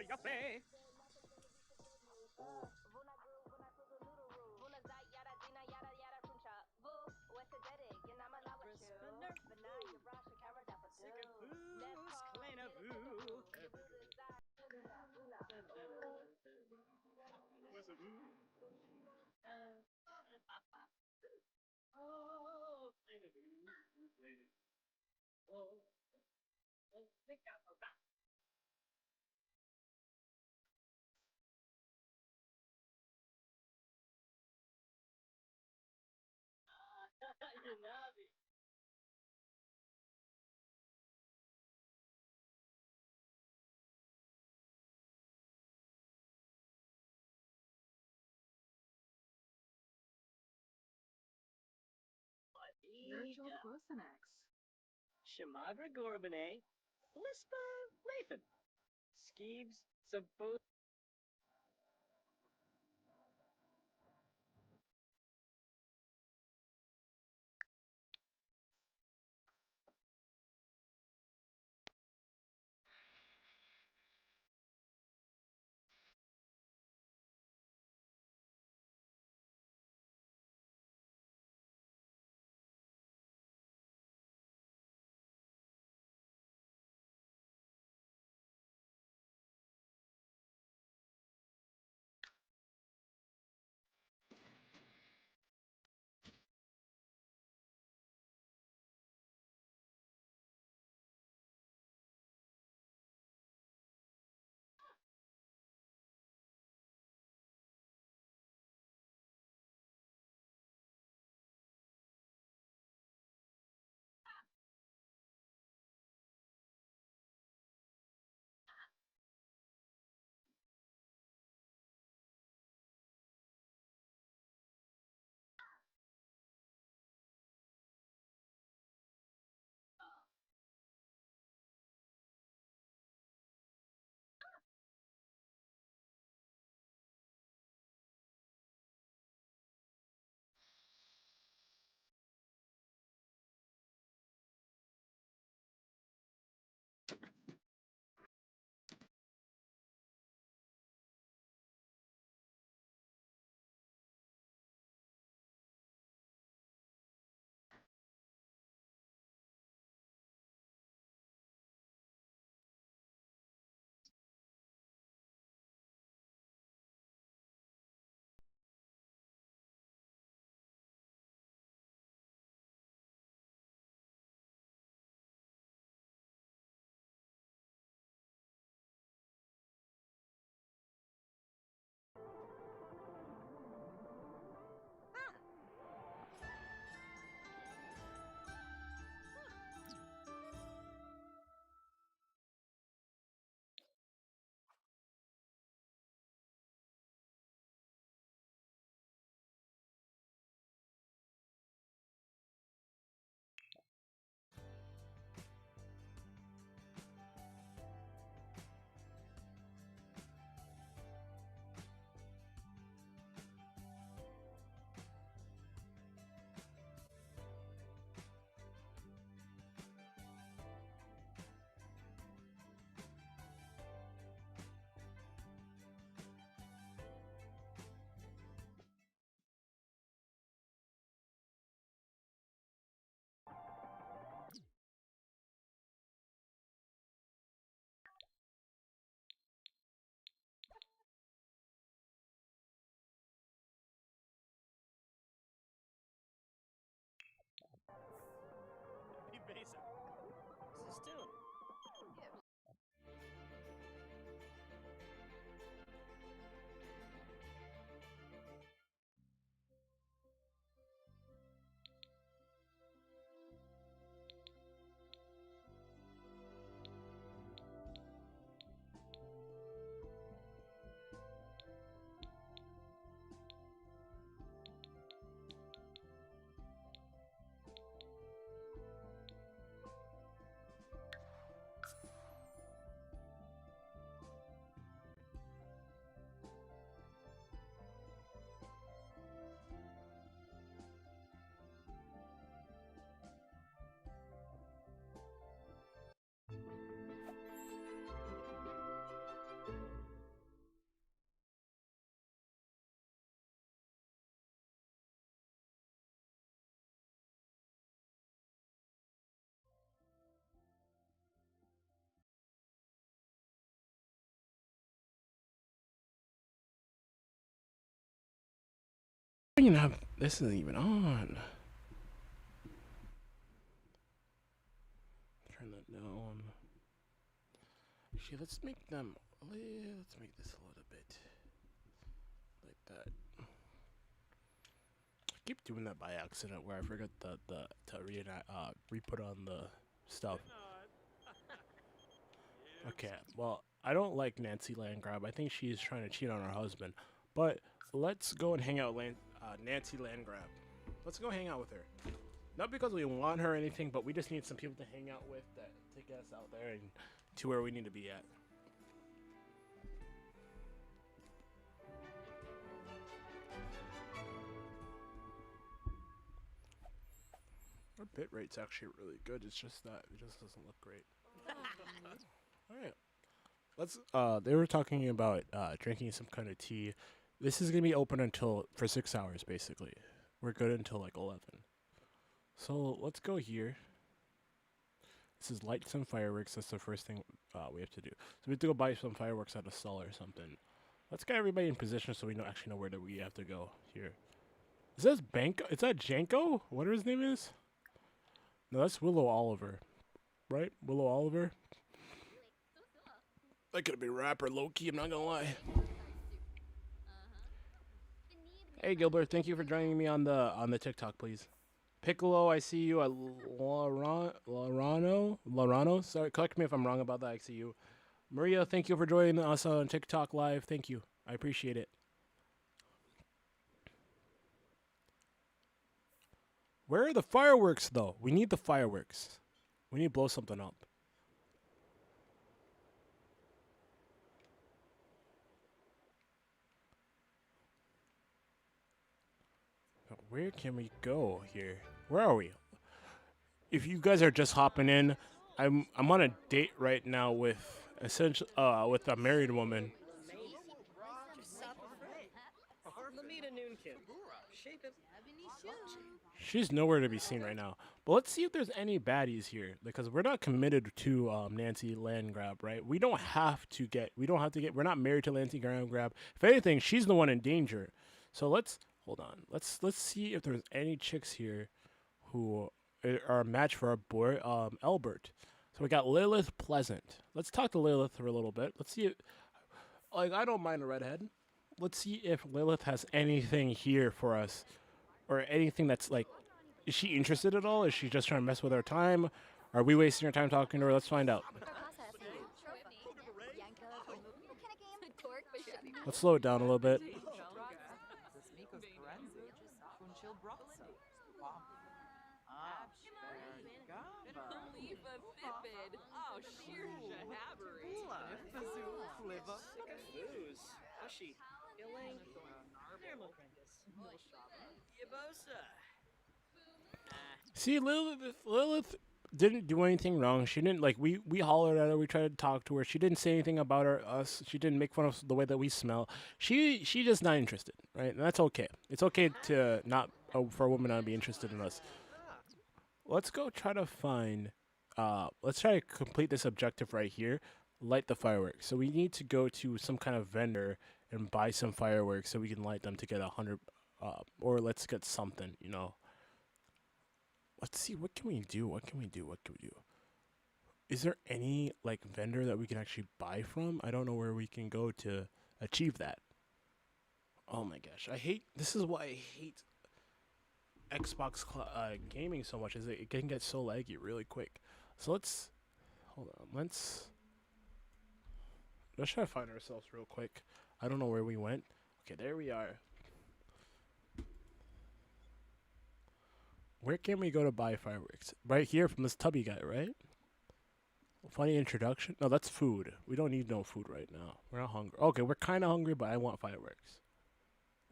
your face. Virtual Closenex. Shamagra Gorbane, Lispa Lathan, Skeeves Sabu. don't even have. This isn't even on. Turn that down. Actually, let's make them. Let's make this a little bit like that. I keep doing that by accident, where I forget to re-put on the stuff. Okay, well, I don't like Nancy Landgrab. I think she's trying to cheat on her husband. But let's go and hang out with Nancy Landgrab. Let's go hang out with her. Not because we want her or anything, but we just need some people to hang out with that to get us out there and to where we need to be at. Our bit rate's actually really good. It's just that it just doesn't look great. Alright. Let's they were talking about drinking some kind of tea. This is gonna be open until for 6 hours basically. We're good until like 11. So let's go here. This is light some fireworks. That's the first thing we have to do. So we have to go buy some fireworks at a stall or something. Let's get everybody in position so we know actually know where we have to go here. Is this Banco? Is that Janko? Whatever his name is? No, that's Willow Oliver. Right? Willow Oliver? That could be rapper Loki, I'm not gonna lie. Hey Gilbert, thank you for joining me on the TikTok, please. Piccolo, I see you at Lorano. Sorry, correct me if I'm wrong about that. I see you. Maria, thank you for joining us on TikTok Live. Thank you. I appreciate it. Where are the fireworks, though? We need the fireworks. We need to blow something up. Where can we go here? Where are we? If you guys are just hopping in, I'm on a date right now with with a married woman. She's nowhere to be seen right now. But let's see if there's any baddies here, because we're not committed to Nancy Landgrab, right? We don't have to get. We're not married to Nancy Landgrab. If anything, she's the one in danger. So let's hold on. Let's see if there's any chicks here who are a match for our boy Albert. So we got Lilith Pleasant. Let's talk to Lilith for a little bit. Let's see if, like, I don't mind a redhead. Let's see if Lilith has anything here for us, or anything that's like, is she interested at all? Is she just trying to mess with our time? Are we wasting our time talking to her? Let's find out. Let's slow it down a little bit. See, Lilith didn't do anything wrong. She didn't, like, we hollered at her. We tried to talk to her. She didn't say anything about us. She didn't make fun of the way that we smell. She just not interested, right? And that's okay. It's okay to not for a woman not to be interested in us. Let's go try to find. Let's try to complete this objective right here. Light the fireworks. So we need to go to some kind of vendor and buy some fireworks so we can light them to get 100. Or let's get something, you know. Let's see, what can we do? What can we do? What can we do? Is there any, like, vendor that we can actually buy from? I don't know where we can go to achieve that. Oh my gosh, this is why I hate Xbox gaming so much, is it can get so laggy really quick. So let's try to find ourselves real quick. I don't know where we went. Okay, there we are. Where can we go to buy fireworks? Right here from this tubby guy, right? Funny introduction. No, that's food. We don't need no food right now. We're not hungry. Okay, we're kind of hungry, but I want fireworks.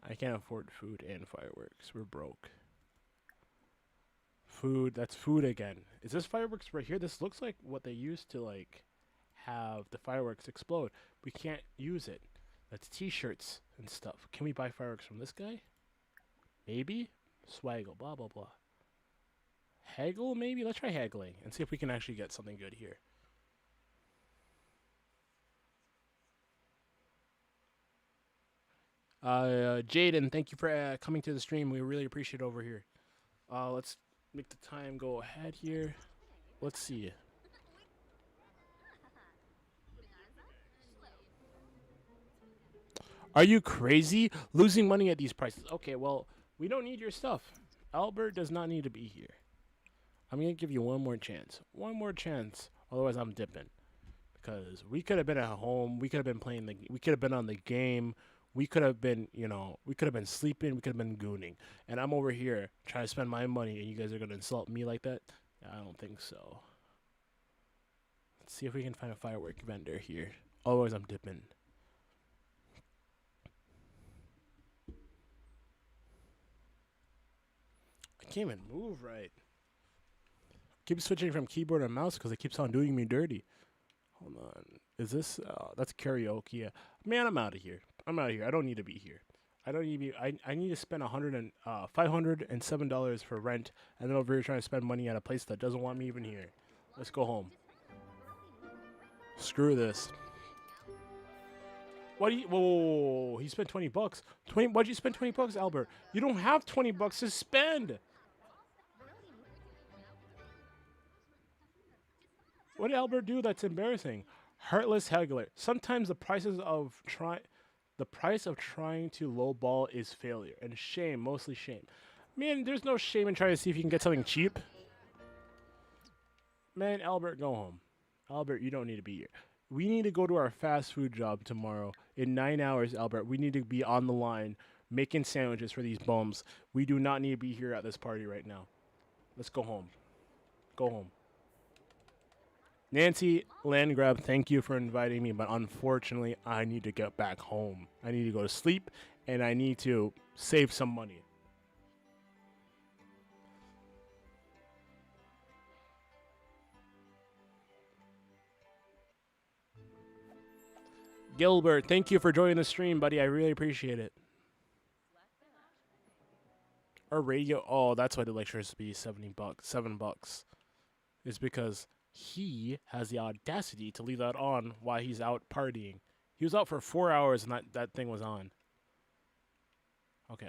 I can't afford food and fireworks. We're broke. Food. That's food again. Is this fireworks right here? This looks like what they used to, like, have the fireworks explode. We can't use it. That's t-shirts and stuff. Can we buy fireworks from this guy? Maybe? Swaggle. Blah, blah, blah. Haggle, maybe? Let's try haggling and see if we can actually get something good here. Jaden, thank you for coming to the stream. We really appreciate it over here. Let's make the time go ahead here. Let's see. Are you crazy? Losing money at these prices. Okay, well, we don't need your stuff. Albert does not need to be here. I'm going to give you one more chance. One more chance. Otherwise, I'm dipping. Because we could have been at home. We could have been playing the. We could have been on the game. We could have been, we could have been sleeping. We could have been gooning. And I'm over here trying to spend my money, and you guys are going to insult me like that? I don't think so. Let's see if we can find a firework vendor here. Otherwise, I'm dipping. I can't even move right. Keep switching from keyboard and mouse because it keeps on doing me dirty. Hold on. Is this? That's karaoke. Yeah. Man, I'm out of here. I'm out of here. I don't need to be here. I don't need to be. I need to spend $507 for rent, and then over here trying to spend money at a place that doesn't want me even here. Let's go home. Screw this. What do you? Whoa! He spent $20. Why'd you spend $20, Albert? You don't have $20 to spend. What did Albert do that's embarrassing? Heartless haggler. Sometimes the price of trying to lowball is failure and shame, mostly shame. Man, there's no shame in trying to see if you can get something cheap. Man, Albert, go home. Albert, you don't need to be here. We need to go to our fast food job tomorrow. In 9 hours, Albert, we need to be on the line making sandwiches for these bums. We do not need to be here at this party right now. Let's go home. Go home. Nancy Landgrab, thank you for inviting me, but unfortunately, I need to get back home. I need to go to sleep, and I need to save some money. Gilbert, thank you for joining the stream, buddy. I really appreciate it. Our radio, oh, that's why the electricity is $7. It's because he has the audacity to leave that on while he's out partying. He was out for 4 hours and that thing was on. Okay.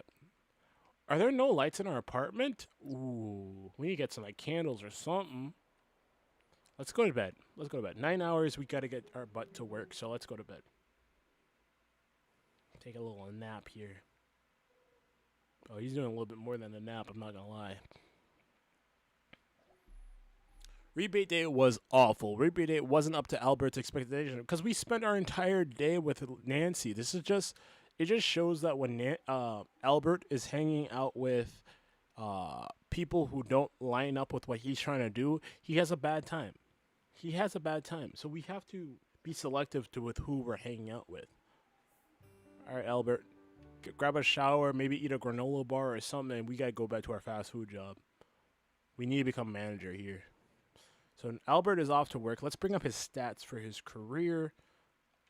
Are there no lights in our apartment? Ooh, we need to get some like candles or something. Let's go to bed. 9 hours, we got to get our butt to work, so let's go to bed. Take a little nap here. Oh, he's doing a little bit more than a nap, I'm not going to lie. Rebate day was awful. Rebate day wasn't up to Albert's expectation because we spent our entire day with Nancy. It just shows that when Albert is hanging out with people who don't line up with what he's trying to do, he has a bad time. So we have to be selective with who we're hanging out with. All right, Albert, grab a shower, maybe eat a granola bar or something, and we got to go back to our fast food job. We need to become manager here. So Albert is off to work. Let's bring up his stats for his career.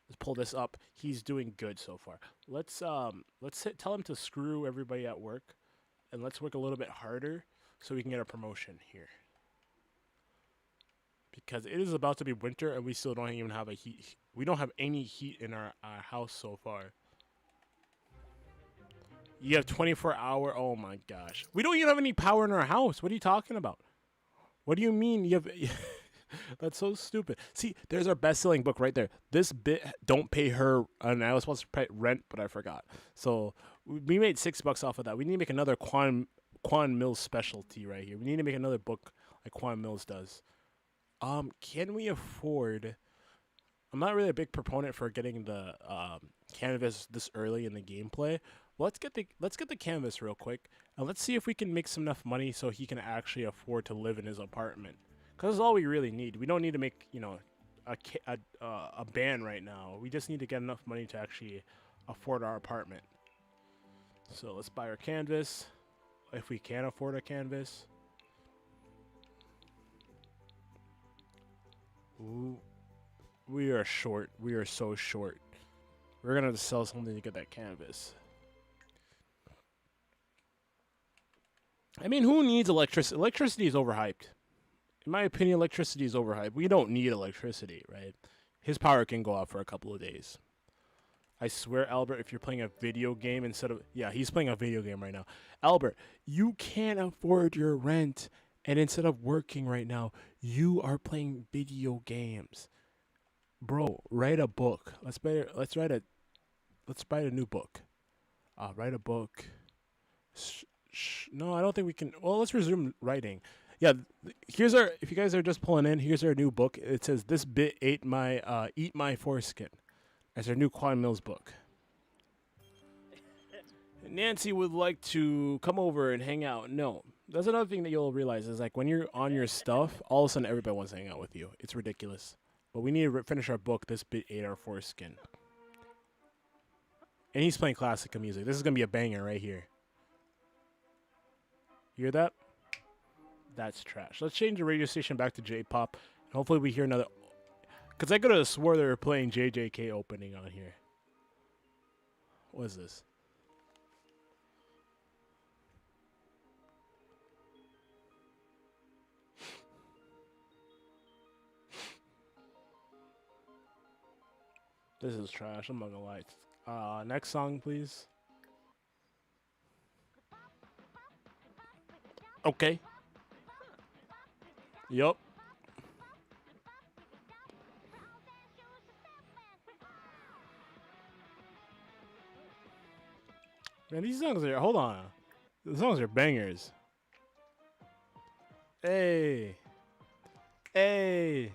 Let's pull this up. He's doing good so far. Let's tell him to screw everybody at work, and let's work a little bit harder so we can get a promotion here. Because it is about to be winter, and we still don't even have a heat. We don't have any heat in our house so far. You have 24-hour. Oh my gosh, we don't even have any power in our house. What are you talking about? What do you mean you have? That's so stupid. See, there's our best-selling book right there. This bit, don't pay her, and I was supposed to pay rent, but I forgot. So we made $6 off of that. We need to make another Quan Mills specialty right here. We need to make another book like Quan Mills does. Can we afford? I'm not really a big proponent for getting the canvas this early in the gameplay. Well, let's get the canvas real quick, and let's see if we can make some enough money so he can actually afford to live in his apartment. Cause that's all we really need. We don't need to make a band right now. We just need to get enough money to actually afford our apartment. So let's buy our canvas, if we can afford a canvas. Ooh, we are short. We are so short. We're gonna have to sell something to get that canvas. I mean, who needs electricity? Electricity is overhyped. In my opinion, electricity is overhyped. We don't need electricity, right? His power can go off for a couple of days. I swear, Albert, if you're playing a video game instead of... Yeah, he's playing a video game right now. Albert, you can't afford your rent, and instead of working right now, you are playing video games. Bro, write a book. Let's write a new book. Write a book. No, I don't think we can. Well, let's resume writing. Yeah, here's our. If you guys are just pulling in, here's our new book. It says "This bit ate my eat my foreskin." As our new Quan Mills book. Nancy would like to come over and hang out. No, that's another thing that you'll realize is like when you're on your stuff, all of a sudden everybody wants to hang out with you. It's ridiculous. But we need to finish our book. This bit ate our foreskin. And he's playing classical music. This is gonna be a banger right here. Hear that? That's trash. Let's change the radio station back to J-pop. And hopefully we hear another... Because I could have swore they were playing JJK opening on here. What is this? This is trash. I'm not gonna lie. Next song, please. Okay. Yup. Man, these songs are... Hold on. The songs are bangers. Hey. Hey.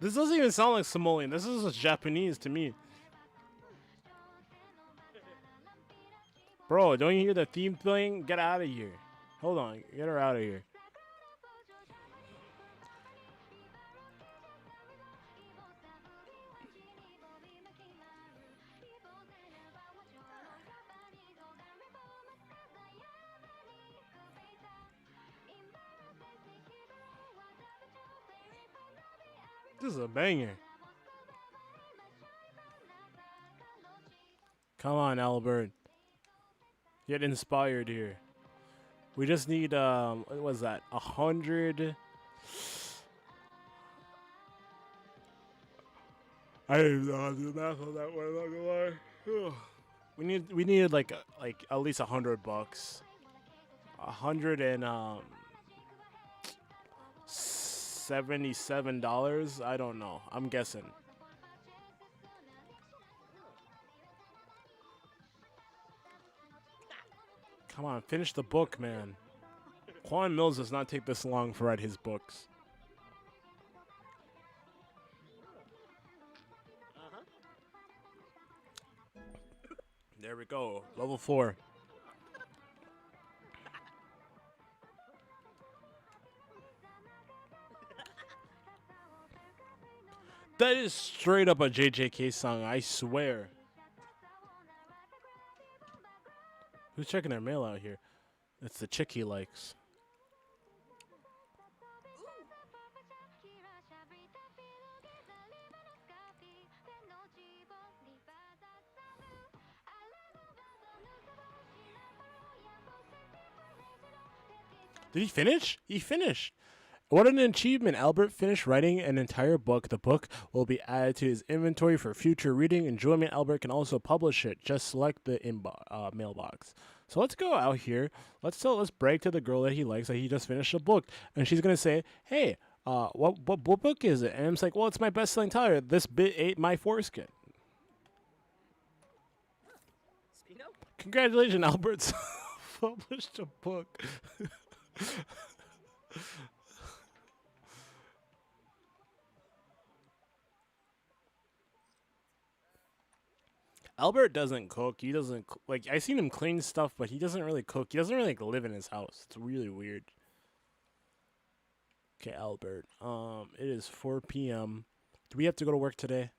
This doesn't even sound like simoleon. This is Japanese to me. Bro, don't you hear the theme playing? Get out of here. Hold on. Get her out of here. This is a banger. Come on, Albert. Get inspired here. We just need, what was that? 100. I didn't know how to do math on that one, I'm not gonna lie. We needed like at least $100. $177. I don't know. I'm guessing. Come on, finish the book, man. Quan Mills does not take this long to write his books. There we go. Level 4. That is straight up a JJK song, I swear. Who's checking their mail out here? It's the chick he likes. Did he finish? He finished. What an achievement. Albert finished writing an entire book. The book will be added to his inventory for future reading enjoyment. Albert can also publish it. Just select the mailbox. So let's go out here. Let's brag to the girl that he likes that he just finished a book. And she's going to say, hey, what book is it? And I'm like, well, it's my best-selling title. This bit ate my foreskin. Congratulations, Albert's published a book. Albert doesn't cook. He doesn't like. I seen him clean stuff, but he doesn't really cook. He doesn't really live in his house. It's really weird. Okay, Albert. It is 4 p.m. Do we have to go to work today?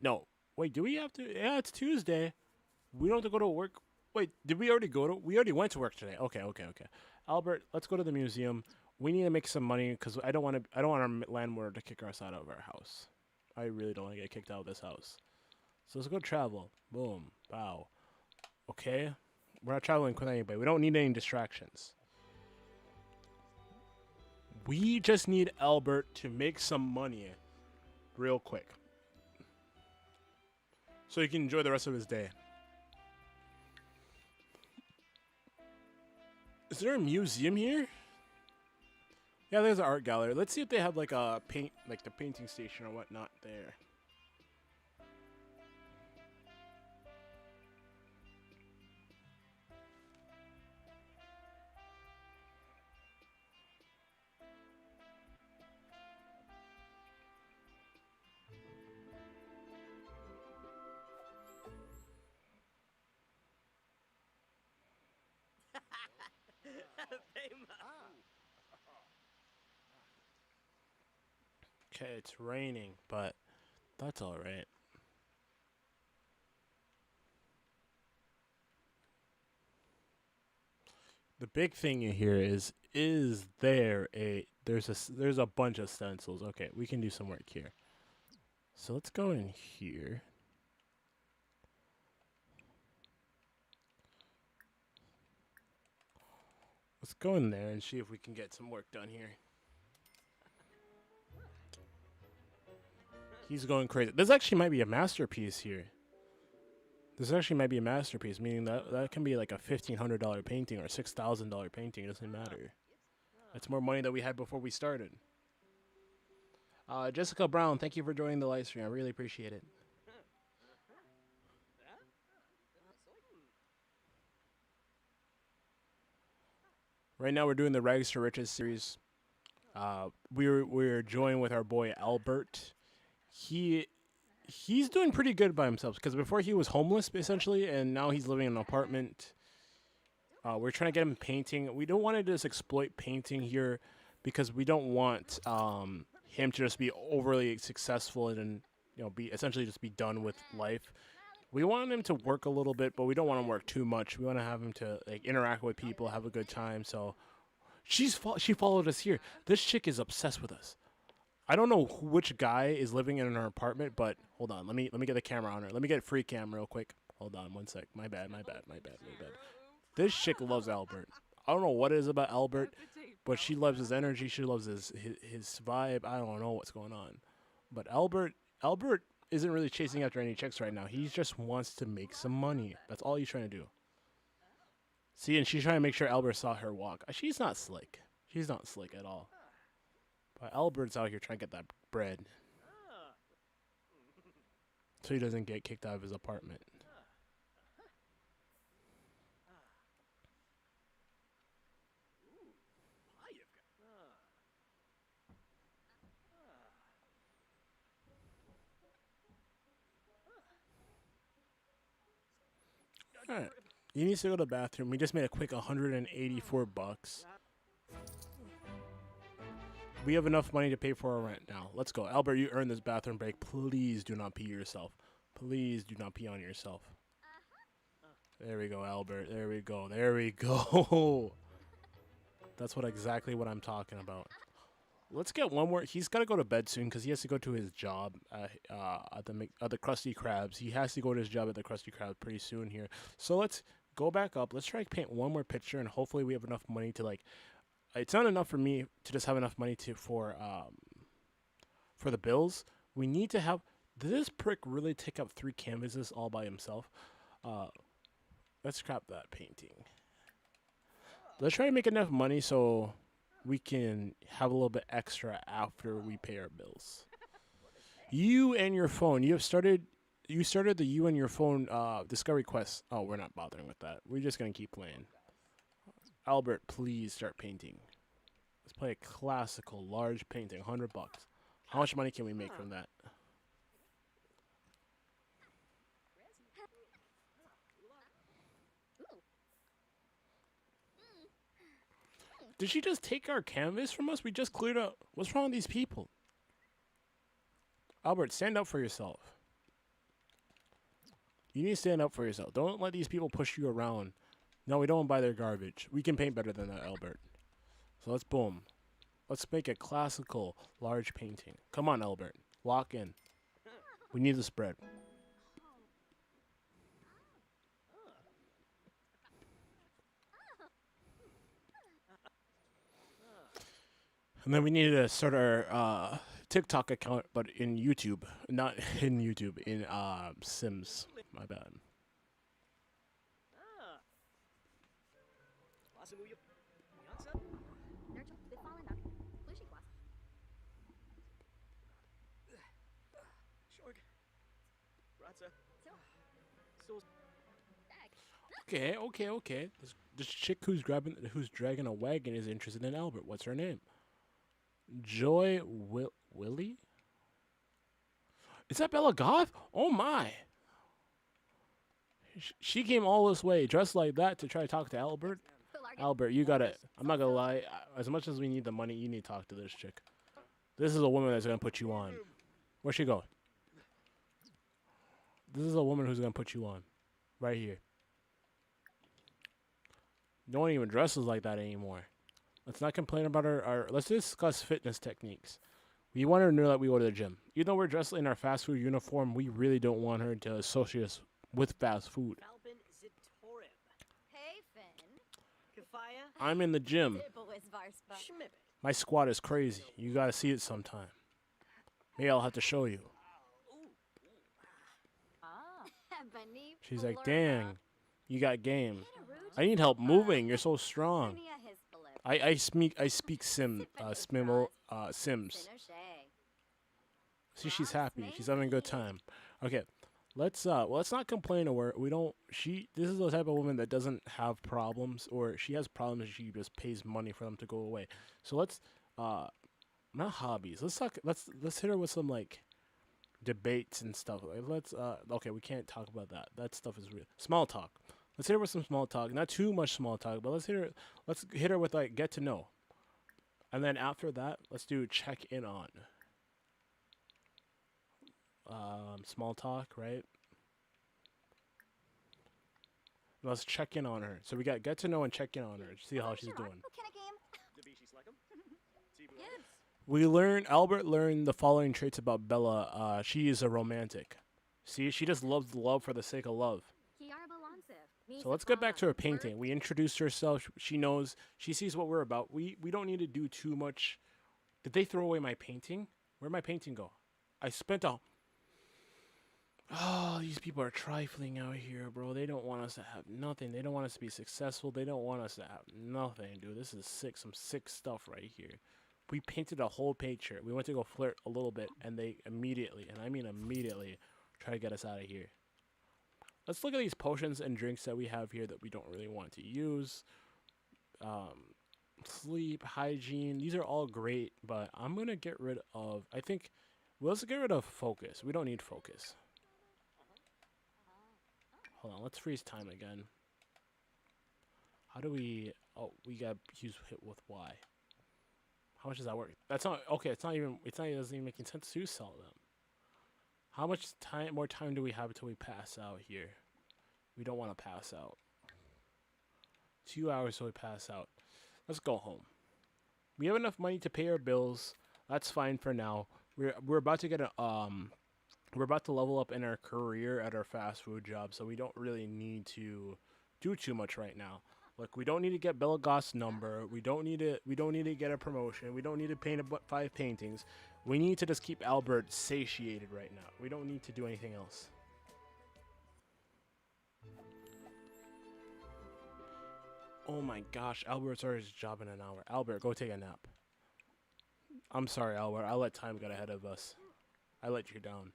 No. Wait, do we have to? Yeah, it's Tuesday. We don't have to go to work. Wait, did we already go to? We already went to work today. Okay, okay, okay. Albert, let's go to the museum. We need to make some money because I don't want to. I don't want our landlord to kick us out of our house. I really don't want to get kicked out of this house. So let's go travel. Boom. Wow. Okay. We're not traveling with anybody. We don't need any distractions. We just need Albert to make some money real quick. So he can enjoy the rest of his day. Is there a museum here? Yeah, there's an art gallery. Let's see if they have like a like the painting station or whatnot there. Okay, it's raining, but that's all right. The big thing here is there a there's a bunch of stencils. Okay, we can do some work here. So let's go in here. Let's go in there and see if we can get some work done here. He's going crazy. This actually might be a masterpiece here. This actually might be a masterpiece, meaning that can be like a $1,500 painting or $6,000 painting. It doesn't matter. That's more money than we had before we started. Jessica Brown, thank you for joining the live stream. I really appreciate it. Right now we're doing the Rags to Riches series. We're joined with our boy Albert. He's doing pretty good by himself because before he was homeless essentially, and now he's living in an apartment. We're trying to get him painting. We don't want to just exploit painting here because we don't want him to just be overly successful and be essentially just be done with life. We want him to work a little bit, but we don't want him to work too much. We want to have him to like interact with people, have a good time. So she followed us here. This chick is obsessed with us. I don't know which guy is living in our apartment, but hold on. Let me get the camera on her. Let me get free cam real quick. Hold on one sec. My bad. This chick loves Albert. I don't know what it is about Albert, but she loves his energy. She loves his vibe. I don't know what's going on. But Albert isn't really chasing after any chicks right now. He just wants to make some money. That's all he's trying to do. See, and she's trying to make sure Albert saw her walk. She's not slick. She's not slick at all. But Albert's out here trying to get that bread. So he doesn't get kicked out of his apartment. Alright. He needs to go to the bathroom. We just made a quick 184 bucks. We have enough money to pay for our rent now. Let's go. Albert, you earned this bathroom break. Please do not pee yourself. Please do not pee on yourself. There we go, Albert. There we go. There we go. That's exactly what I'm talking about. Let's get one more. He's got to go to bed soon because he has to go to his job at the Krusty Krabs. He has to go to his job at the Krusty Krabs pretty soon here. So let's go back up. Let's try to paint one more picture, and hopefully we have enough money to like. It's not enough for me to just have enough money for the bills. We need to have. Did this prick really take up 3 canvases all by himself? Let's scrap that painting. Let's try to make enough money so we can have a little bit extra after we pay our bills. You and your phone. You started the you and your phone discovery quest. Oh, we're not bothering with that. We're just gonna keep playing. Albert, please start painting. Let's play a classical large painting. 100 bucks. How much money can we make from that? Did she just take our canvas from us? We just cleared up. What's wrong with these people? Albert, stand up for yourself. You need to stand up for yourself. Don't let these people push you around. No, we don't buy their garbage. We can paint better than that, Albert. So let's boom. Let's make a classical large painting. Come on, Albert. Lock in. We need the spread. And then we need to start our TikTok account, but in YouTube. Not in YouTube, in Sims. My bad. Okay. This chick who's dragging a wagon is interested in Albert. What's her name? Joy Willie? Is that Bella Goth? Oh my! She came all this way dressed like that to try to talk to Albert. Albert, you gotta. I'm not gonna lie. As much as we need the money, you need to talk to this chick. This is a woman that's gonna put you on. Where'd she go? This is a woman who's gonna put you on. Right here. No one even dresses like that anymore. Let's not complain about our let's discuss fitness techniques. We want her to know that we go to the gym. Even though we're dressed in our fast food uniform, we really don't want her to associate us with fast food. Hey, Finn. I'm in the gym. My squat is crazy. You gotta see it sometime. Maybe I'll have to show you. She's like, dang, you got game. I need help moving. You're so strong. I speak Sims. See, she's happy. She's having a good time. Okay, let's not complain to her. This is the type of woman that doesn't have problems, or she has problems and she just pays money for them to go away. So let's not hobbies. Let's hit her with some like debates and stuff. Like, okay, we can't talk about that. That stuff is real. Small talk. Let's hit her with some small talk. Not too much small talk, but let's hit her with like get to know. And then after that, let's do check in on. Small talk, right? Let's check in on her. So we got get to know and check in on her. See how she's doing. Albert learned the following traits about Bella. She is a romantic. See, she just loves love for the sake of love. So let's get back to her painting. We introduced herself. She knows. She sees what we're about. We don't need to do too much. Did they throw away my painting? Where'd my painting go? I spent a... Oh, these people are trifling out here, bro. They don't want us to have nothing. They don't want us to be successful. They don't want us to have nothing, dude. This is sick. Some sick stuff right here. We painted a whole picture. We went to go flirt a little bit, and they immediately, and I mean immediately, try to get us out of here. Let's look at these potions and drinks that we have here that we don't really want to use. Sleep, hygiene, these are all great, but I'm going to get rid of, let's get rid of focus. We don't need focus. Hold on, let's freeze time again. How do we, we got use hit with Y. How much does that work? That's not, okay, it doesn't even make sense to sell them. How much more time do we have until we pass out here? We don't want to pass out. 2 hours till we pass out. Let's go home. We have enough money to pay our bills. That's fine for now. We're about to get we're about to level up in our career at our fast food job, so we don't really need to do too much right now. Look, we don't need to get Bella Goth's number. We don't need to get a promotion. We don't need to paint 5 paintings. We need to just keep Albert satiated right now. We don't need to do anything else. Oh my gosh, Albert started his job in an hour. Albert, go take a nap. I'm sorry, Albert. I'll let time get ahead of us. I let you down.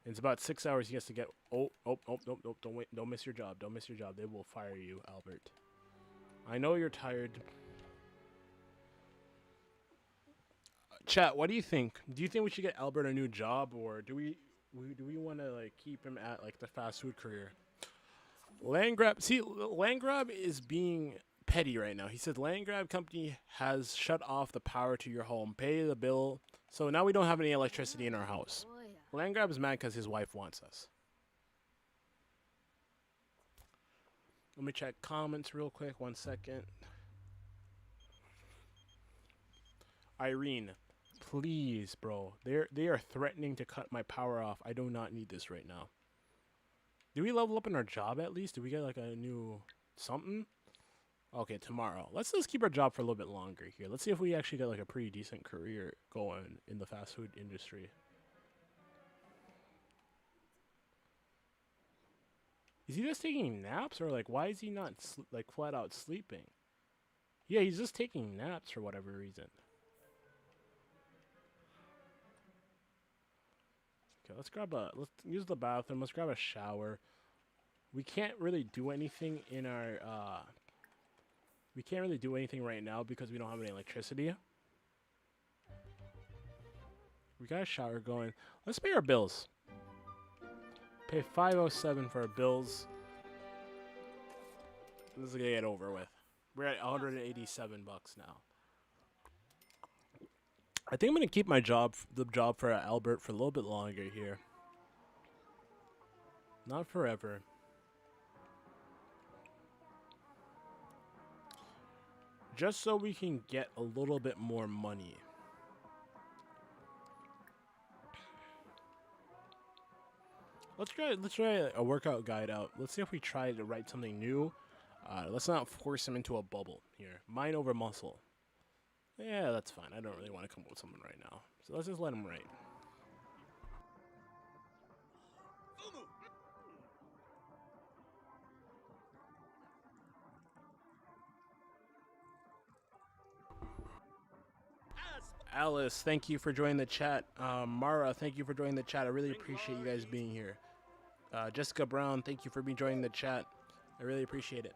It's about 6 hours he has to get. Oh, don't wait. Don't miss your job. Don't miss your job. They will fire you, Albert. I know you're tired. Chat, what do you think? Do you think we should get Albert a new job, or do we want to like keep him at like the fast food career? Landgrab, see, Landgrab is being petty right now. He said Landgrab company has shut off the power to your home. Pay the bill. So now we don't have any electricity in our house. Landgrab is mad because his wife wants us. Let me check comments real quick. 1 second. Irene, please, bro. They are threatening to cut my power off. I do not need this right now. Do we level up in our job at least? Do we get like a new something? Okay, tomorrow. Let's just keep our job for a little bit longer here. Let's see if we actually get like a pretty decent career going in the fast food industry. Is he just taking naps, or like why is he not like flat out sleeping? Yeah, he's just taking naps for whatever reason. Okay, let's use the bathroom. Let's grab a shower. We can't really do anything in our we can't really do anything right now because we don't have any electricity. We got a shower going. Let's pay our bills. Pay $507 for our bills. This is gonna get over with. We're at 187 bucks now. I think I'm gonna keep my job, the job for Albert, for a little bit longer here. Not forever. Just so we can get a little bit more money. Let's try a workout guide out. Let's see if we try to write something new. Let's not force him into a bubble here. Mind over muscle. Yeah, that's fine. I don't really want to come up with something right now. So let's just let him write. Alice, thank you for joining the chat. Mara, thank you for joining the chat. I really appreciate you guys being here. Jessica Brown, thank you for joining the chat. I really appreciate it.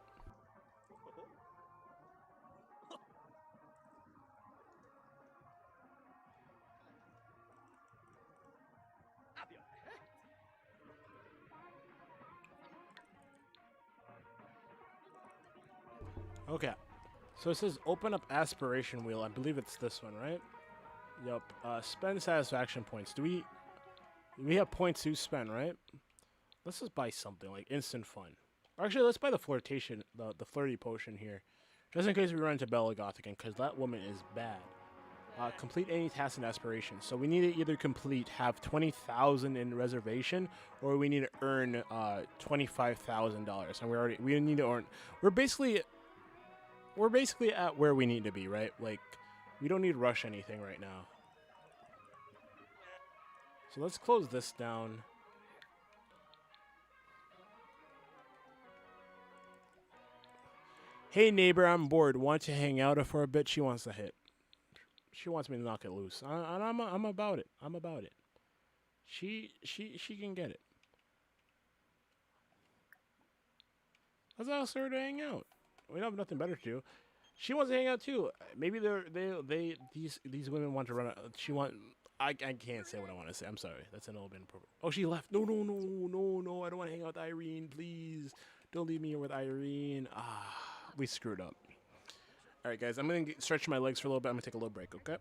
Okay, so it says open up aspiration wheel. I believe it's this one, right? Yep. Spend satisfaction points. Do we have points to spend, right? Let's just buy something like instant fun. Or actually, let's buy the flirtation, the flirty potion here, just in case we run into Bella Goth again, because that woman is bad. Complete any task and aspiration. So we need to either have 20,000 in reservation, or we need to earn $25,000, and we need to earn. We're basically at where we need to be, right? Like, we don't need to rush anything right now. So let's close this down. Hey neighbor, I'm bored. Want to hang out for a bit? She wants to hit. She wants me to knock it loose. And I'm about it. I'm about it. She can get it. Let's ask her to hang out. We don't have nothing better to do. She wants to hang out too. Maybe these women want to run. I can't say what I want to say. I'm sorry. That's an old inappropriate. Oh, she left. No. I don't want to hang out with Irene. Please don't leave me here with Irene. We screwed up. All right, guys. I'm gonna stretch my legs for a little bit. I'm gonna take a little break. Okay.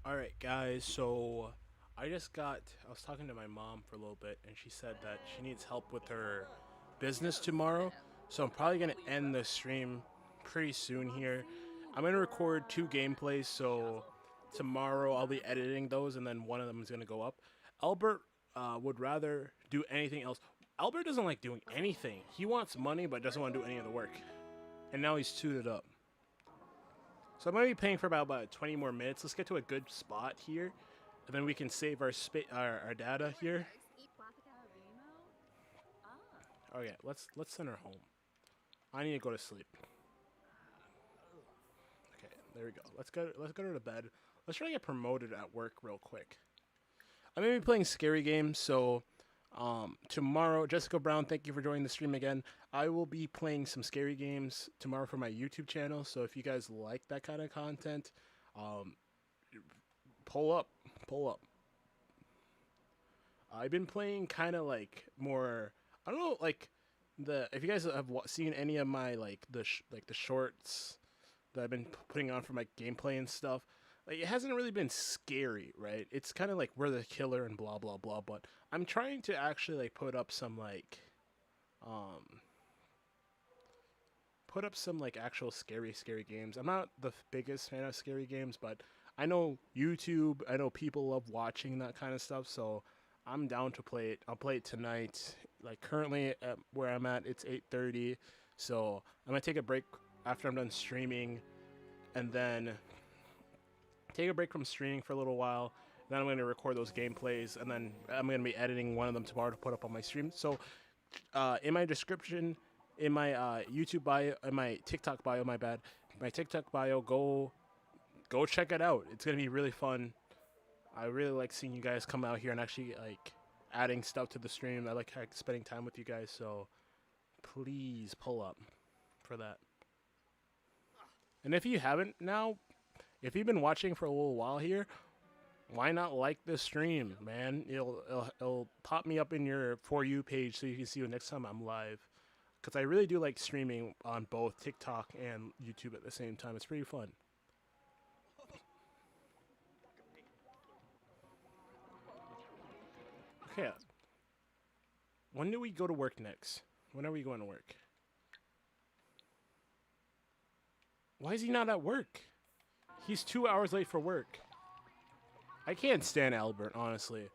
All right, guys. So I was talking to my mom for a little bit, and she said that she needs help with her business tomorrow. So I'm probably gonna end the stream pretty soon here. I'm gonna record 2 gameplays, so tomorrow I'll be editing those, and then one of them is gonna go up. Albert would rather do anything else. Albert doesn't like doing anything. He wants money, but doesn't want to do any of the work. And now he's suited up. So I'm gonna be paying for about 20 more minutes. Let's get to a good spot here, and then we can save our data here. Okay, let's send her home. I need to go to sleep. Okay, there we go. Let's go to bed. Let's try to get promoted at work real quick. I'm gonna be playing scary games, so tomorrow, Jessica Brown, thank you for joining the stream again. I will be playing some scary games tomorrow for my YouTube channel, so if you guys like that kind of content, pull up. I've been playing kind of like more, I don't know, like if you guys have seen any of my like the shorts that I've been putting on for my gameplay and stuff, like it hasn't really been scary, right? It's kind of like we're the killer and blah blah blah, but I'm trying to actually like put up some like actual scary games. I'm not the biggest fan of scary games, but I know I know people love watching that kind of stuff, so I'm down to play it. I'll play it tonight. Like currently at where I'm at, it's 8:30, so I'm gonna take a break after I'm done streaming, and then take a break from streaming for a little while. Then I'm gonna record those gameplays, and then I'm gonna be editing one of them tomorrow to put up on my stream. So, in my description, in my YouTube bio, in my TikTok bio, my TikTok bio, go check it out. It's gonna be really fun. I really like seeing you guys come out here and actually like adding stuff to the stream. I like spending time with you guys, so please pull up for that. And if you haven't now, if you've been watching for a little while here, why not like this stream, man? It'll pop me up in your For You page so you can see the next time I'm live. Because I really do like streaming on both TikTok and YouTube at the same time. It's pretty fun. Okay. When do we go to work next? When are we going to work? Why is he not at work? He's 2 hours late for work. I can't stand Albert, honestly.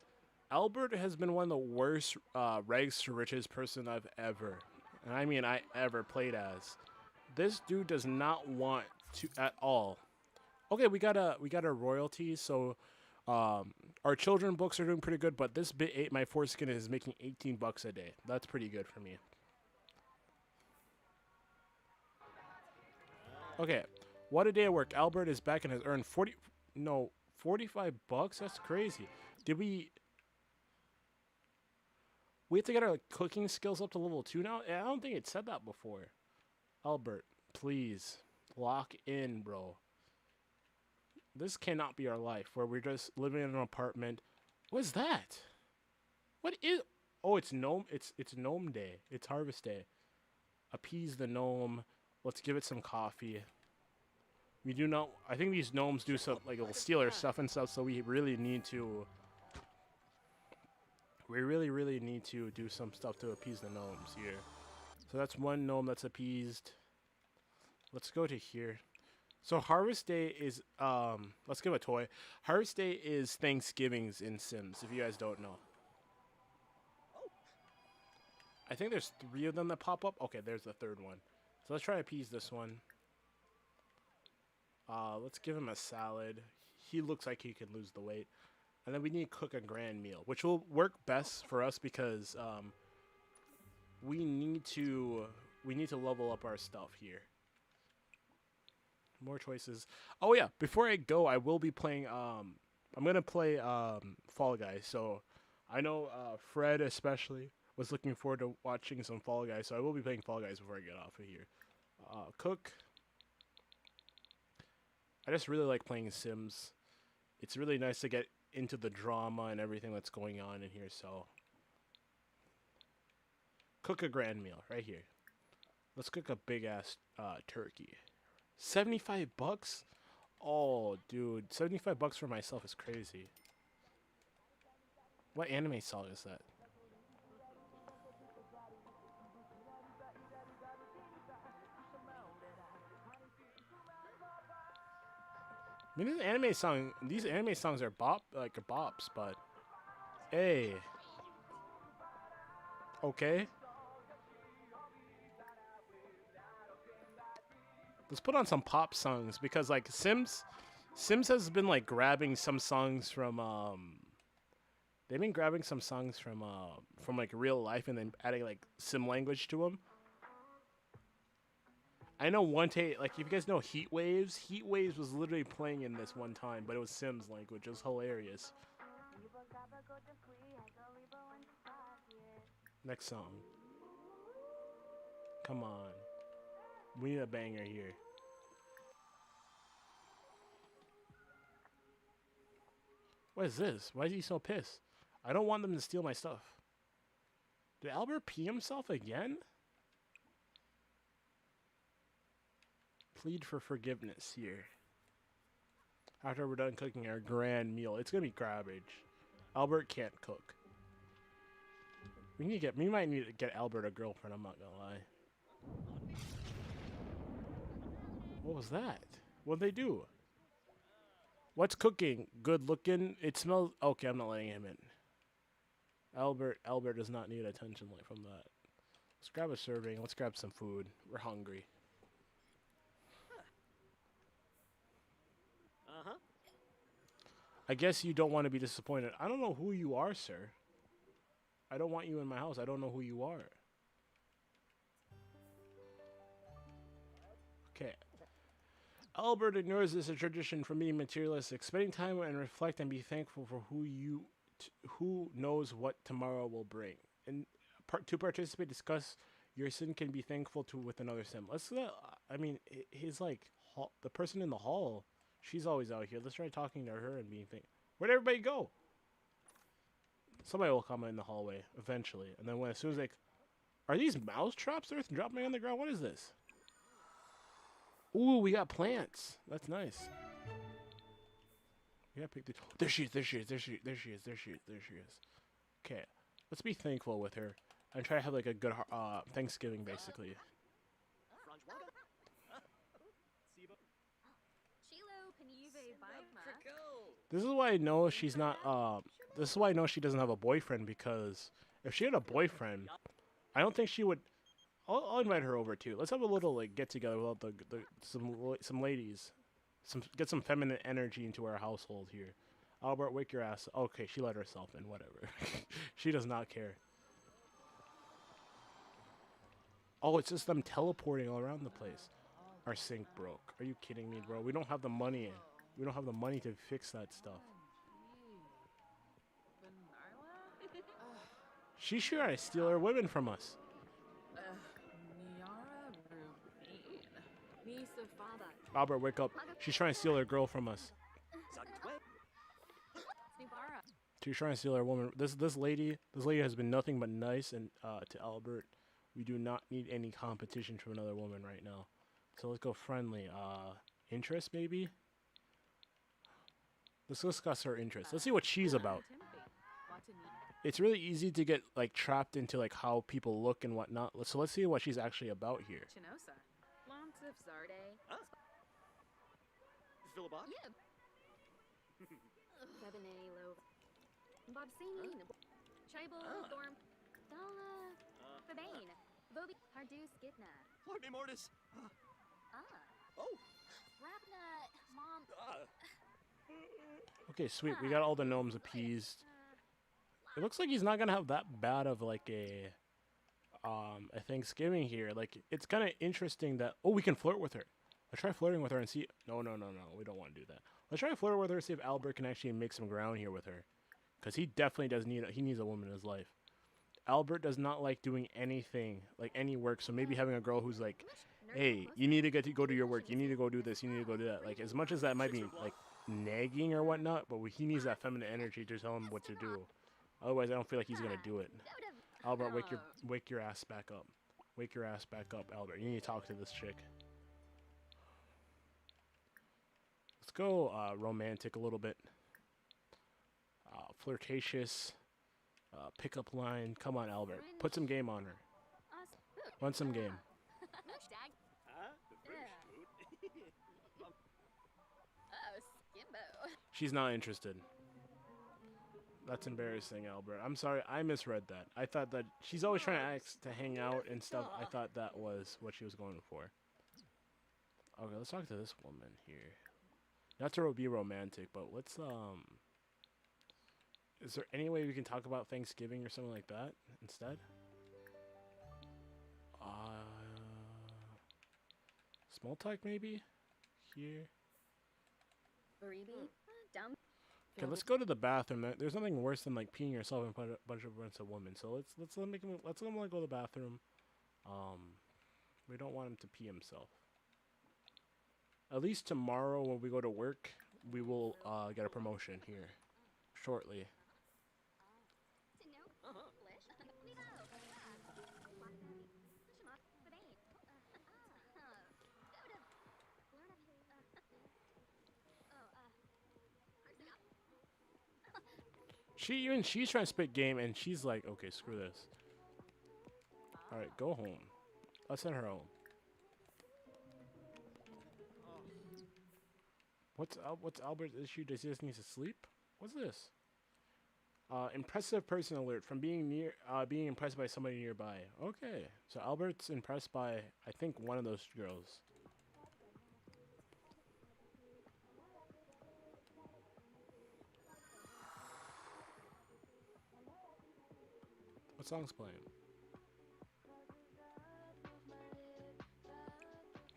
Albert has been one of the worst rags to riches person I've ever, and I mean I ever played as. This dude does not want to at all. Okay, we got a royalty, so our children books are doing pretty good, but this bit 8 my foreskin is making 18 bucks a day. That's pretty good for me. Okay, what a day at work. Albert is back and has earned 45 bucks? That's crazy. Did we have to get our cooking skills up to level 2 now? I don't think it said that before. Albert, please, lock in, bro. This cannot be our life, where we're just living in an apartment. What is that? What is... Oh, it's gnome day. It's harvest day. Appease the gnome. Let's give it some coffee. We do not... I think these gnomes do some... Like, it'll steal our stuff and stuff, so we really need to... We really need to do some stuff to appease the gnomes here. So that's one gnome that's appeased. Let's go to here. So Harvest Day is... let's give a toy. Harvest Day is Thanksgivings in Sims, if you guys don't know. I think there's 3 of them that pop up. Okay, there's the 3rd one. So let's try to appease this one. Let's give him a salad. He looks like he can lose the weight. And then we need to cook a grand meal, which will work best for us because we need to level up our stuff here. More choices. Oh yeah, before I go, I will be playing I'm gonna play Fall Guys. So I know Fred especially was looking forward to watching some Fall Guys, so I will be playing Fall Guys before I get off of here. Cook. I just really like playing Sims. It's really nice to get into the drama and everything that's going on in here, so... Cook a grand meal, right here. Let's cook a big-ass turkey. 75 bucks? Oh, dude, 75 bucks for myself is crazy. What anime song is that? I mean, these anime songs are bops, but hey, okay. Let's put on some pop songs because like Sims has been like grabbing some songs from they've been grabbing some songs from like real life and then adding like sim language to them. I know like if you guys know Heat Waves was literally playing in this one time, but it was Sims language. It was hilarious. Next song. Come on. We need a banger here. What is this? Why is he so pissed? I don't want them to steal my stuff. Did Albert pee himself again? Plead for forgiveness here. After we're done cooking our grand meal, it's gonna be garbage. Albert can't cook. We might need to get Albert a girlfriend, I'm not gonna lie. What was that? What'd they do? What's cooking? Good looking? It smells... Okay, I'm not letting him in. Albert does not need attention like from that. Let's grab a serving. Let's grab some food. We're hungry. Uh-huh. I guess you don't want to be disappointed. I don't know who you are, sir. I don't want you in my house. I don't know who you are. Okay. Albert ignores this a tradition from being materialistic. Spending time and reflect and be thankful for who knows what tomorrow will bring. And to participate, discuss your sin can be thankful to with another sin. I mean, his like the person in the hall. She's always out here. Let's try talking to her and being thankful. Where'd everybody go? Somebody will come in the hallway eventually, and then as soon as are these mouse traps they're dropping on the ground? What is this? Ooh, we got plants. That's nice. We gotta pick there she is. Okay, let's be thankful with her and try to have like a good Thanksgiving, basically. This is why I know she's not. This is why I know she doesn't have a boyfriend, because if she had a boyfriend, I don't think she would. I'll invite her over too. Let's have a little like get together with all some ladies, get some feminine energy into our household here. Albert, wake your ass. Okay, she let herself in. Whatever. She does not care. Oh, it's just them teleporting all around the place. Our sink broke. Are you kidding me, bro? We don't have the money. We don't have the money to fix that stuff. She's sure to steal our women from us. Albert, wake up. She's trying to steal her girl from us. She's trying to steal our woman. This lady has been nothing but nice and to Albert. We do not need any competition from another woman right now. So let's go friendly. Interest maybe? Let's discuss her interests. Let's see what she's about. It's really easy to get like trapped into like how people look and whatnot. So let's see what she's actually about here. Okay, sweet. We got all the gnomes appeased. It looks like he's not gonna have that bad of like a Thanksgiving here. Like it's kind of interesting that we can flirt with her. Let's try flirting with her and see. No, we don't want to do that. Let's try to flirt with her, see if Albert can actually make some ground here with her, because he definitely does he needs a woman in his life. Albert does not like doing anything, like any work. So maybe having a girl who's like, hey, you need to go to your work. You need to go do this. You need to go do that. Like as much as that might be like nagging or whatnot, but he needs that feminine energy to tell him what to do. Otherwise, I don't feel like he's gonna do it. Albert, wake your ass back up. Wake your ass back up, Albert. You need to talk to this chick. go romantic a little bit. Flirtatious. Pickup line. Come on, Albert. Put some game on her. Run some game. Huh? The British food? Oh, skimbo. She's not interested. That's embarrassing, Albert. I'm sorry, I misread that. I thought that she's always trying to ask to hang out and stuff. I thought that was what she was going for. Okay, let's talk to this woman here. Not to be romantic, but let's is there any way we can talk about Thanksgiving or something like that instead? Small talk maybe? Here. Bareebe. Dumb. Okay, let's go to the bathroom. There's nothing worse than like peeing yourself in front of a bunch of women. So let's let him go to the bathroom. We don't want him to pee himself. At least tomorrow when we go to work, we will get a promotion here shortly. She's trying to spit game, and she's like, okay, screw this. All right, go home. Let's send her home. What's Albert's issue? Does he just need to sleep? What's this? Impressive person alert from being impressed by somebody nearby. Okay, so Albert's impressed by, I think, one of those girls. What song's playing?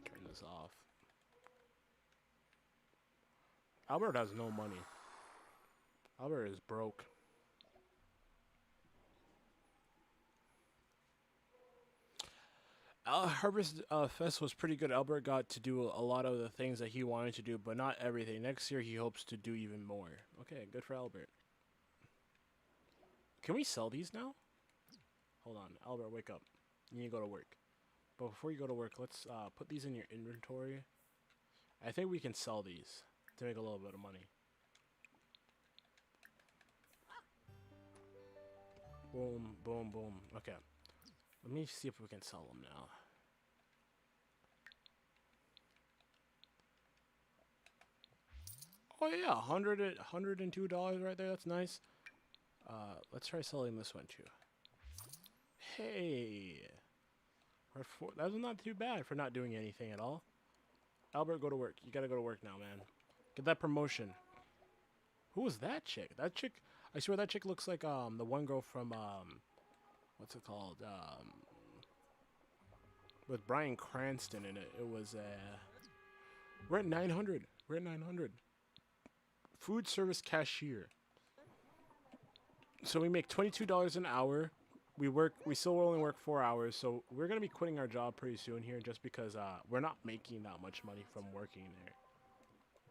Turn this off. Albert has no money. Albert is broke. Harvest Fest was pretty good. Albert got to do a lot of the things that he wanted to do, but not everything. Next year, he hopes to do even more. Okay, good for Albert. Can we sell these now? Hold on. Albert, wake up. You need to go to work. But before you go to work, let's put these in your inventory. I think we can sell these to make a little bit of money. Boom, boom, boom. Okay. Let me see if we can sell them now. Oh yeah, $102 right there. That's nice. Let's try selling this one too. Hey, that was not too bad for not doing anything at all. Albert, go to work. You gotta go to work now, man. Get that promotion. Who was that chick? That chick, I swear that chick looks like the one girl from what's it called? With Bryan Cranston in it. It was we're at 900. We're at 900. Food service cashier. So we make $22 an hour. We still only work 4 hours, so we're gonna be quitting our job pretty soon here, just because we're not making that much money from working there.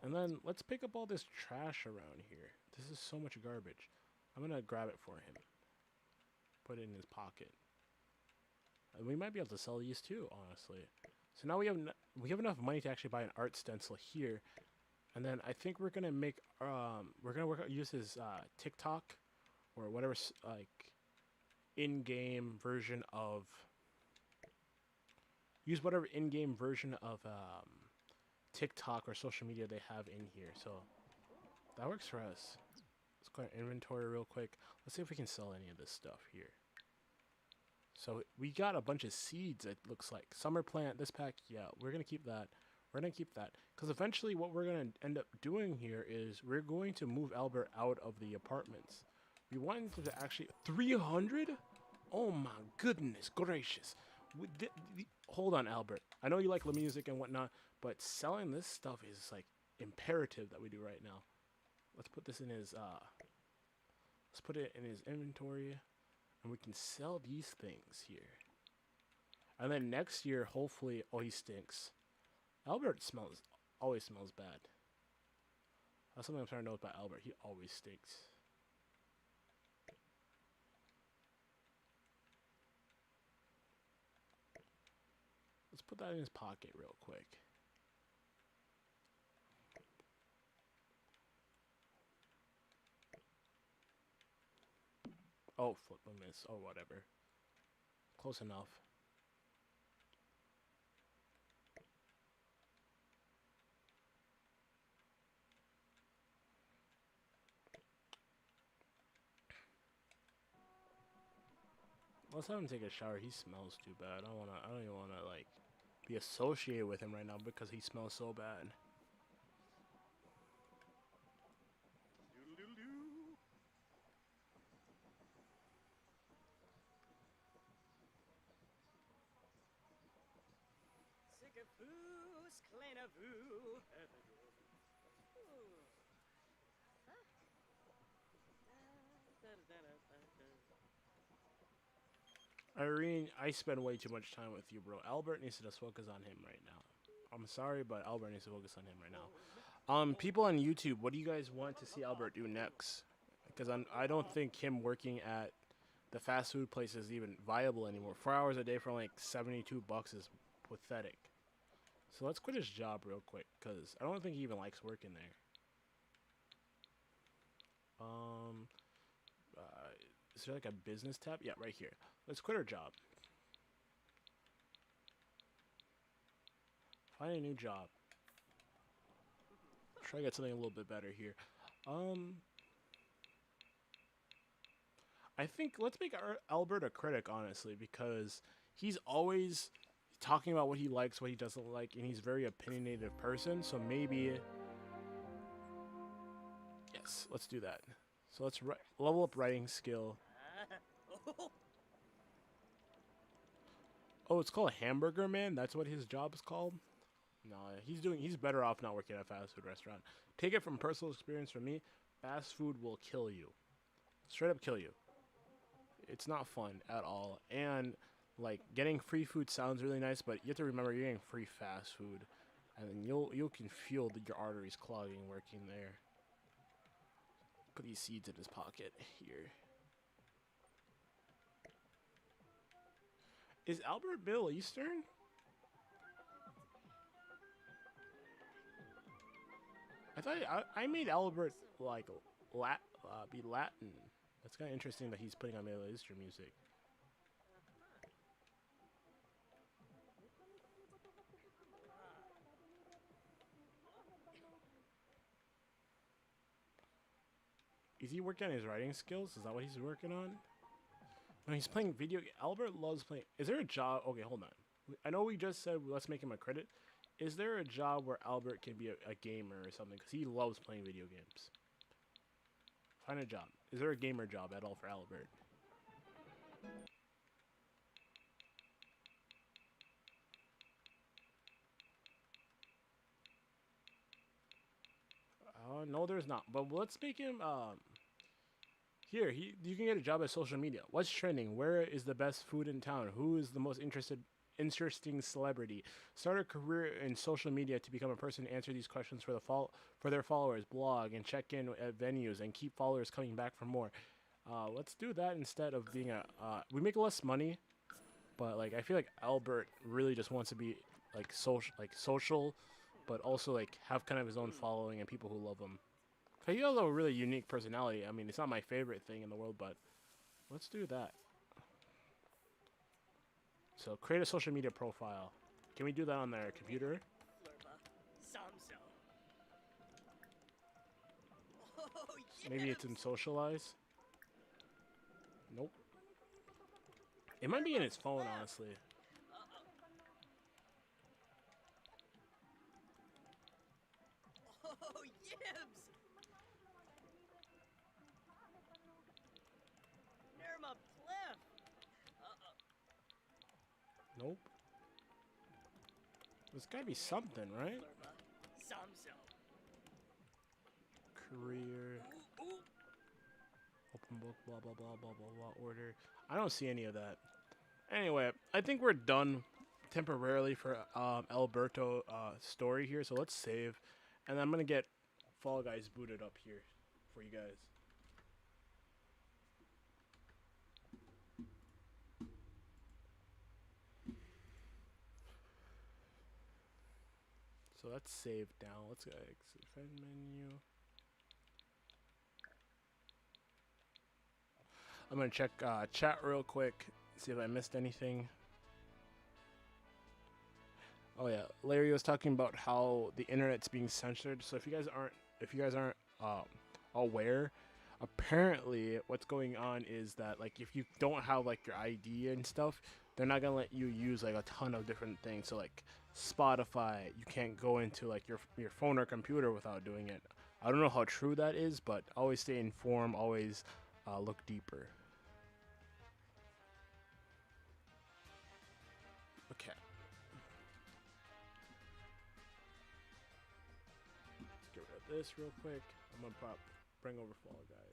And then let's pick up all this trash around here. This is so much garbage. I'm gonna grab it for him. Put it in his pocket. And we might be able to sell these too, honestly. So now we have enough money to actually buy an art stencil here, and then I think we're gonna make use his TikTok or whatever like in-game version of whatever in-game version of TikTok or social media they have in here. So that works for us. Let's go to inventory real quick. Let's see if we can sell any of this stuff here. So we got a bunch of seeds, it looks like. Summer plant, this pack, yeah, we're going to keep that. We're going to keep that. Because eventually what we're going to end up doing here is we're going to move Albert out of the apartments. We want him to actually... 300? Oh my goodness gracious. Hold on, Albert. I know you like the music and whatnot, but selling this stuff is like imperative that we do right now. Let's put this in his... let's put it in his inventory. And we can sell these things here. And then next year, hopefully... Oh, he stinks. Albert always smells bad. That's something I'm trying to know about Albert. He always stinks. Let's put that in his pocket real quick. Oh, flip and miss. Oh, whatever. Close enough. Let's have him take a shower. He smells too bad. I don't even wanna like be associated with him right now because he smells so bad. Sigafoos, Clanavoo. Irene, I spend way too much time with you, bro. Albert needs to just focus on him right now. I'm sorry, but Albert needs to focus on him right now. People on YouTube, what do you guys want to see Albert do next? Because I don't think him working at the fast food place is even viable anymore. 4 hours a day for like $72 is pathetic. So let's quit his job real quick, because I don't think he even likes working there. Is there like a business tab? Yeah, right here. Let's quit our job. Find a new job. Try to get something a little bit better here. I think let's make Albert a critic, honestly, because he's always talking about what he likes, what he doesn't like, and he's a very opinionated person. So maybe, yes, let's do that. So let's level up writing skill. Oh, it's called Hamburger Man? That's what his job is called? No, he's better off not working at a fast food restaurant. Take it from personal experience from me, fast food will kill you. Straight up kill you. It's not fun at all. And like getting free food sounds really nice, but you have to remember you're getting free fast food. And then you can feel your arteries clogging working there. Put these seeds in his pocket here. Is Albert Middle Eastern? I thought I made Albert like be Latin. That's kind of interesting that he's putting on Middle Eastern music. Is he working on his writing skills? Is that what he's working on? No, he's playing video. Albert loves playing. Is there a job? Okay, hold on. I know we just said let's make him a credit. Is there a job where Albert can be a gamer or something? Because he loves playing video games. Find a job. Is there a gamer job at all for Albert? No, there's not. But let's make him. Here, you can get a job at social media. What's trending? Where is the best food in town? Who is the most interesting celebrity? Start a career in social media to become a person to answer these questions for their followers. Blog and check in at venues and keep followers coming back for more. Let's do that instead of being we make less money, but like I feel like Albert really just wants to be like social, but also like have kind of his own following and people who love him. He has a really unique personality. I mean, it's not my favorite thing in the world, but let's do that. So create a social media profile. Can we do that on their computer? Maybe it's in socialize. Nope. It might be in his phone, honestly. Oh, yibs! Nerma Plef! Nope. There's gotta be something, right? Samso. Career. Open book, blah, blah, blah, blah, blah, blah, order. I don't see any of that. Anyway, I think we're done temporarily for Alberto story here, so let's save. And I'm going to get Fall Guys booted up here for you guys. So let's save now. Let's go exit friend menu. I'm gonna check chat real quick, see if I missed anything. Oh yeah, Larry was talking about how the internet's being censored. So if you guys aren't aware, apparently what's going on is that like if you don't have like your ID and stuff, they're not gonna let you use like a ton of different things. So like Spotify, you can't go into like your phone or computer without doing it. I don't know how true that is, but always stay informed. Always look deeper. Okay. Let's get rid of this real quick. I'm gonna bring over Fall Guys.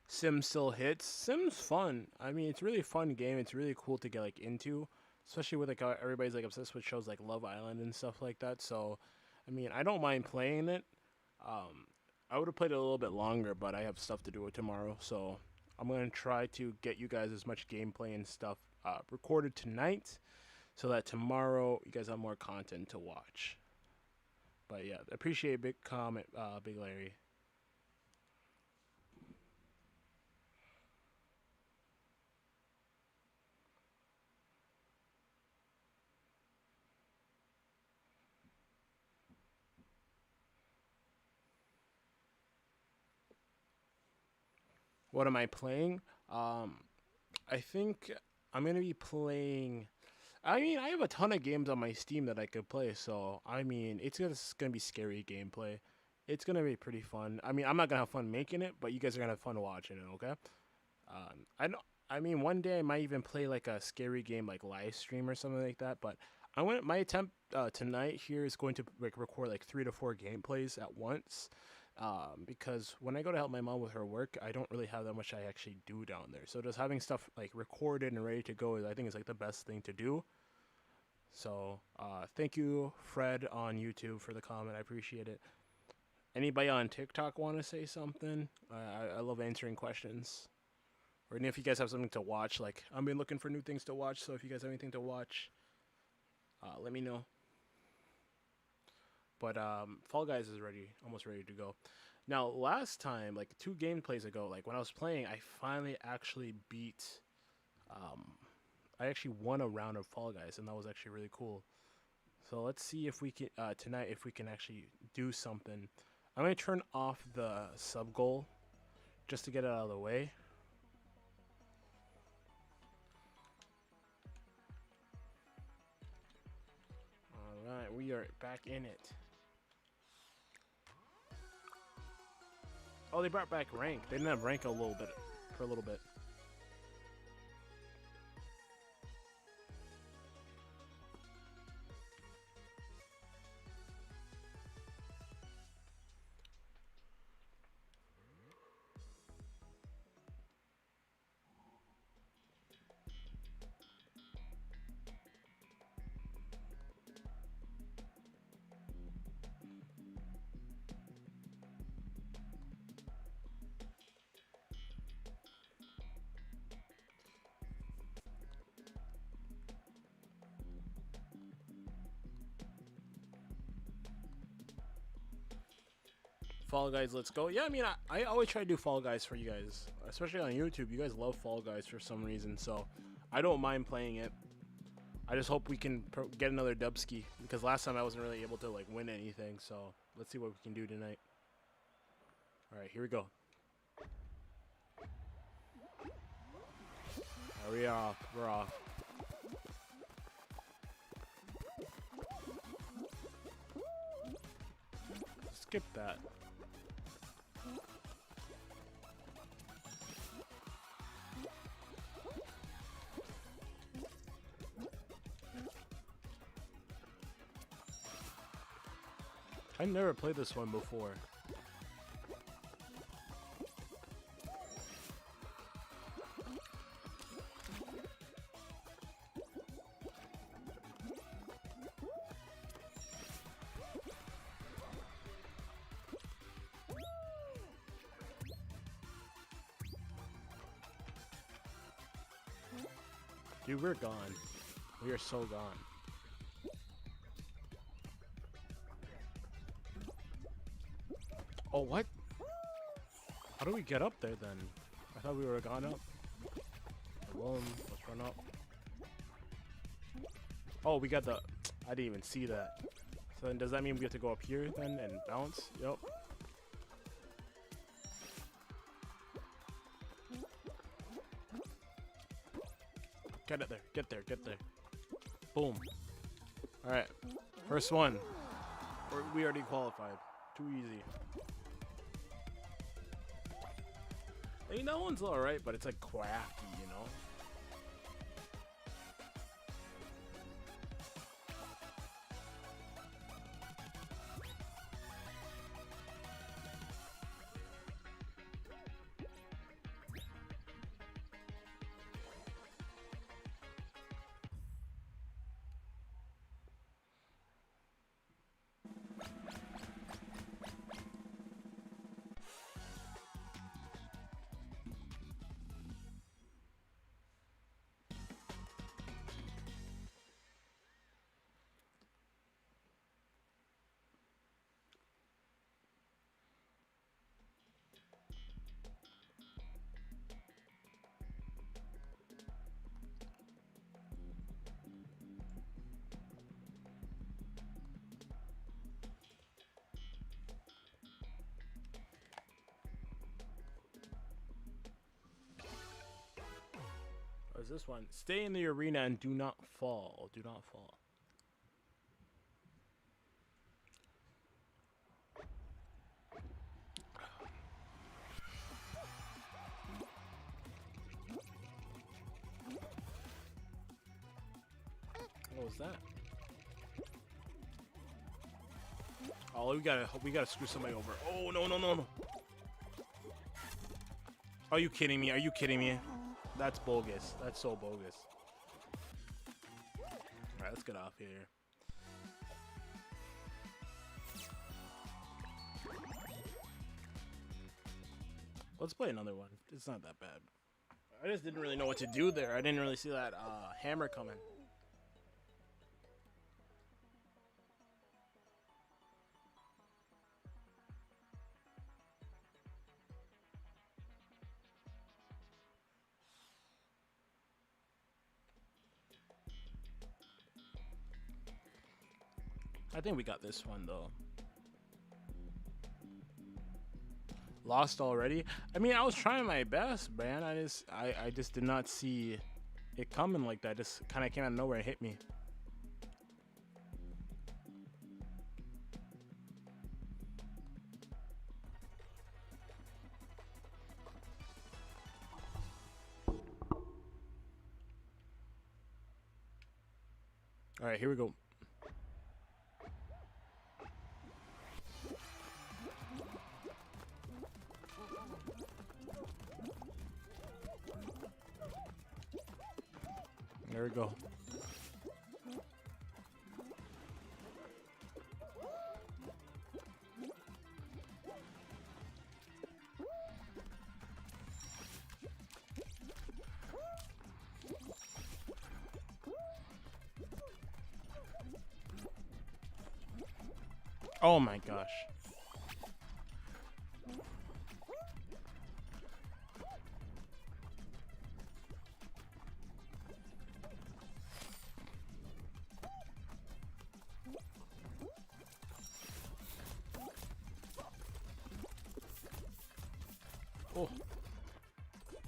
Sim still hits. Sim's fun. I mean, it's a really fun game. It's really cool to get like into, especially with like how everybody's like obsessed with shows like Love Island and stuff like that. So, I mean, I don't mind playing it. I would have played it a little bit longer, but I have stuff to do tomorrow. So, I'm gonna try to get you guys as much gameplay and stuff recorded tonight, so that tomorrow you guys have more content to watch. But yeah, appreciate big comment, Big Larry. What am I playing? I think I'm gonna be playing. I mean, I have a ton of games on my Steam that I could play, so I mean, it's gonna be scary gameplay. It's gonna be pretty fun. I mean, I'm not gonna have fun making it, but you guys are gonna have fun watching it. Okay? I know. I mean, one day I might even play like a scary game, like live stream or something like that. But I want my attempt tonight here is going to like record like 3 to 4 gameplays at once. Because when I go to help my mom with her work, I don't really have that much I actually do down there. So just having stuff like recorded and ready to go is, I think, is like the best thing to do. So thank you, Fred, on YouTube for the comment. I appreciate it. Anybody on TikTok want to say something? I love answering questions. Or if you guys have something to watch, like I've been looking for new things to watch. So if you guys have anything to watch, let me know. But Fall Guys is almost ready to go. Now, last time, like 2 gameplays ago, like when I was playing, I finally actually beat. I actually won a round of Fall Guys, and that was actually really cool. So let's see if we can tonight if we can actually do something. I'm gonna turn off the sub goal just to get it out of the way. All right, we are back in it. Oh, they brought back rank. They didn't have rank for a little bit. Fall Guys, let's go. Yeah, I mean, I always try to do Fall Guys for you guys, especially on YouTube. You guys love Fall Guys for some reason, so I don't mind playing it. I just hope we can get another dubski, because last time I wasn't really able to like win anything. So let's see what we can do tonight. All right, here we go. We're off. We're off. Skip that. I never played this one before. Dude, we're gone. We are so gone. Oh, what? How do we get up there then? I thought we were gone up. Boom, let's run up. Oh, we got the... I didn't even see that. So then does that mean we have to go up here then and bounce? Yep. Get it there, get there, get there. Boom. Alright, first one. We already qualified. Too easy. I mean, that one's alright, but it's like crafty, you know? What is this one? Stay in the arena and do not fall. Do not fall. What was that? Oh, we gotta screw somebody over. Oh no no no no! Are you kidding me? Are you kidding me? That's bogus. That's so bogus. Alright, let's get off here. Let's play another one. It's not that bad. I just didn't really know what to do there. I didn't really see that hammer coming. I think we got this one though. Lost already? I mean, I was trying my best, man. I just did not see it coming like that. Just kind of came out of nowhere and hit me. All right, here we go. There we go. Oh my gosh.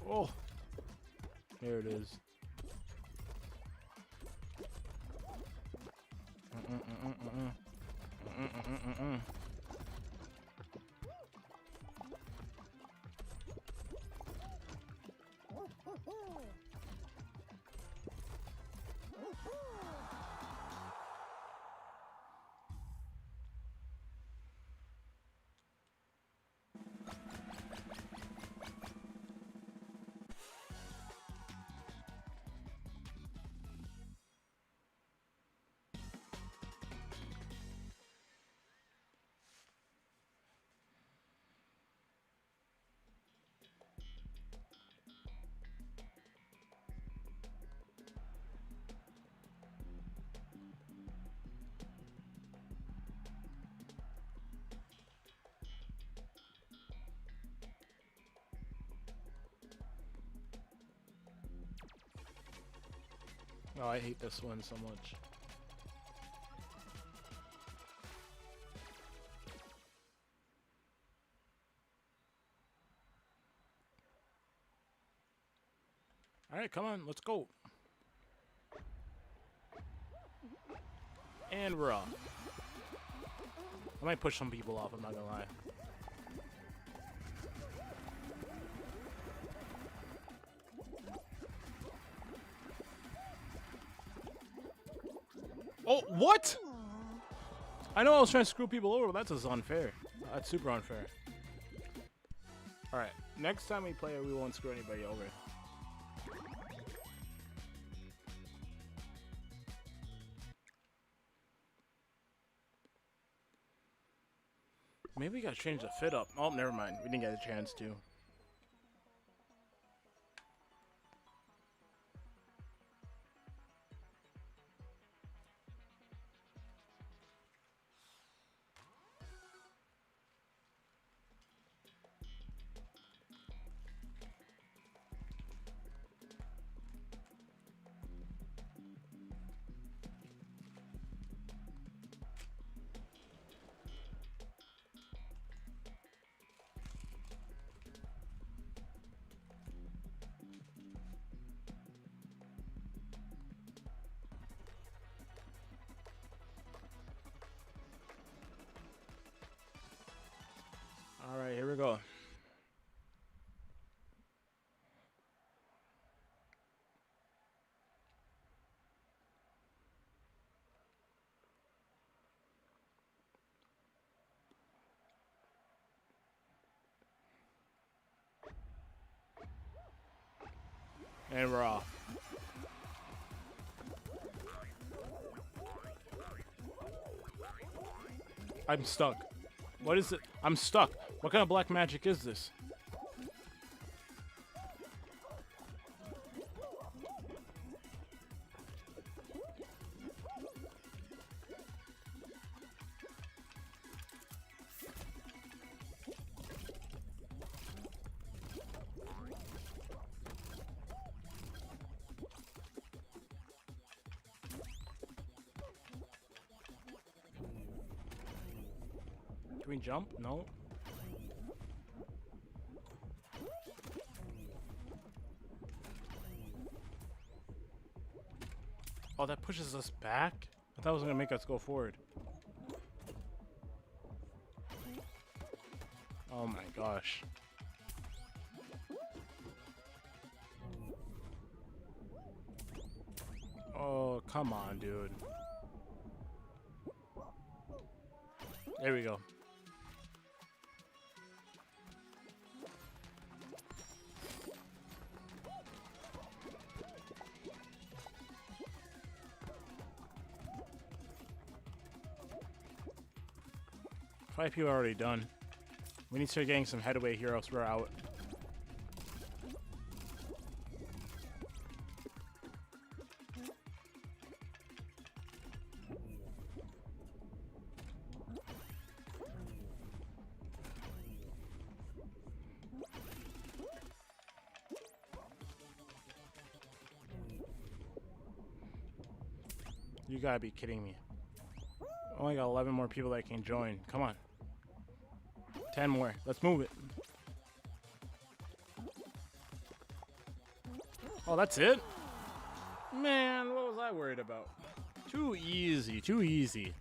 Oh, there it is. Oh, I hate this one so much. Alright, come on, let's go. And we're off. I might push some people off, I'm not gonna lie. Oh, what? I know I was trying to screw people over, but that's just unfair. That's super unfair. Alright, next time we play it, we won't screw anybody over. Maybe we gotta change the fit up. Oh, never mind. We didn't get a chance to. Alright, here we go. And we're off. I'm stuck. What is it? I'm stuck. What kind of black magic is this? Can we jump? No. Oh, that pushes us back? I thought it was gonna make us go forward. Oh my gosh. Oh, come on, dude. There we go. Five people are already done. We need to start getting some headway here, else we're out. You gotta be kidding me. Only got 11 more people that can join. Come on. 10 more. Let's move it. Oh, that's it? Man, what was I worried about? Too easy, too easy.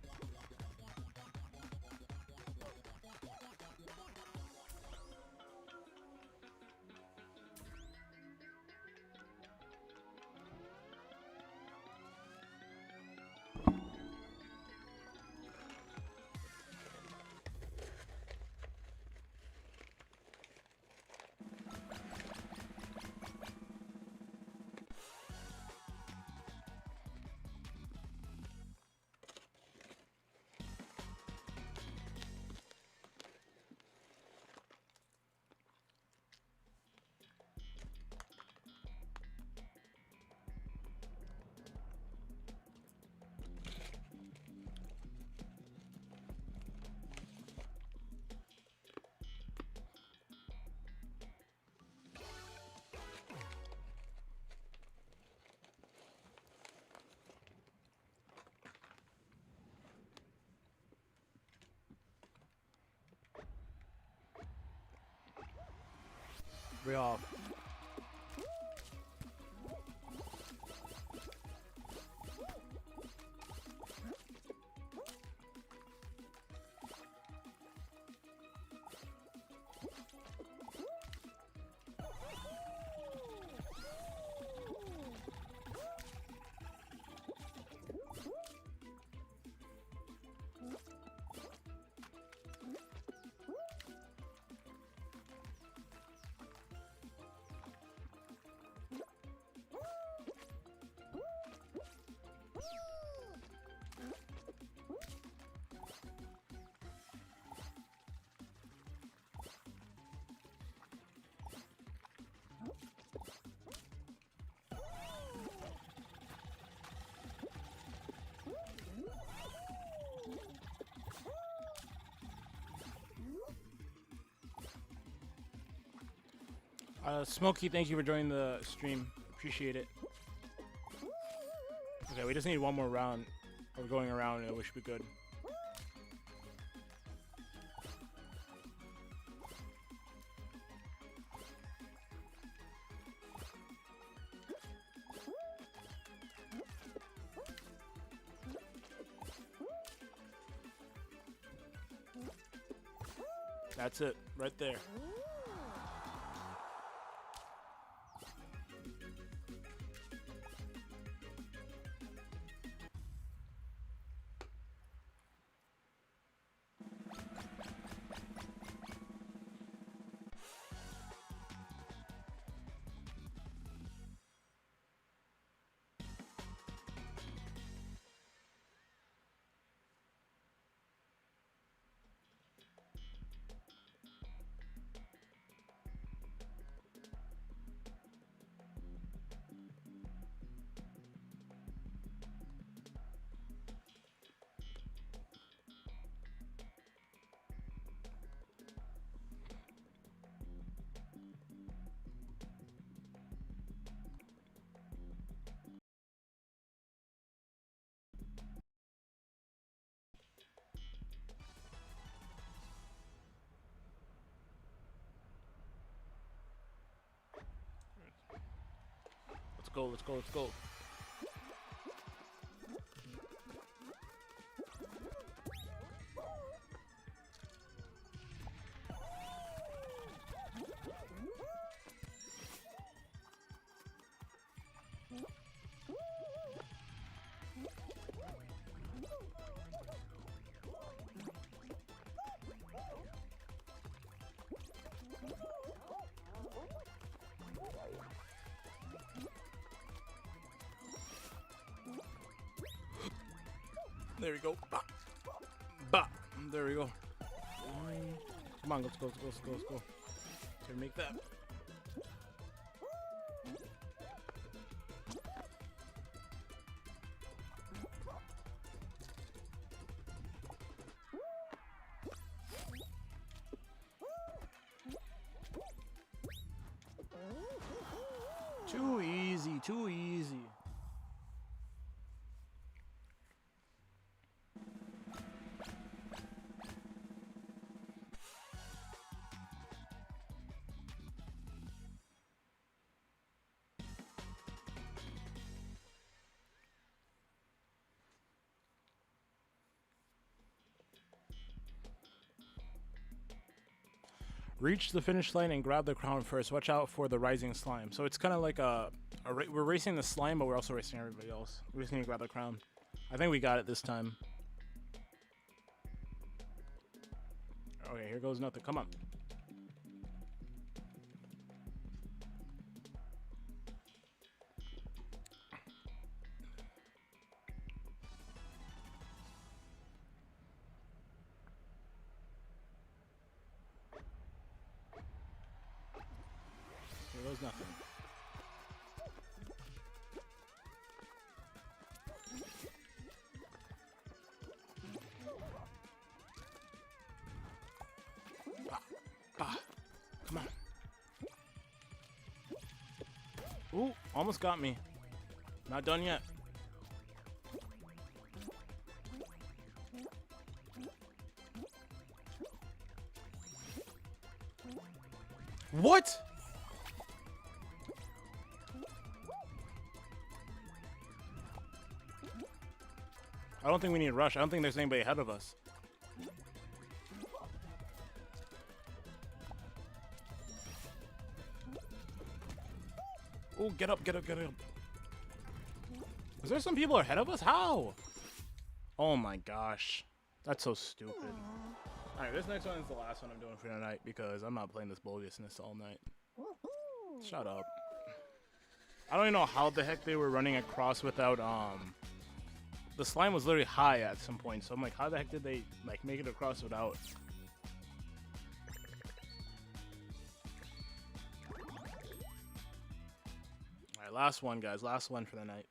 Way off. Smokey, thank you for joining the stream. Appreciate it. Okay, we just need one more round. We're going around and we should be good. That's it, right there. Let's go, let's go, let's go. There we go. Bah. Bah. There we go. Come on, let's go, let's go, let's go, let's go. Can we make that? Too easy, too easy. Reach the finish line and grab the crown first. Watch out for the rising slime. So it's kind of like we're racing the slime, but we're also racing everybody else. We just need to grab the crown. I think we got it this time. Okay, here goes nothing. Come on. Here goes nothing. Come on. Ooh, almost got me. Not done yet. What? I don't think we need to rush. I don't think there's anybody ahead of us. Oh, get up, get up, get up. Is there some people ahead of us? How? Oh my gosh. That's so stupid. Alright, this next one is the last one I'm doing for tonight because I'm not playing this bogusness all night. Shut up. I don't even know how the heck they were running across without, the slime was literally high at some point, so I'm like, how the heck did they, like, make it across without? Alright, last one, guys. Last one for the night.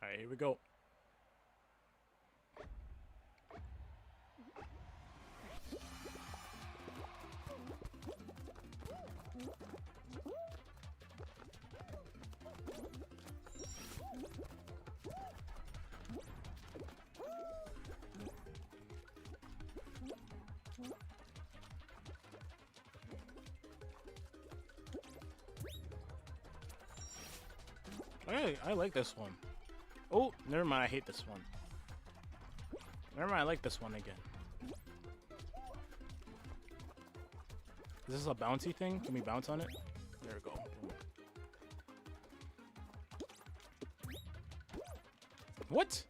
Alright, here we go. I like this one. Oh, never mind. I hate this one. Never mind. I like this one again. Is this a bouncy thing? Can we bounce on it? There we go. What?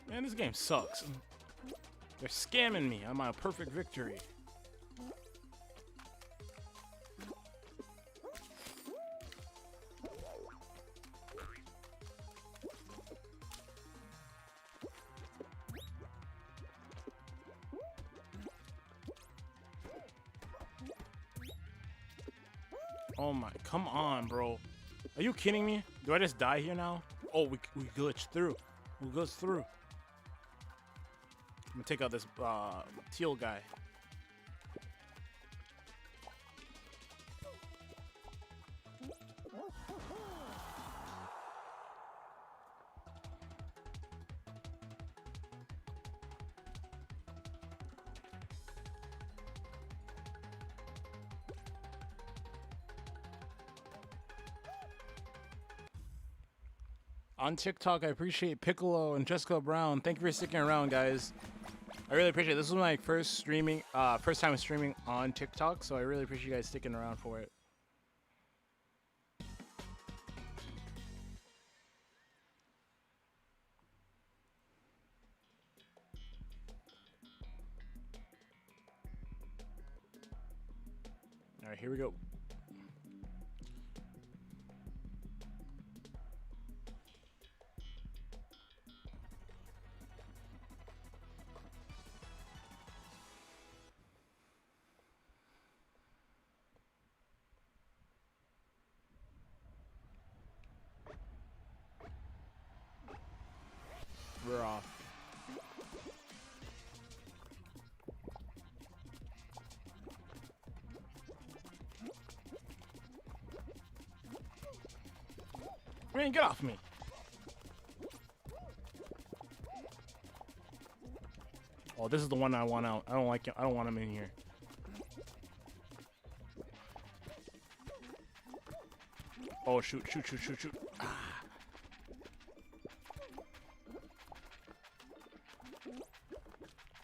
Man, this game sucks. They're scamming me on my perfect victory. Oh my, come on, bro. Are you kidding me? Do I just die here now? Oh, we glitched through. We glitched through. I'm gonna take out this teal guy. On TikTok, I appreciate Piccolo and Jessica Brown. Thank you for sticking around, guys. I really appreciate it. This was my first time streaming on TikTok, so I really appreciate you guys sticking around for it. All right, here we go. Man, get off me. Oh, this is the one I want out. I don't like it. I don't want him in here. Oh, shoot. Ah.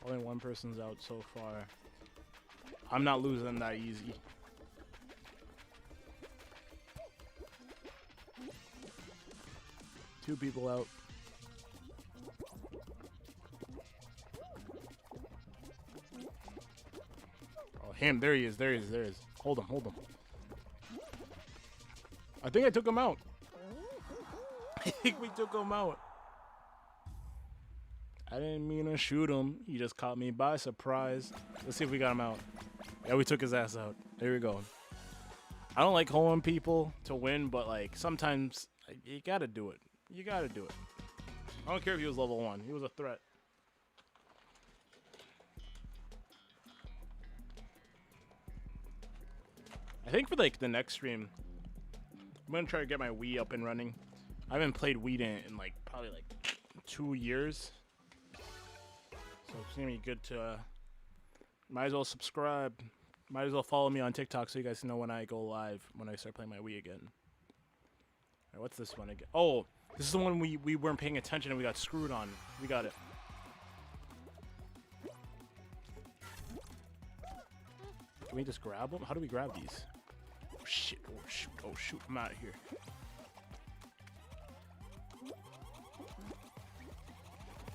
Only one person's out so far. I'm not losing that easy. Two people out. Oh, him. There he is. There he is. Hold him. I think I took him out. I think we took him out. I didn't mean to shoot him. He just caught me by surprise. Let's see if we got him out. Yeah, we took his ass out. There we go. I don't like holding people to win, but like sometimes you gotta do it. You gotta do it. I don't care if he was level 1. He was a threat. I think for like the next stream, I'm gonna try to get my Wii up and running. I haven't played Wii in like probably like 2 years. So it's gonna be good to might as well subscribe. Might as well follow me on TikTok so you guys know when I go live, when I start playing my Wii again. Alright, what's this one again? Oh, this is the one we weren't paying attention and we got screwed on. We got it. Can we just grab them? How do we grab these? Oh shit, oh shoot, I'm out of here.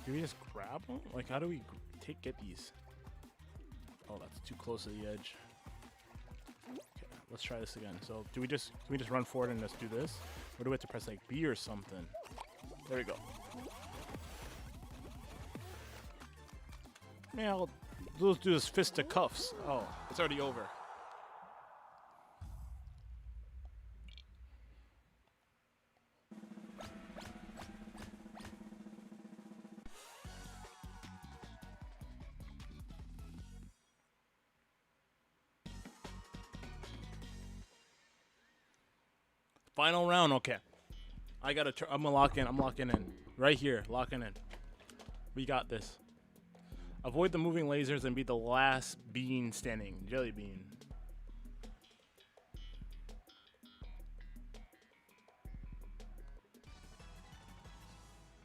Can we just grab them? Like, how do we get these? Oh, that's too close to the edge. Okay, let's try this again. So, can we just run forward and just do this? Or do we have to press like B or something? There we go. Man, let's do this fist to cuffs. Oh, it's already over. Final round, okay. I gotta. I'm gonna lock in. I'm locking in. Right here, locking in. We got this. Avoid the moving lasers and be the last bean standing. Jelly bean.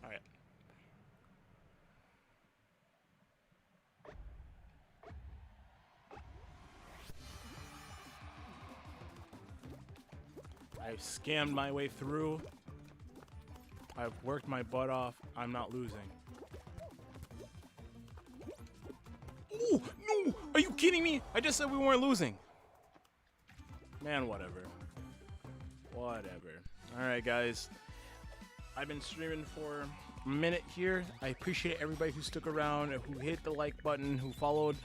All right. I've scammed my way through. I've worked my butt off. I'm not losing. Ooh, no! Are you kidding me? I just said we weren't losing. Man, whatever. Whatever. Alright, guys. I've been streaming for a minute here. I appreciate everybody who stuck around, who hit the like button, who followed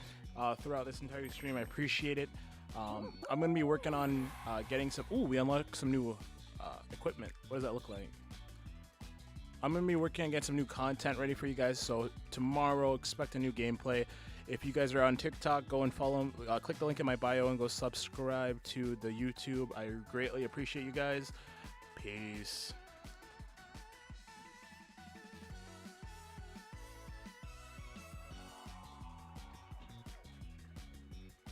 throughout this entire stream. I appreciate it. I'm going to be working on getting some... Ooh, we unlocked some new equipment. What does that look like? I'm going to be working on getting some new content ready for you guys. So tomorrow, expect a new gameplay. If you guys are on TikTok, go and follow. Click the link in my bio and go subscribe to the YouTube. I greatly appreciate you guys. Peace.